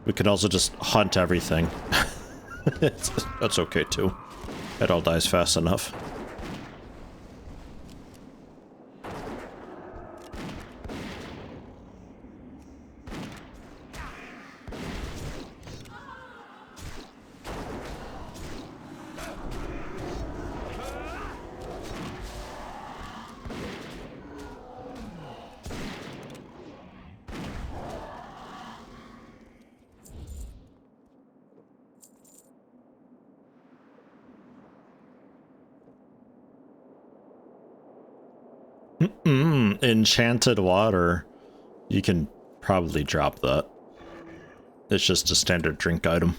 We could also just hunt everything. That's okay too. It all dies fast enough. Enchanted water. You can probably drop that. It's just a standard drink item.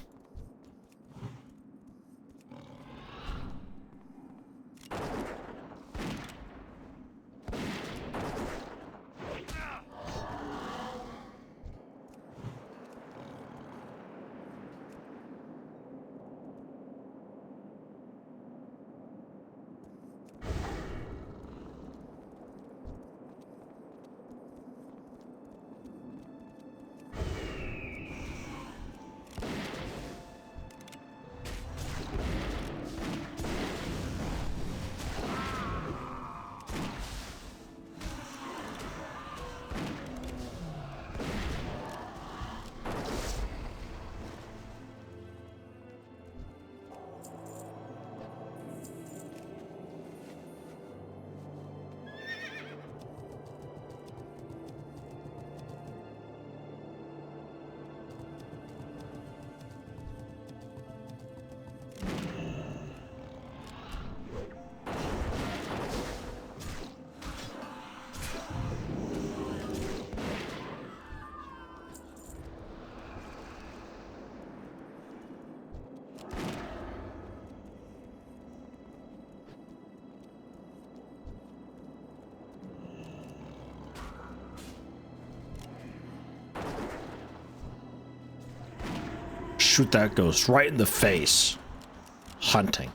Shoot that ghost right in the face. Hunting.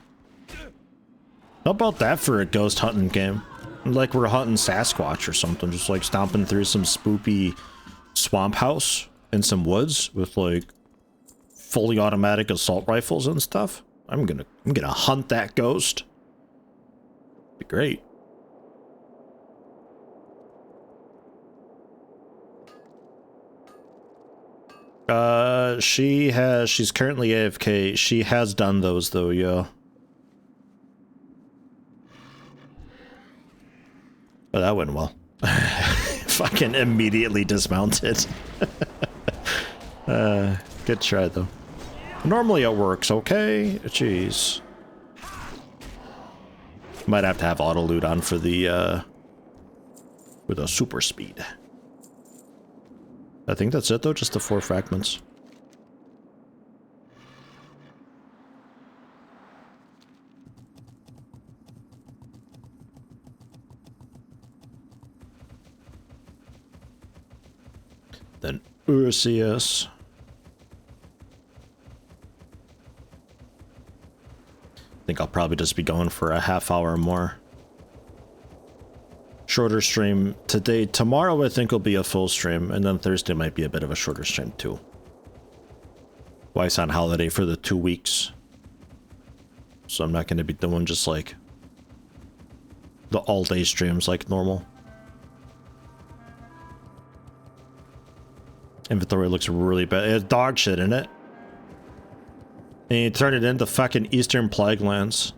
How about that for a ghost hunting game? Like we're hunting Sasquatch or something, just like stomping through some spoopy swamp house in some woods with like fully automatic assault rifles and stuff. I'm gonna hunt that ghost. Be great. She's currently AFK. She has done those though, yeah. Oh, that went well. Fucking immediately dismounted. Good try though. Normally it works, okay? Jeez. Might have to have auto loot on for the with a super speed. I think that's it though, just the 4 fragments. Then Ursius. I think I'll probably just be going for a half hour more. Shorter stream today. Tomorrow I think will be a full stream, and then Thursday might be a bit of a shorter stream too. Wife's on holiday for the 2 weeks, so I'm not going to be doing just like the all-day streams like normal. Inventory looks really bad. It's dog shit in it. And you turn it into fucking Eastern Plague Lands.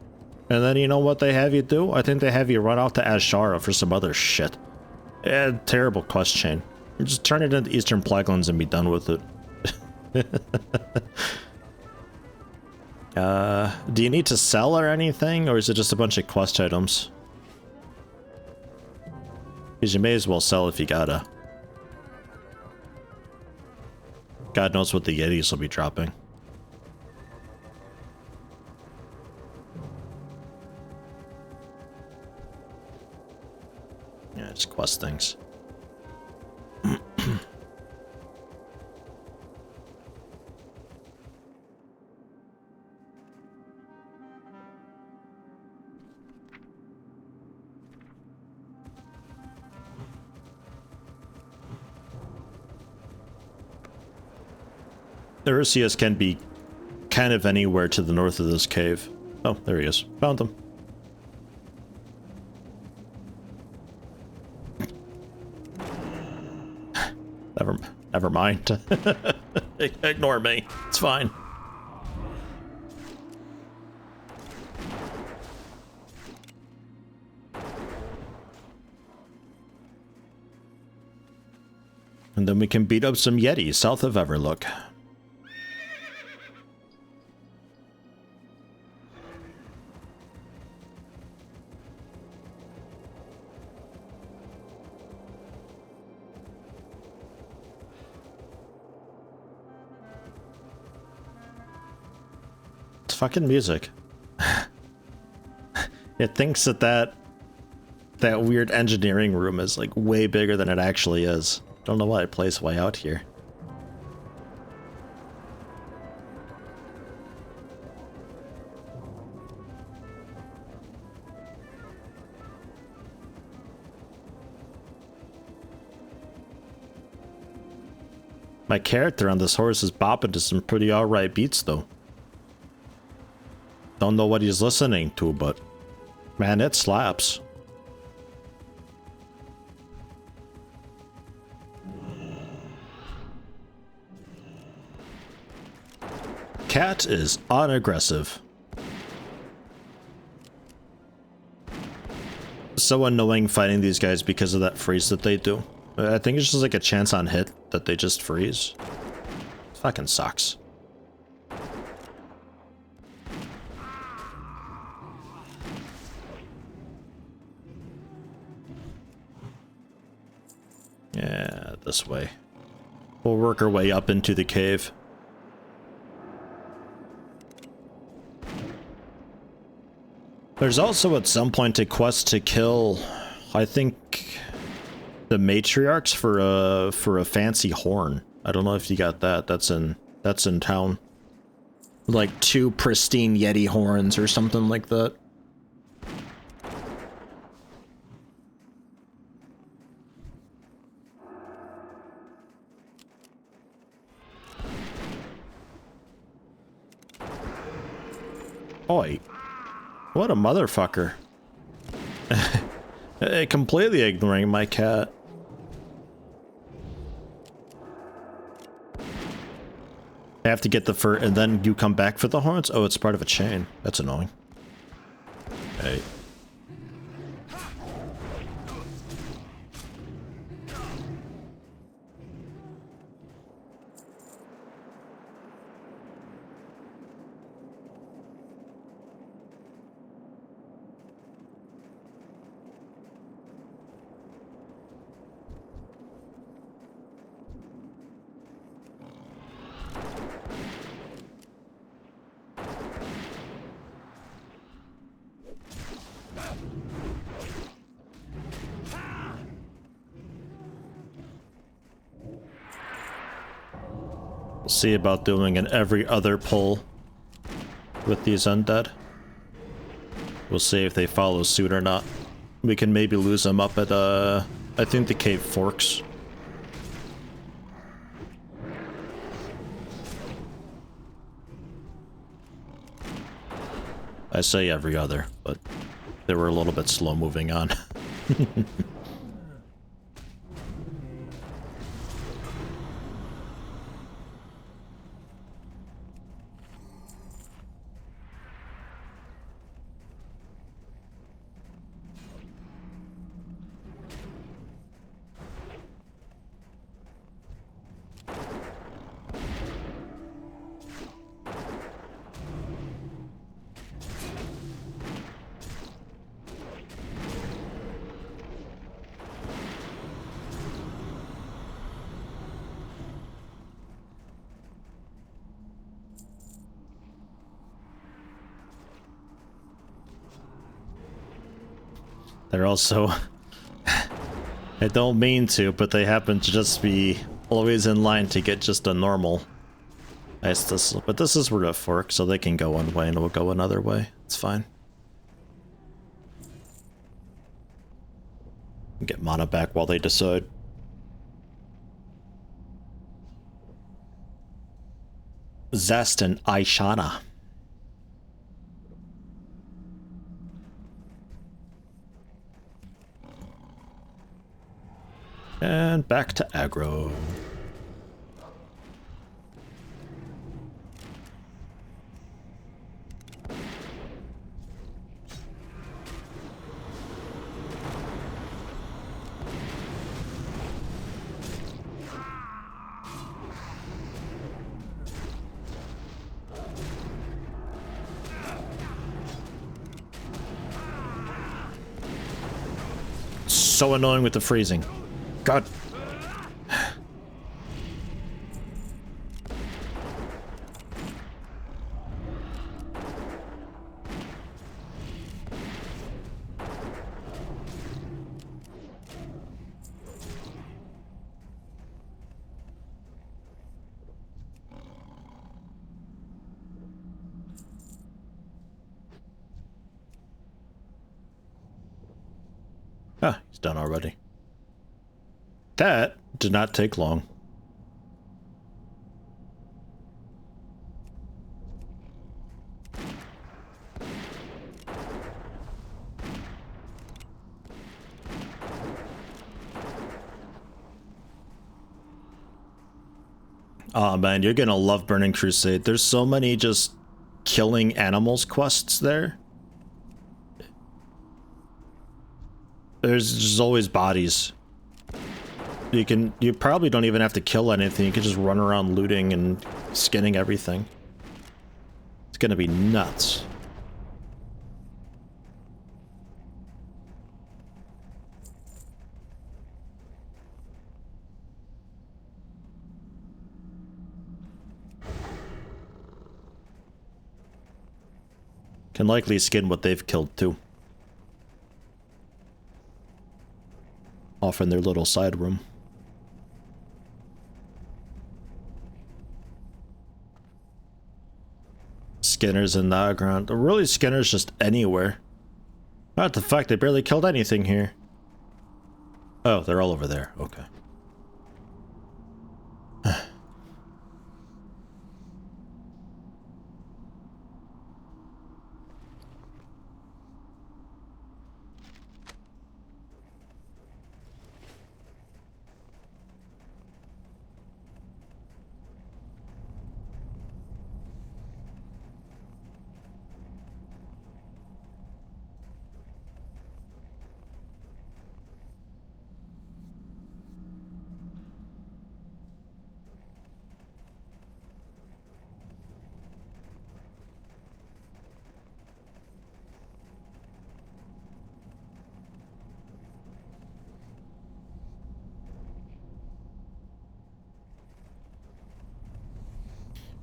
And then you know what they have you do? I think they have you run out to Azshara for some other shit. Terrible quest chain. You just turn it into Eastern Plaguelands and be done with it. Do you need to sell or anything? Or is it just a bunch of quest items? Because you may as well sell if you gotta. God knows what the Yetis will be dropping. Yeah, just quest things. Eurasius can be kind of anywhere to the north of this cave. Oh, there he is. Found him. Never mind. Ignore me. It's fine. And then we can beat up some Yetis south of Everlook. It's fucking music. It thinks that weird engineering room is like way bigger than it actually is. Don't know why it plays way out here. My character on this horse is bopping to some pretty alright beats though. Don't know what he's listening to, but man, it slaps. Cat is unaggressive. So annoying fighting these guys because of that freeze that they do. I think it's just like a chance on hit that they just freeze. It fucking sucks. Yeah, this way. We'll work our way up into the cave. There's also at some point a quest to kill, I think, the matriarchs for a fancy horn. I don't know if you got that. That's in town. Like 2 pristine Yeti horns or something like that. Oi. What a motherfucker. Completely ignoring my cat. I have to get the fur and then you come back for the horns? Oh, it's part of a chain. That's annoying. Hey. See about doing an every other pull with these undead. We'll see if they follow suit or not. We can maybe lose them up at I think the cave forks. I say every other, but they were a little bit slow moving on. They're also... I don't mean to, but they happen to just be always in line to get just a normal. But this is where a fork, so they can go one way and we'll go another way. It's fine. Get mana back while they decide. zest and Aishana. And back to aggro. So annoying with the freezing. God. Ah, he's done already. That did not take long. Oh man, you're gonna love Burning Crusade. There's so many just killing animals quests there. There's just always bodies. You probably don't even have to kill anything. You can just run around looting and skinning everything. It's gonna be nuts. Can likely skin what they've killed too. Off in their little side room. Skinners in the ground. Really, Skinners just anywhere. Not the fact they barely killed anything here. Oh, they're all over there. Okay.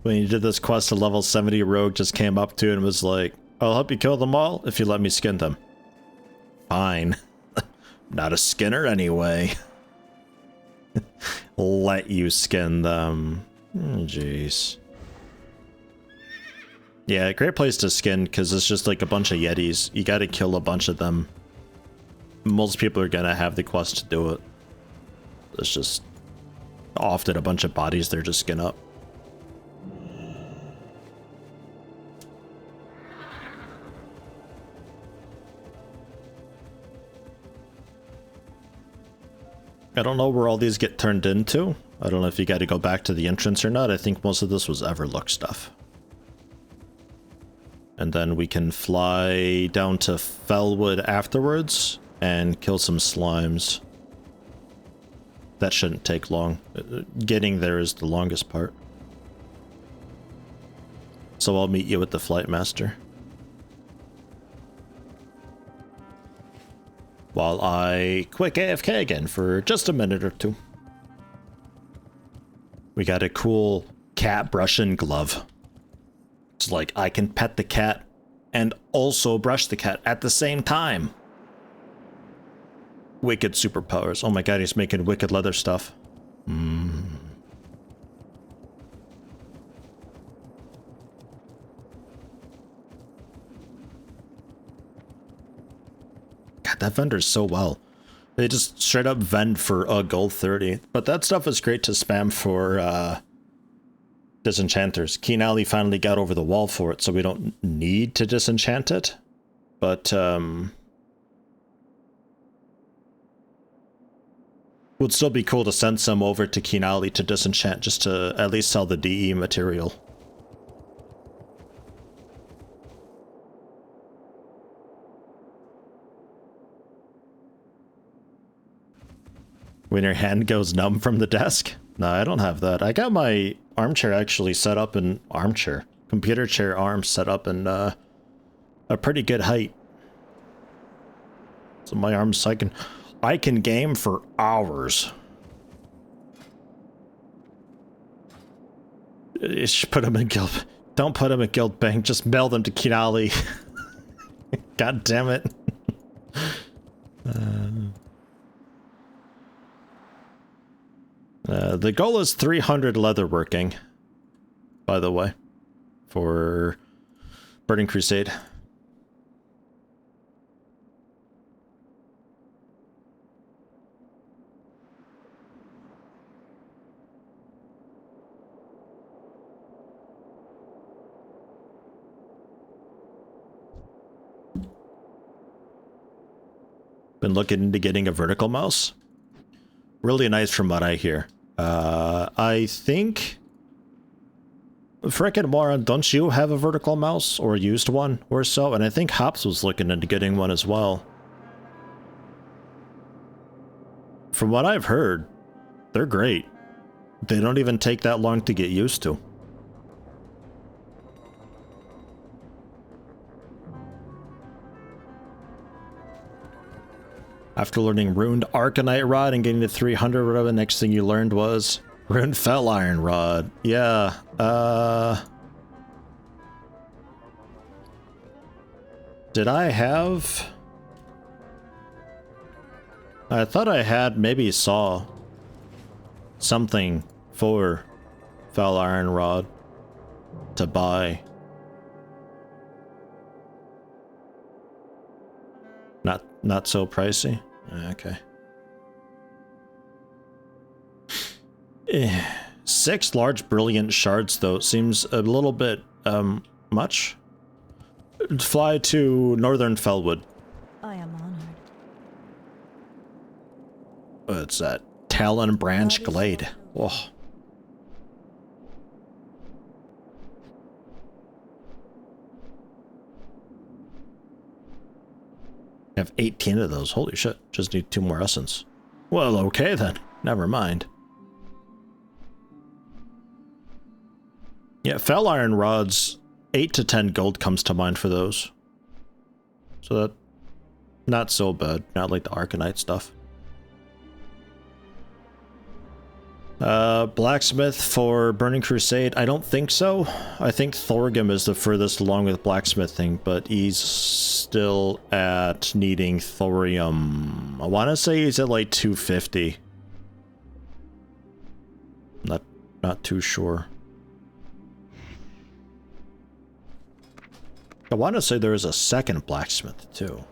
When you did this quest, a level 70 rogue just came up to you and was like, I'll help you kill them all if you let me skin them. Fine. Not a skinner anyway. Let you skin them. Jeez. Yeah, great place to skin because it's just like a bunch of yetis. You gotta kill a bunch of them. Most people are gonna have the quest to do it. It's just often a bunch of bodies they're just skin up. I don't know where all these get turned into. I don't know if you got to go back to the entrance or not. I think most of this was Everlook stuff. And then we can fly down to Fellwood afterwards and kill some slimes. That shouldn't take long. Getting there is the longest part. So I'll meet you with the Flight Master. While I quick AFK again for just a minute or two. We got a cool cat brushing glove. It's like I can pet the cat and also brush the cat at the same time. Wicked superpowers. Oh my god, he's making wicked leather stuff. God, that vendors so well. They just straight up vend for gold 30. But that stuff is great to spam for disenchanters. Keen Alley finally got over the wall for it, so we don't need to disenchant it. But, would still be cool to send some over to Keen Alley to disenchant, just to at least sell the DE material. When your hand goes numb from the desk? No, I don't have that. I got my armchair actually set up in computer chair arms set up in a pretty good height. So my arms, I can game for hours. You should put them in guild. Don't put them in guild bank. Just mail them to Kinali. God damn it. The goal is 300 leatherworking, by the way, for Burning Crusade. Been looking into getting a vertical mouse. Really nice from what I hear. I think... Frickin' moron, don't you have a vertical mouse? Or used one or so? And I think Hops was looking into getting one as well. From what I've heard, they're great. They don't even take that long to get used to. After learning Runed Arcanite Rod and getting to 300 or whatever, the next thing you learned was Runed Fell Iron Rod. Yeah, did I have... I thought I had, maybe saw something for Fell Iron Rod to buy. Not so pricey? Okay. 6 large brilliant shards though seems a little bit much. Fly to Northern Fellwood. I am honored. It's that Talon Branch Glade. Oh. I have 18 of those. Holy shit. Just need 2 more essence. Well, okay then. Never mind. Yeah, Fell Iron Rods, 8 to 10 gold comes to mind for those. So that... not so bad. Not like the Arcanite stuff. Blacksmith for Burning Crusade, I don't think so. I think Thorgrim is the furthest along with blacksmithing, but he's still at needing thorium. I want to say he's at like 250. Not too sure. I want to say there is a second blacksmith too.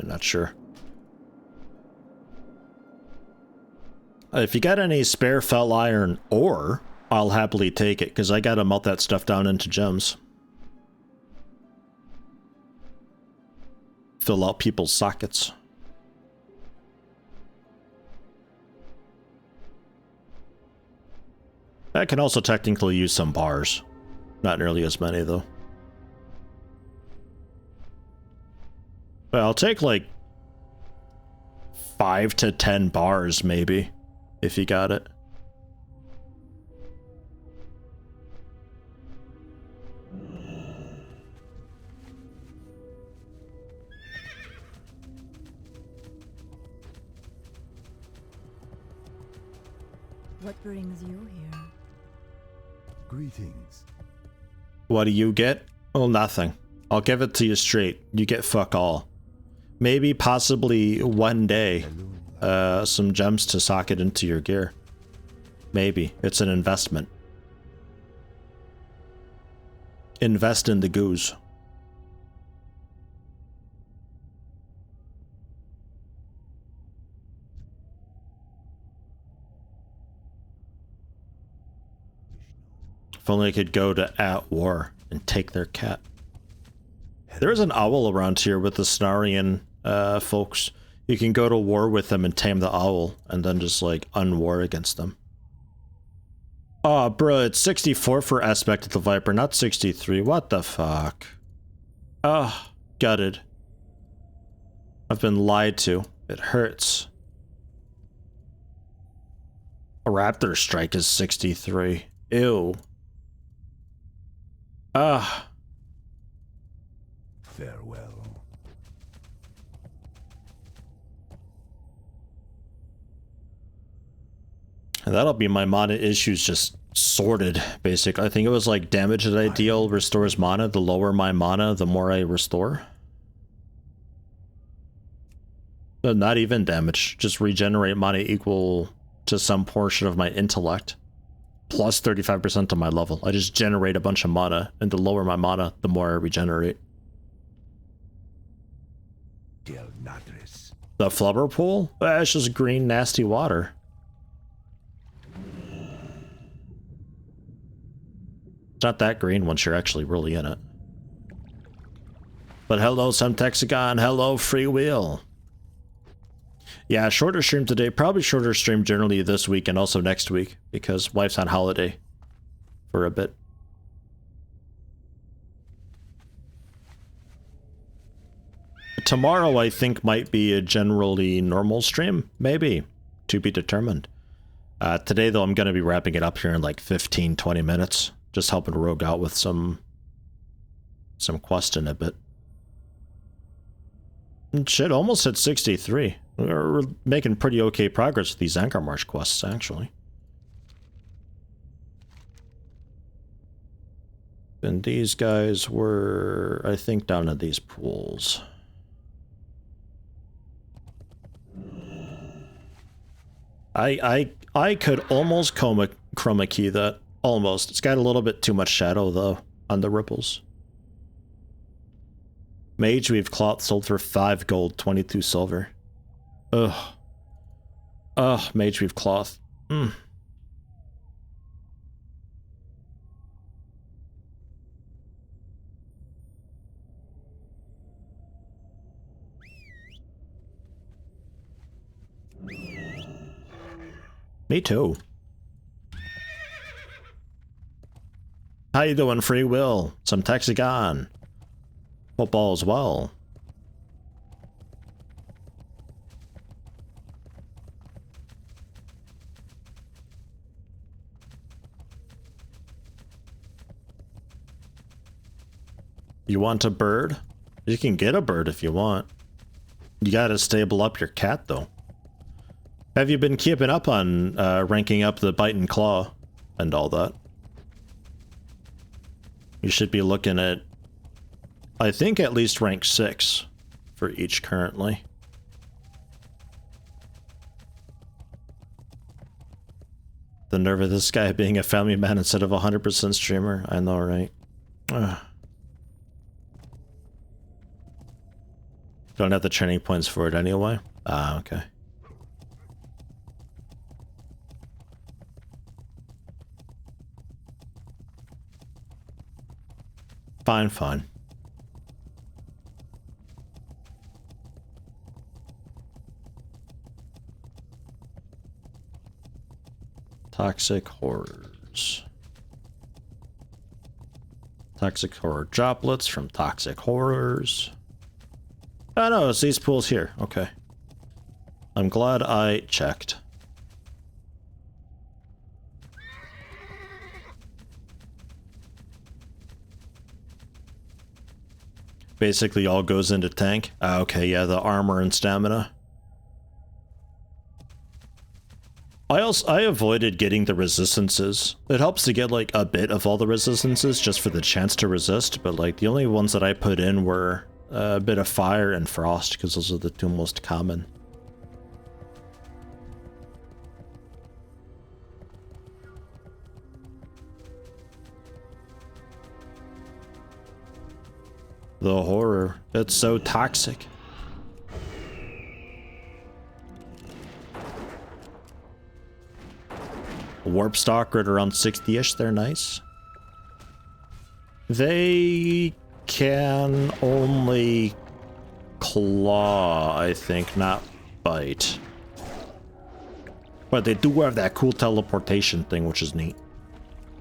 Not sure. If you got any spare fell iron ore, I'll happily take it, because I gotta melt that stuff down into gems. Fill out people's sockets. I can also technically use some bars. Not nearly as many, though. But I'll take like 5 to 10 bars, maybe, if you got it. What brings you here? Greetings. What do you get? Well, nothing. I'll give it to you straight. You get fuck all. Maybe, possibly, one day, some gems to socket into your gear. Maybe. It's an investment. Invest in the goose. If only I could go to At War and take their cat. There is an owl around here with the Cenarian folks. You can go to war with them and tame the owl, and then just, like, unwar against them. Oh, bro, it's 64 for Aspect of the Viper, not 63. What the fuck? Oh, gutted. I've been lied to. It hurts. A Raptor Strike is 63. Ew. Ah. Farewell. And that'll be my mana issues just sorted, basically. I think it was like damage that I deal restores mana. The lower my mana, the more I restore. But not even damage. Just regenerate mana equal to some portion of my intellect. Plus 35% of my level. I just generate a bunch of mana. And the lower my mana, the more I regenerate. The flubber pool? It's just green, nasty water. It's not that green once you're actually really in it. But hello, Semtexagon. Hello, Free Will. Yeah, shorter stream today. Probably shorter stream generally this week and also next week. Because wife's on holiday for a bit. Tomorrow, I think, might be a generally normal stream. Maybe. To be determined. Today, though, I'm going to be wrapping it up here in like 15-20 minutes. Just helping Rogue out with some quest in a bit. And shit, almost hit 63. We're making pretty okay progress with these Anchor Marsh quests, actually. And these guys were, I think, down at these pools. I could almost chroma key that. Almost. It's got a little bit too much shadow, though, on the ripples. Mage Weave Cloth sold for 5 gold, 22 silver. Ugh. Ugh, Mage Weave Cloth. Mm. Me too. How you doing, Free Will? Some Texagon. Hope all's well. You want a bird? You can get a bird if you want. You gotta stable up your cat, though. Have you been keeping up on ranking up the Bite and Claw and all that? You should be looking at, I think, at least rank 6 for each currently. The nerve of this guy being a family man instead of a 100% streamer. I know, right? Ugh. Don't have the training points for it anyway? Ah, okay. Fine, fine. Toxic Horrors. Toxic Horror droplets from Toxic Horrors. Oh no, it's these pools here. Okay. I'm glad I checked. Basically all goes into tank. Ah, okay, yeah, the armor and stamina. I avoided getting the resistances. It helps to get like a bit of all the resistances just for the chance to resist, but like the only ones that I put in were a bit of fire and frost because those are the two most common. The horror. It's so toxic. Warp stock right around 60-ish. They're nice. They can only claw, I think, not bite. But they do have that cool teleportation thing, which is neat.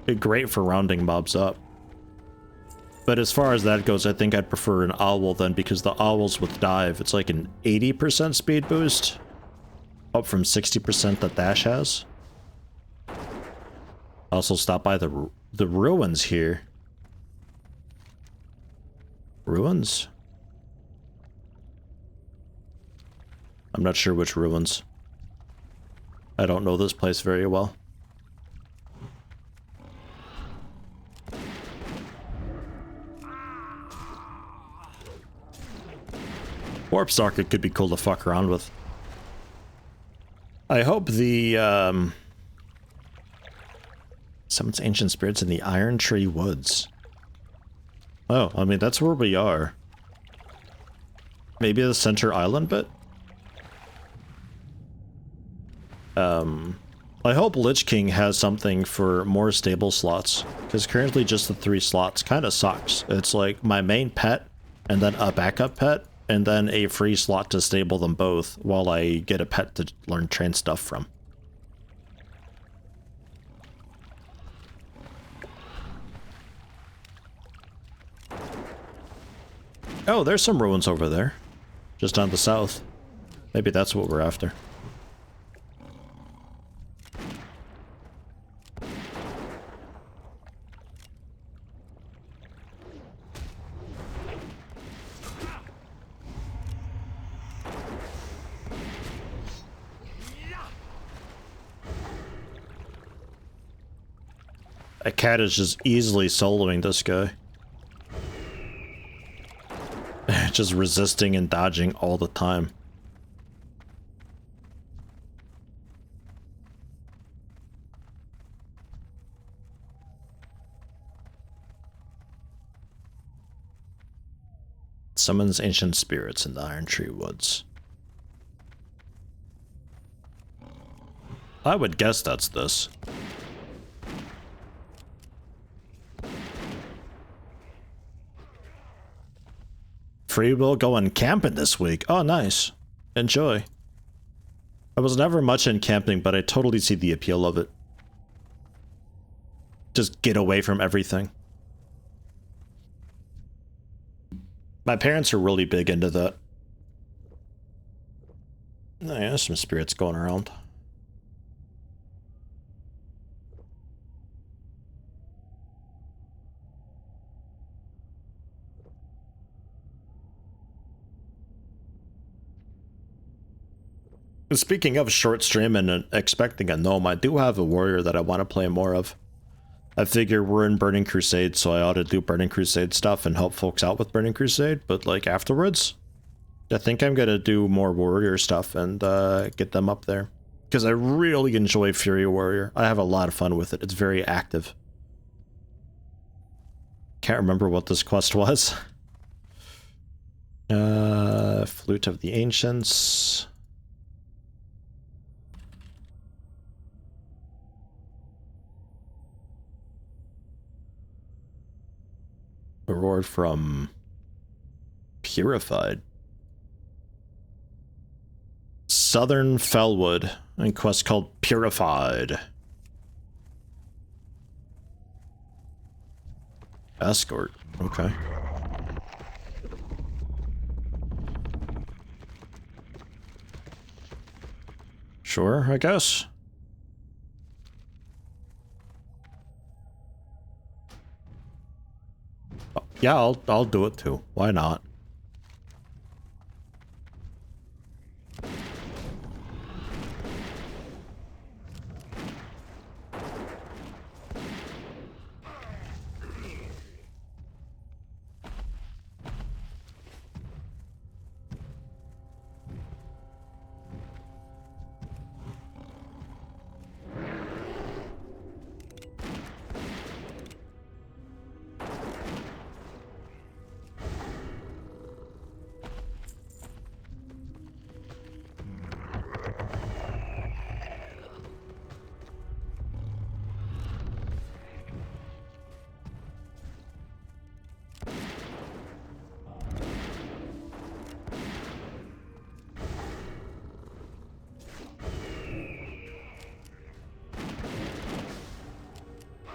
It's great for rounding mobs up. But as far as that goes, I think I'd prefer an owl then, because the owls with dive, it's like an 80% speed boost, up from 60% that Dash has. Also stop by the ruins here. Ruins? I'm not sure which ruins. I don't know this place very well. Warp socket could be cool to fuck around with. I hope the summons ancient spirits in the Iron Tree Woods. Oh, I mean that's where we are. Maybe the center island bit? I hope Lich King has something for more stable slots, because currently just the 3 slots kind of sucks. It's like my main pet, and then a backup pet, and then a free slot to stable them both while I get a pet to learn train stuff from. Oh, there's some ruins over there. Just on the south. Maybe that's what we're after. A cat is just easily soloing this guy. Just resisting and dodging all the time. Summons ancient spirits in the Iron Tree Woods. I would guess that's this. Free will going camping this week. Oh, nice. Enjoy. I was never much in camping, but I totally see the appeal of it. Just get away from everything. My parents are really big into that. Oh, yeah, there's some spirits going around. Speaking of short stream and expecting a gnome, I do have a warrior that I want to play more of. I figure we're in Burning Crusade, so I ought to do Burning Crusade stuff and help folks out with Burning Crusade, but like afterwards, I think I'm gonna do more warrior stuff and get them up there. Because I really enjoy Fury Warrior. I have a lot of fun with it. It's very active. Can't remember what this quest was. Flute of the Ancients. Reward from Purified. Southern Fellwood. A quest called Purified. Escort. Okay. Sure, I guess. Yeah, I'll do it too. Why not?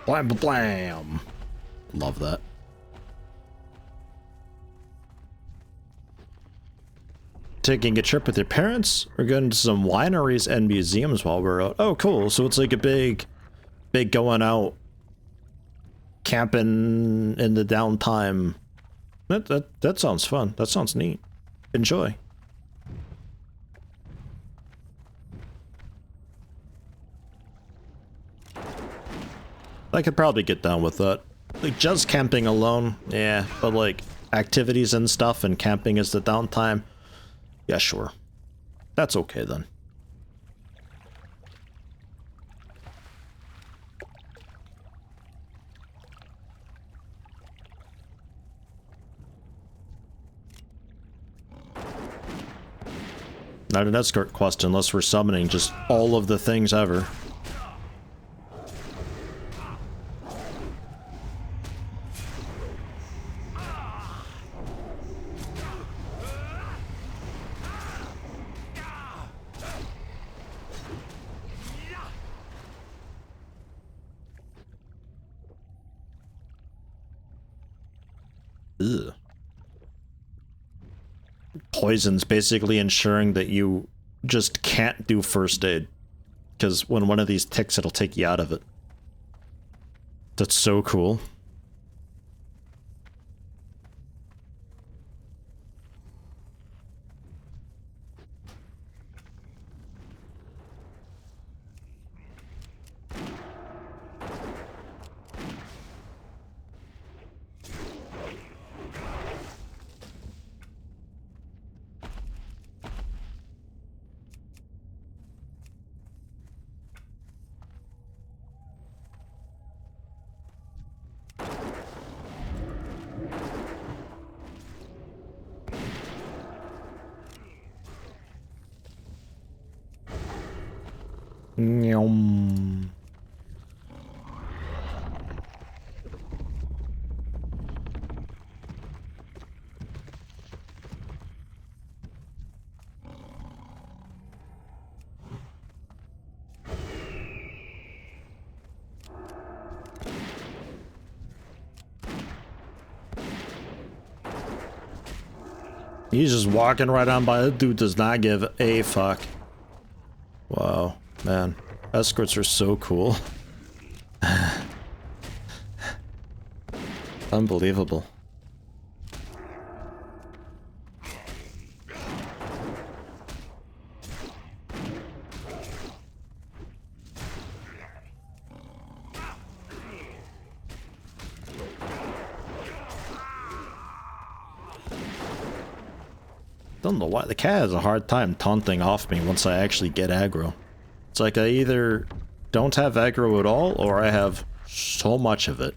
Blam, blam. Love that. Taking a trip with your parents? We're going to some wineries and museums while we're out. Oh, cool. So it's like a big going out, camping in the downtime. That sounds fun. That sounds neat. Enjoy. I could probably get down with that. Like, just camping alone, yeah, but like, activities and stuff and camping is the downtime. Yeah, sure. That's okay then. Not an escort quest unless we're summoning just all of the things ever. Ugh. Poison's basically ensuring that you just can't do first aid. Because when one of these ticks, it'll take you out of it. That's so cool. Nyum. He's just walking right on by. That dude does not give a fuck. Wow, man. Escorts are so cool. Unbelievable. Don't know why the cat has a hard time taunting off me once I actually get aggro. It's like I either don't have aggro at all, or I have so much of it.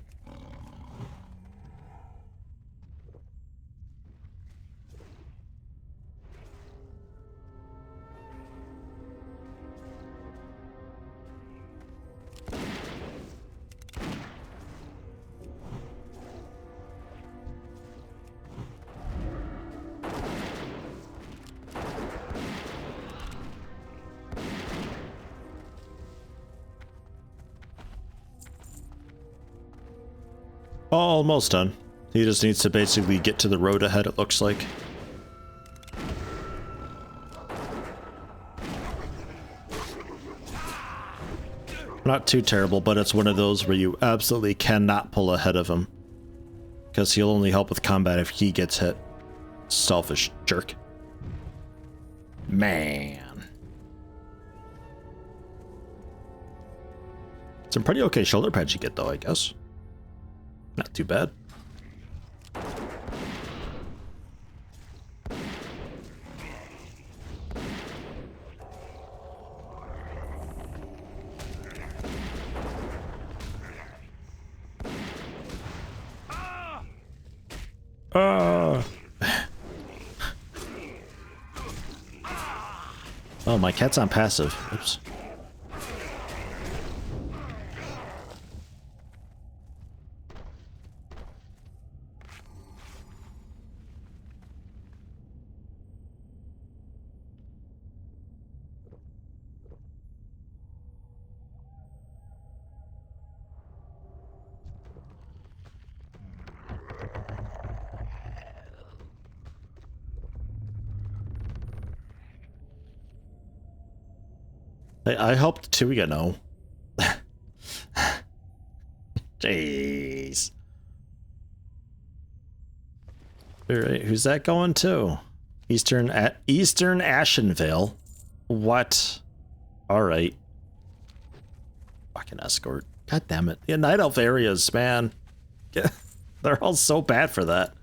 Almost done. He just needs to basically get to the road ahead, it looks like. Not too terrible, but it's one of those where you absolutely cannot pull ahead of him. Because he'll only help with combat if he gets hit. Selfish jerk. Man. Some pretty okay shoulder pads you get though, I guess. Not too bad. Oh, my cat's on passive. Oops. I hoped too, you know. Jeez. Alright, who's that going to? Eastern Ashenvale. What? Alright. Fucking escort. God damn it. Yeah, Night Elf areas, man. They're all so bad for that.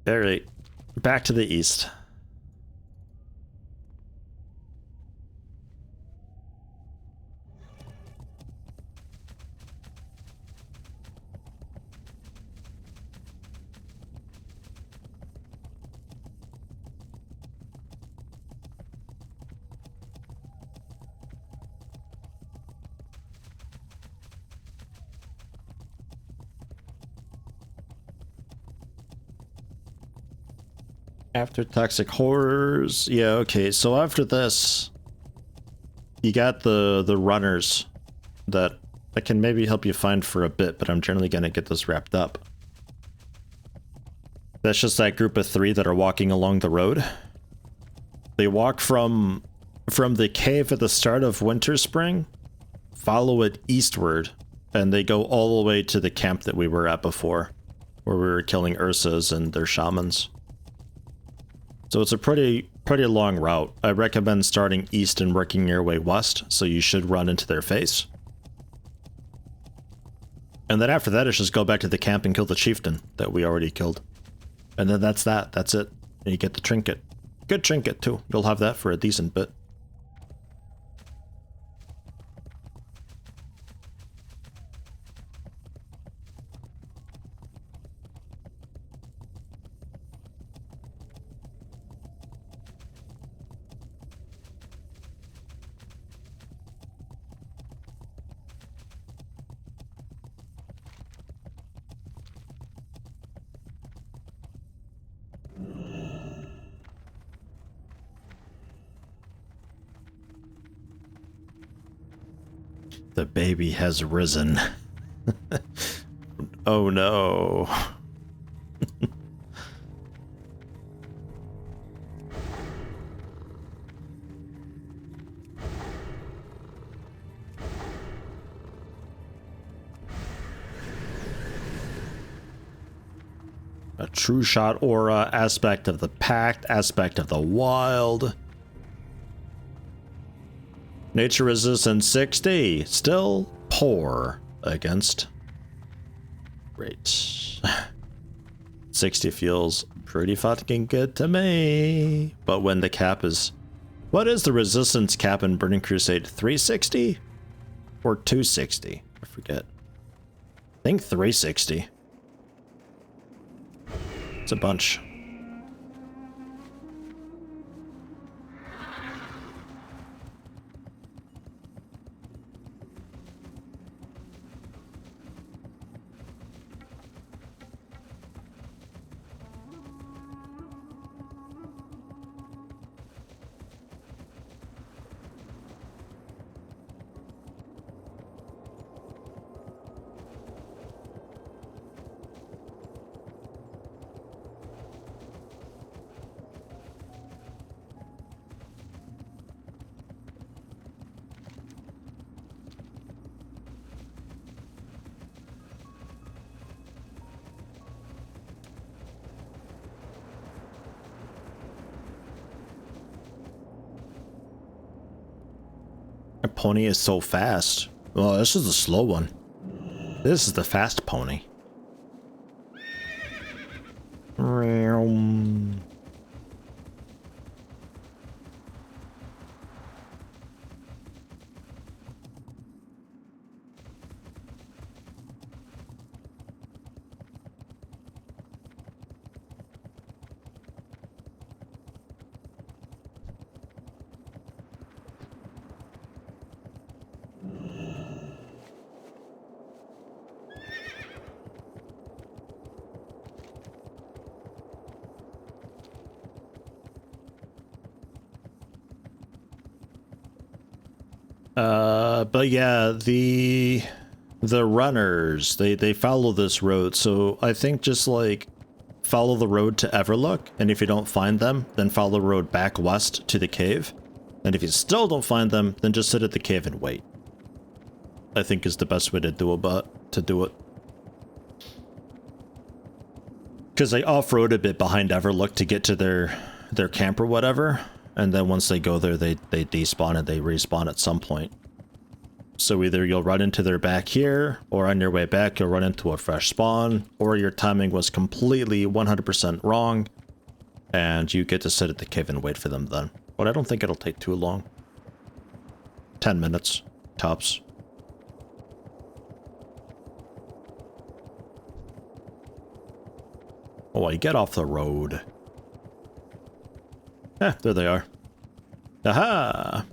Alright. Back to the east. After Toxic Horrors, yeah, okay, so after this, you got the runners that I can maybe help you find for a bit, but I'm generally gonna get this wrapped up. That's just that group of 3 that are walking along the road. They walk from the cave at the start of Winter Spring, follow it eastward, and they go all the way to the camp that we were at before, where we were killing Ursas and their shamans. So it's a pretty long route. I recommend starting east and working your way west, so you should run into their face. And then after that, it's just go back to the camp and kill the chieftain that we already killed. And then that's it. And you get the trinket. Good trinket too. You'll have that for a decent bit. The baby has risen. Oh no. A true shot aura, aspect of the pact, aspect of the wild. Nature resistance 60, still poor against. Great. 60 feels pretty fucking good to me. But when the cap is... What is the resistance cap in Burning Crusade? 360? Or 260? I forget. I think 360. It's a bunch. My pony is so fast. Oh, this is the slow one. This is the fast pony. But yeah, the runners, they follow this road, so I think just like follow the road to Everlook, and if you don't find them, then follow the road back west to the cave, And if you still don't find them, then just sit at the cave and wait. I think is the best way to do it. Because they off-road a bit behind Everlook to get to their camp or whatever, and then once they go there, they despawn and they respawn at some point. So either you'll run into their back here, or on your way back you'll run into a fresh spawn, or your timing was completely 100% wrong, and you get to sit at the cave and wait for them then. But I don't think it'll take too long. 10 minutes, tops. Oh, I get off the road. Eh, there they are. Aha!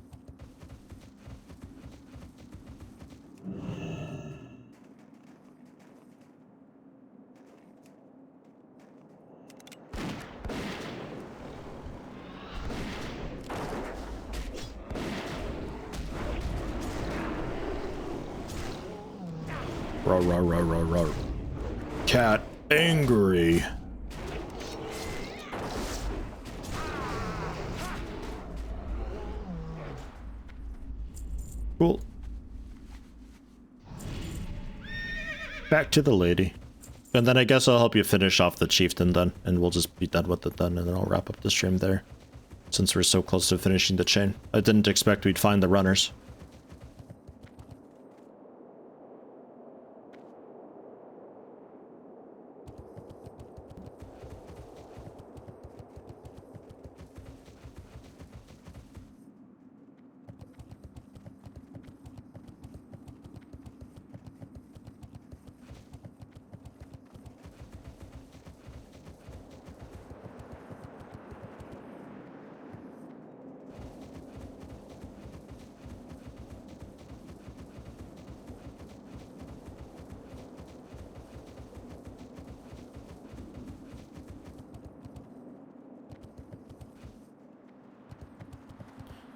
Roar, roar, roar, roar, roar. Cat angry. Cool. Back to the lady. And then I guess I'll help you finish off the chieftain then, and we'll just be done with it then, and then I'll wrap up the stream there. Since we're so close to finishing the chain. I didn't expect we'd find the runners.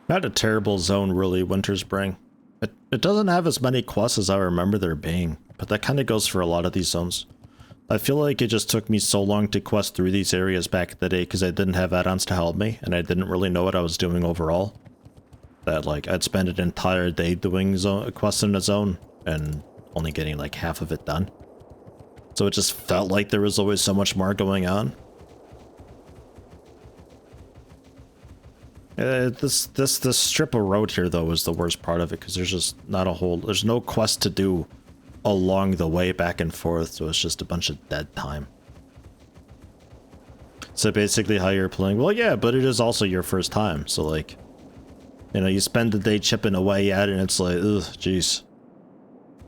Not a terrible zone, really, Winterspring. It doesn't have as many quests as I remember there being, but that kind of goes for a lot of these zones. I feel like it just took me so long to quest through these areas back in the day because I didn't have add-ons to help me, and I didn't really know what I was doing overall. That, like, I'd spend an entire day doing quests in a zone, and only getting, like, half of it done. So it just felt like there was always so much more going on. This strip of road here though is the worst part of it because there's just not a whole, there's no quest to do along the way back and forth, so it's just a bunch of dead time. So basically how you're playing, well yeah, but it is also your first time, so like, you know, you spend the day chipping away at it and it's like, ugh, jeez.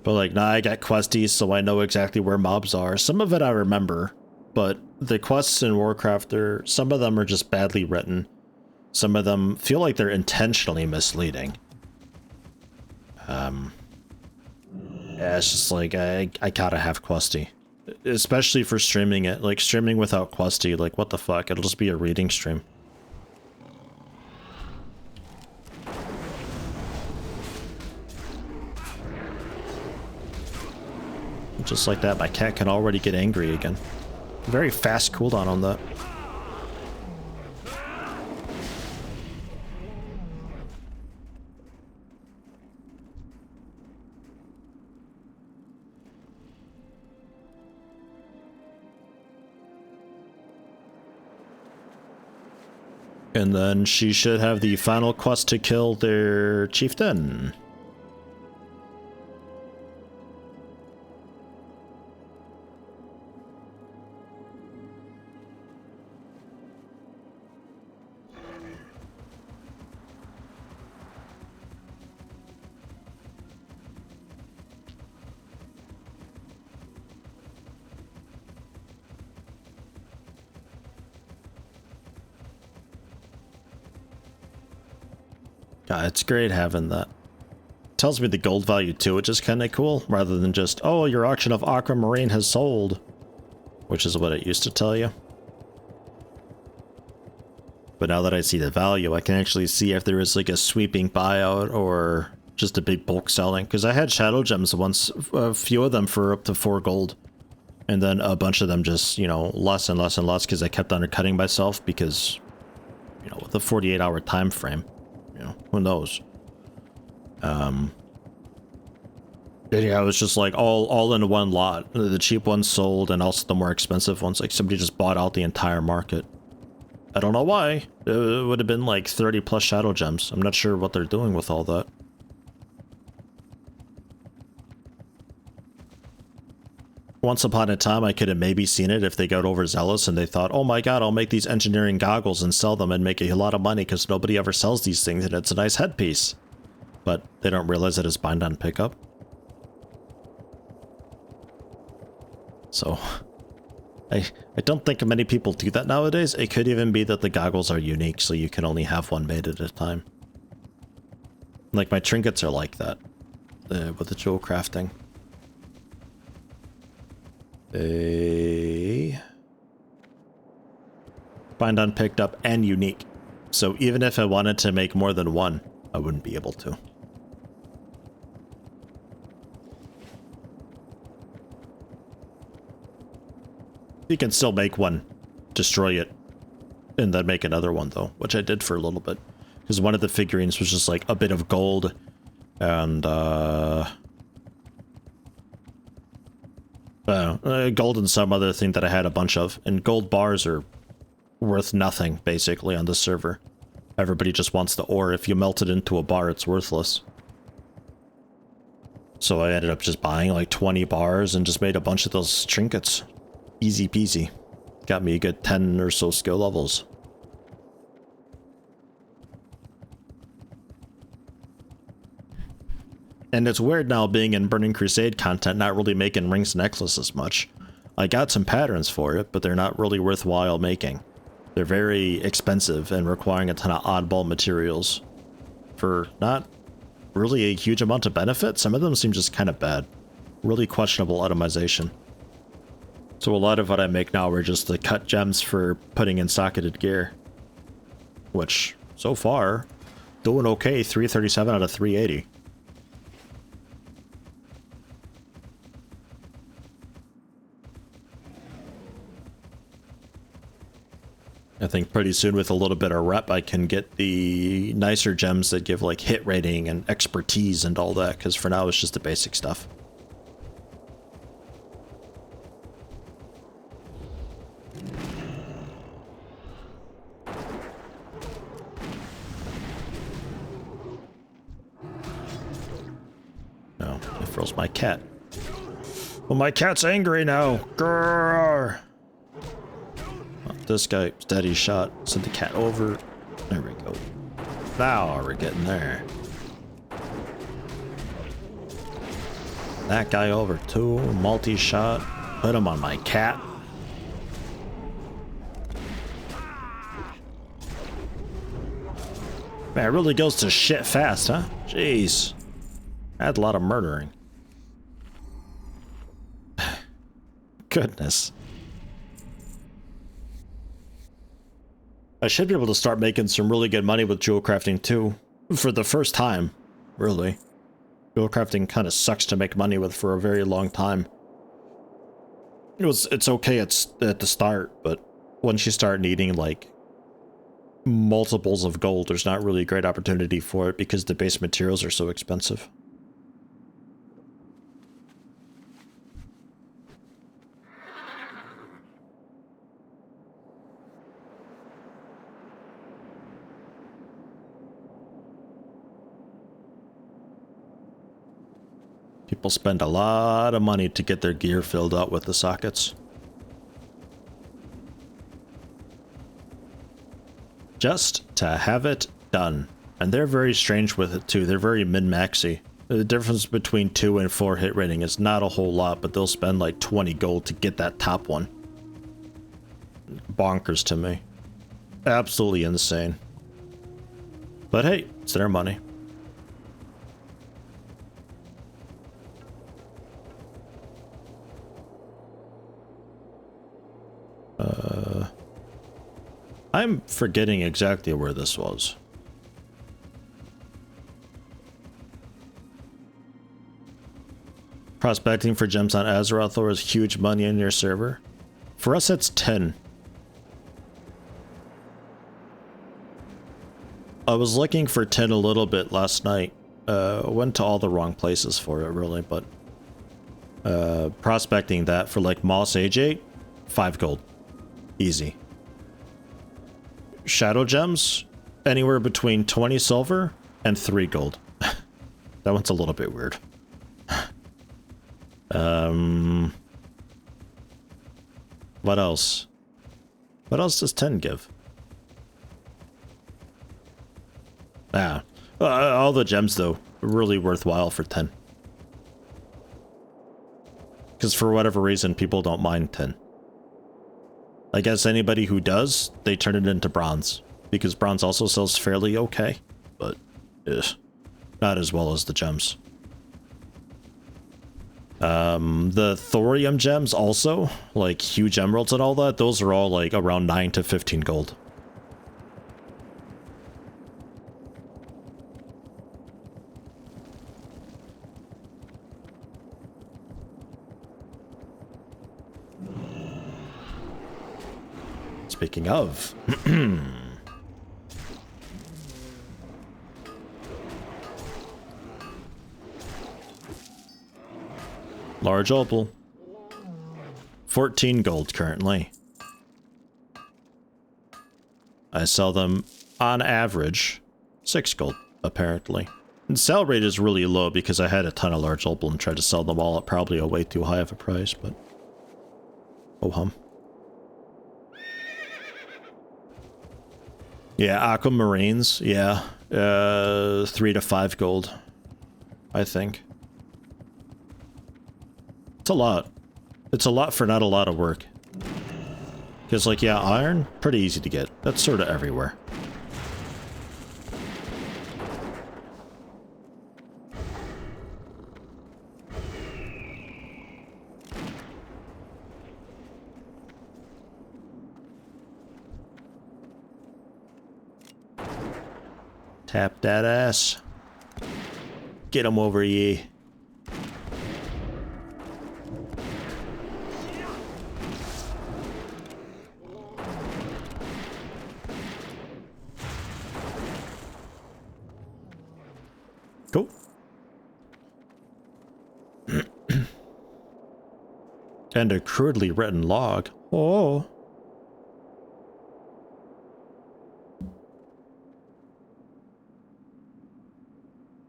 But like, now I got Quantities, so I know exactly where mobs are. Some of it I remember, but the quests in Warcraft, some of them are just badly written. Some of them feel like they're intentionally misleading. Yeah, it's just like, I gotta have Questy. Especially for streaming it. Like, streaming without Questy, like, what the fuck? It'll just be a reading stream. Just like that, my cat can already get angry again. Very fast cooldown on that. And then she should have the final quest to kill their chieftain. Yeah, it's great having that. Tells me the gold value too, which is kind of cool, rather than just, oh, your auction of Aquamarine has sold, which is what it used to tell you. But now that I see the value, I can actually see if there is like a sweeping buyout or just a big bulk selling. Because I had Shadow Gems once, a few of them for up to 4 gold. And then a bunch of them just, you know, less and less and less because I kept undercutting myself because, you know, with a 48-hour time frame. You know, who knows? Yeah, it was just like all in one lot. The cheap ones sold, and also the more expensive ones. Like somebody just bought out the entire market. I don't know why. It would have been like 30 plus shadow gems. I'm not sure what they're doing with all that. Once upon a time, I could have maybe seen it if they got overzealous and they thought, oh my god, I'll make these engineering goggles and sell them and make a lot of money because nobody ever sells these things and it's a nice headpiece. But they don't realize that it's bind on pickup. So, I don't think many people do that nowadays. It could even be that the goggles are unique, so you can only have one made at a time. Like, my trinkets are like that, with the jewel crafting. Bind on picked up and unique. So even if I wanted to make more than one, I wouldn't be able to. You can still make one, destroy it, and then make another one though, which I did for a little bit. Because one of the figurines was just like a bit of gold and gold and some other thing that I had a bunch of. And gold bars are worth nothing, basically, on the server. Everybody just wants the ore. If you melt it into a bar, it's worthless. So I ended up just buying like 20 bars and just made a bunch of those trinkets. Easy peasy. Got me a good 10 or so skill levels. And it's weird now being in Burning Crusade content, not really making rings and necklaces much. I got some patterns for it, but they're not really worthwhile making. They're very expensive and requiring a ton of oddball materials for not really a huge amount of benefit. Some of them seem just kind of bad. Really questionable itemization. So a lot of what I make now are just the cut gems for putting in socketed gear. Which, so far, doing okay, 337 out of 380. I think pretty soon with a little bit of rep I can get the nicer gems that give like hit rating and expertise and all that, because for now it's just the basic stuff. No, it froze my cat. Well, my cat's angry now. Grrr. This guy, steady shot, sent the cat over. There we go. Now we're getting there. That guy over too, multi-shot. Put him on my cat. Man, it really goes to shit fast, huh? Jeez. I had a lot of murdering. Goodness. I should be able to start making some really good money with jewel crafting too. For the first time, really. Jewel crafting kind of sucks to make money with for a very long time. It's okay at the start, but once you start needing like multiples of gold, there's not really a great opportunity for it because the base materials are so expensive. People spend a lot of money to get their gear filled out with the sockets. Just to have it done. And they're very strange with it too. They're very min-maxy. The difference between 2 and 4 hit rating is not a whole lot, but they'll spend like 20 gold to get that top one. Bonkers to me. Absolutely insane. But hey, it's their money. I'm forgetting exactly where this was. Prospecting for gems on Azeroth is huge money in your server. For us, it's 10. I was looking for tin a little bit last night. Went to all the wrong places for it, really, but prospecting that for like Moss Age 8, 5 gold. Easy. Shadow gems, anywhere between 20 silver and 3 gold. That one's a little bit weird. What else? What else does 10 give? Ah, all the gems though, really worthwhile for 10. Because for whatever reason, people don't mind 10. I guess anybody who does, they turn it into bronze. Because bronze also sells fairly okay, but not as well as the gems. The thorium gems also, like huge emeralds and all that, those are all like around 9 to 15 gold. Speaking of, large opal, 14 gold currently. I sell them on average 6 gold, apparently. And sell rate is really low because I had a ton of large opal and tried to sell them all at probably a way too high of a price, but oh hum. Yeah, aquamarines, yeah. 3 to 5 gold, I think. It's a lot. It's a lot for not a lot of work. Because, like, yeah, iron, pretty easy to get. That's sort of everywhere. Tap that ass. Get him over ye. Cool. And a crudely written log. Oh.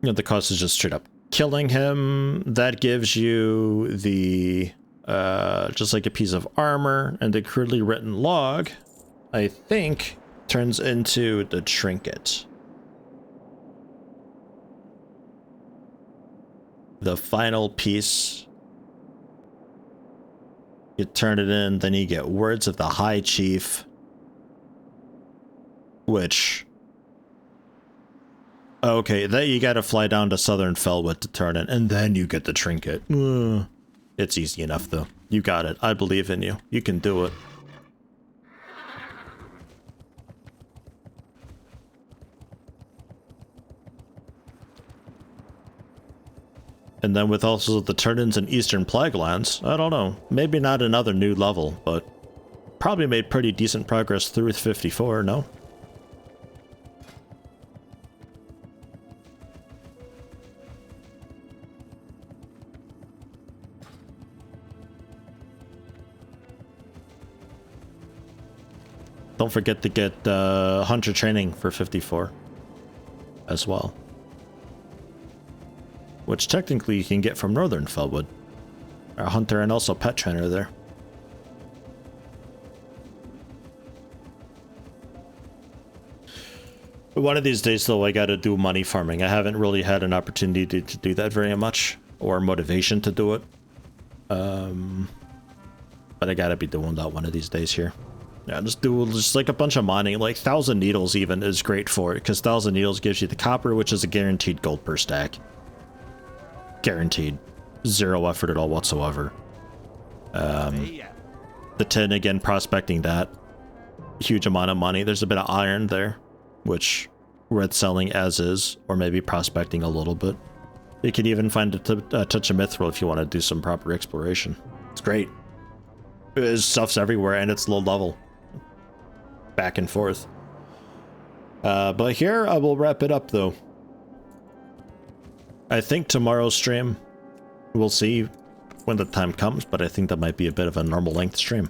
You know, the cost is just straight up killing him. That gives you the, just like a piece of armor, and the crudely written log, I think, turns into the trinket. The final piece. You turn it in, then you get words of the High Chief, which... Okay, then you gotta fly down to Southern Felwood to turn it, and then you get the trinket. It's easy enough, though. You got it. I believe in you. You can do it. And then with also the turn-ins in Eastern Plaguelands, I don't know. Maybe not another new level, but probably made pretty decent progress through 54, no? Don't forget to get Hunter training for 54 as well. Which technically you can get from Northern Felwood. Our Hunter and also Pet Trainer there. One of these days though, I gotta do money farming. I haven't really had an opportunity to do that very much, or motivation to do it. But I gotta be doing that one of these days here. Yeah, just like a bunch of mining. Like 1,000 Needles even is great for it, because 1,000 Needles gives you the copper, which is a guaranteed gold per stack. Guaranteed. Zero effort at all whatsoever. The tin, again, prospecting that. Huge amount of money. There's a bit of iron there, which worth selling as is, or maybe prospecting a little bit. You could even find a touch of Mithral if you want to do some proper exploration. It's great. Stuff's everywhere, and it's low level. Back and forth. But here I will wrap it up though. I think tomorrow's stream, we'll see when the time comes, but I think that might be a bit of a normal length stream.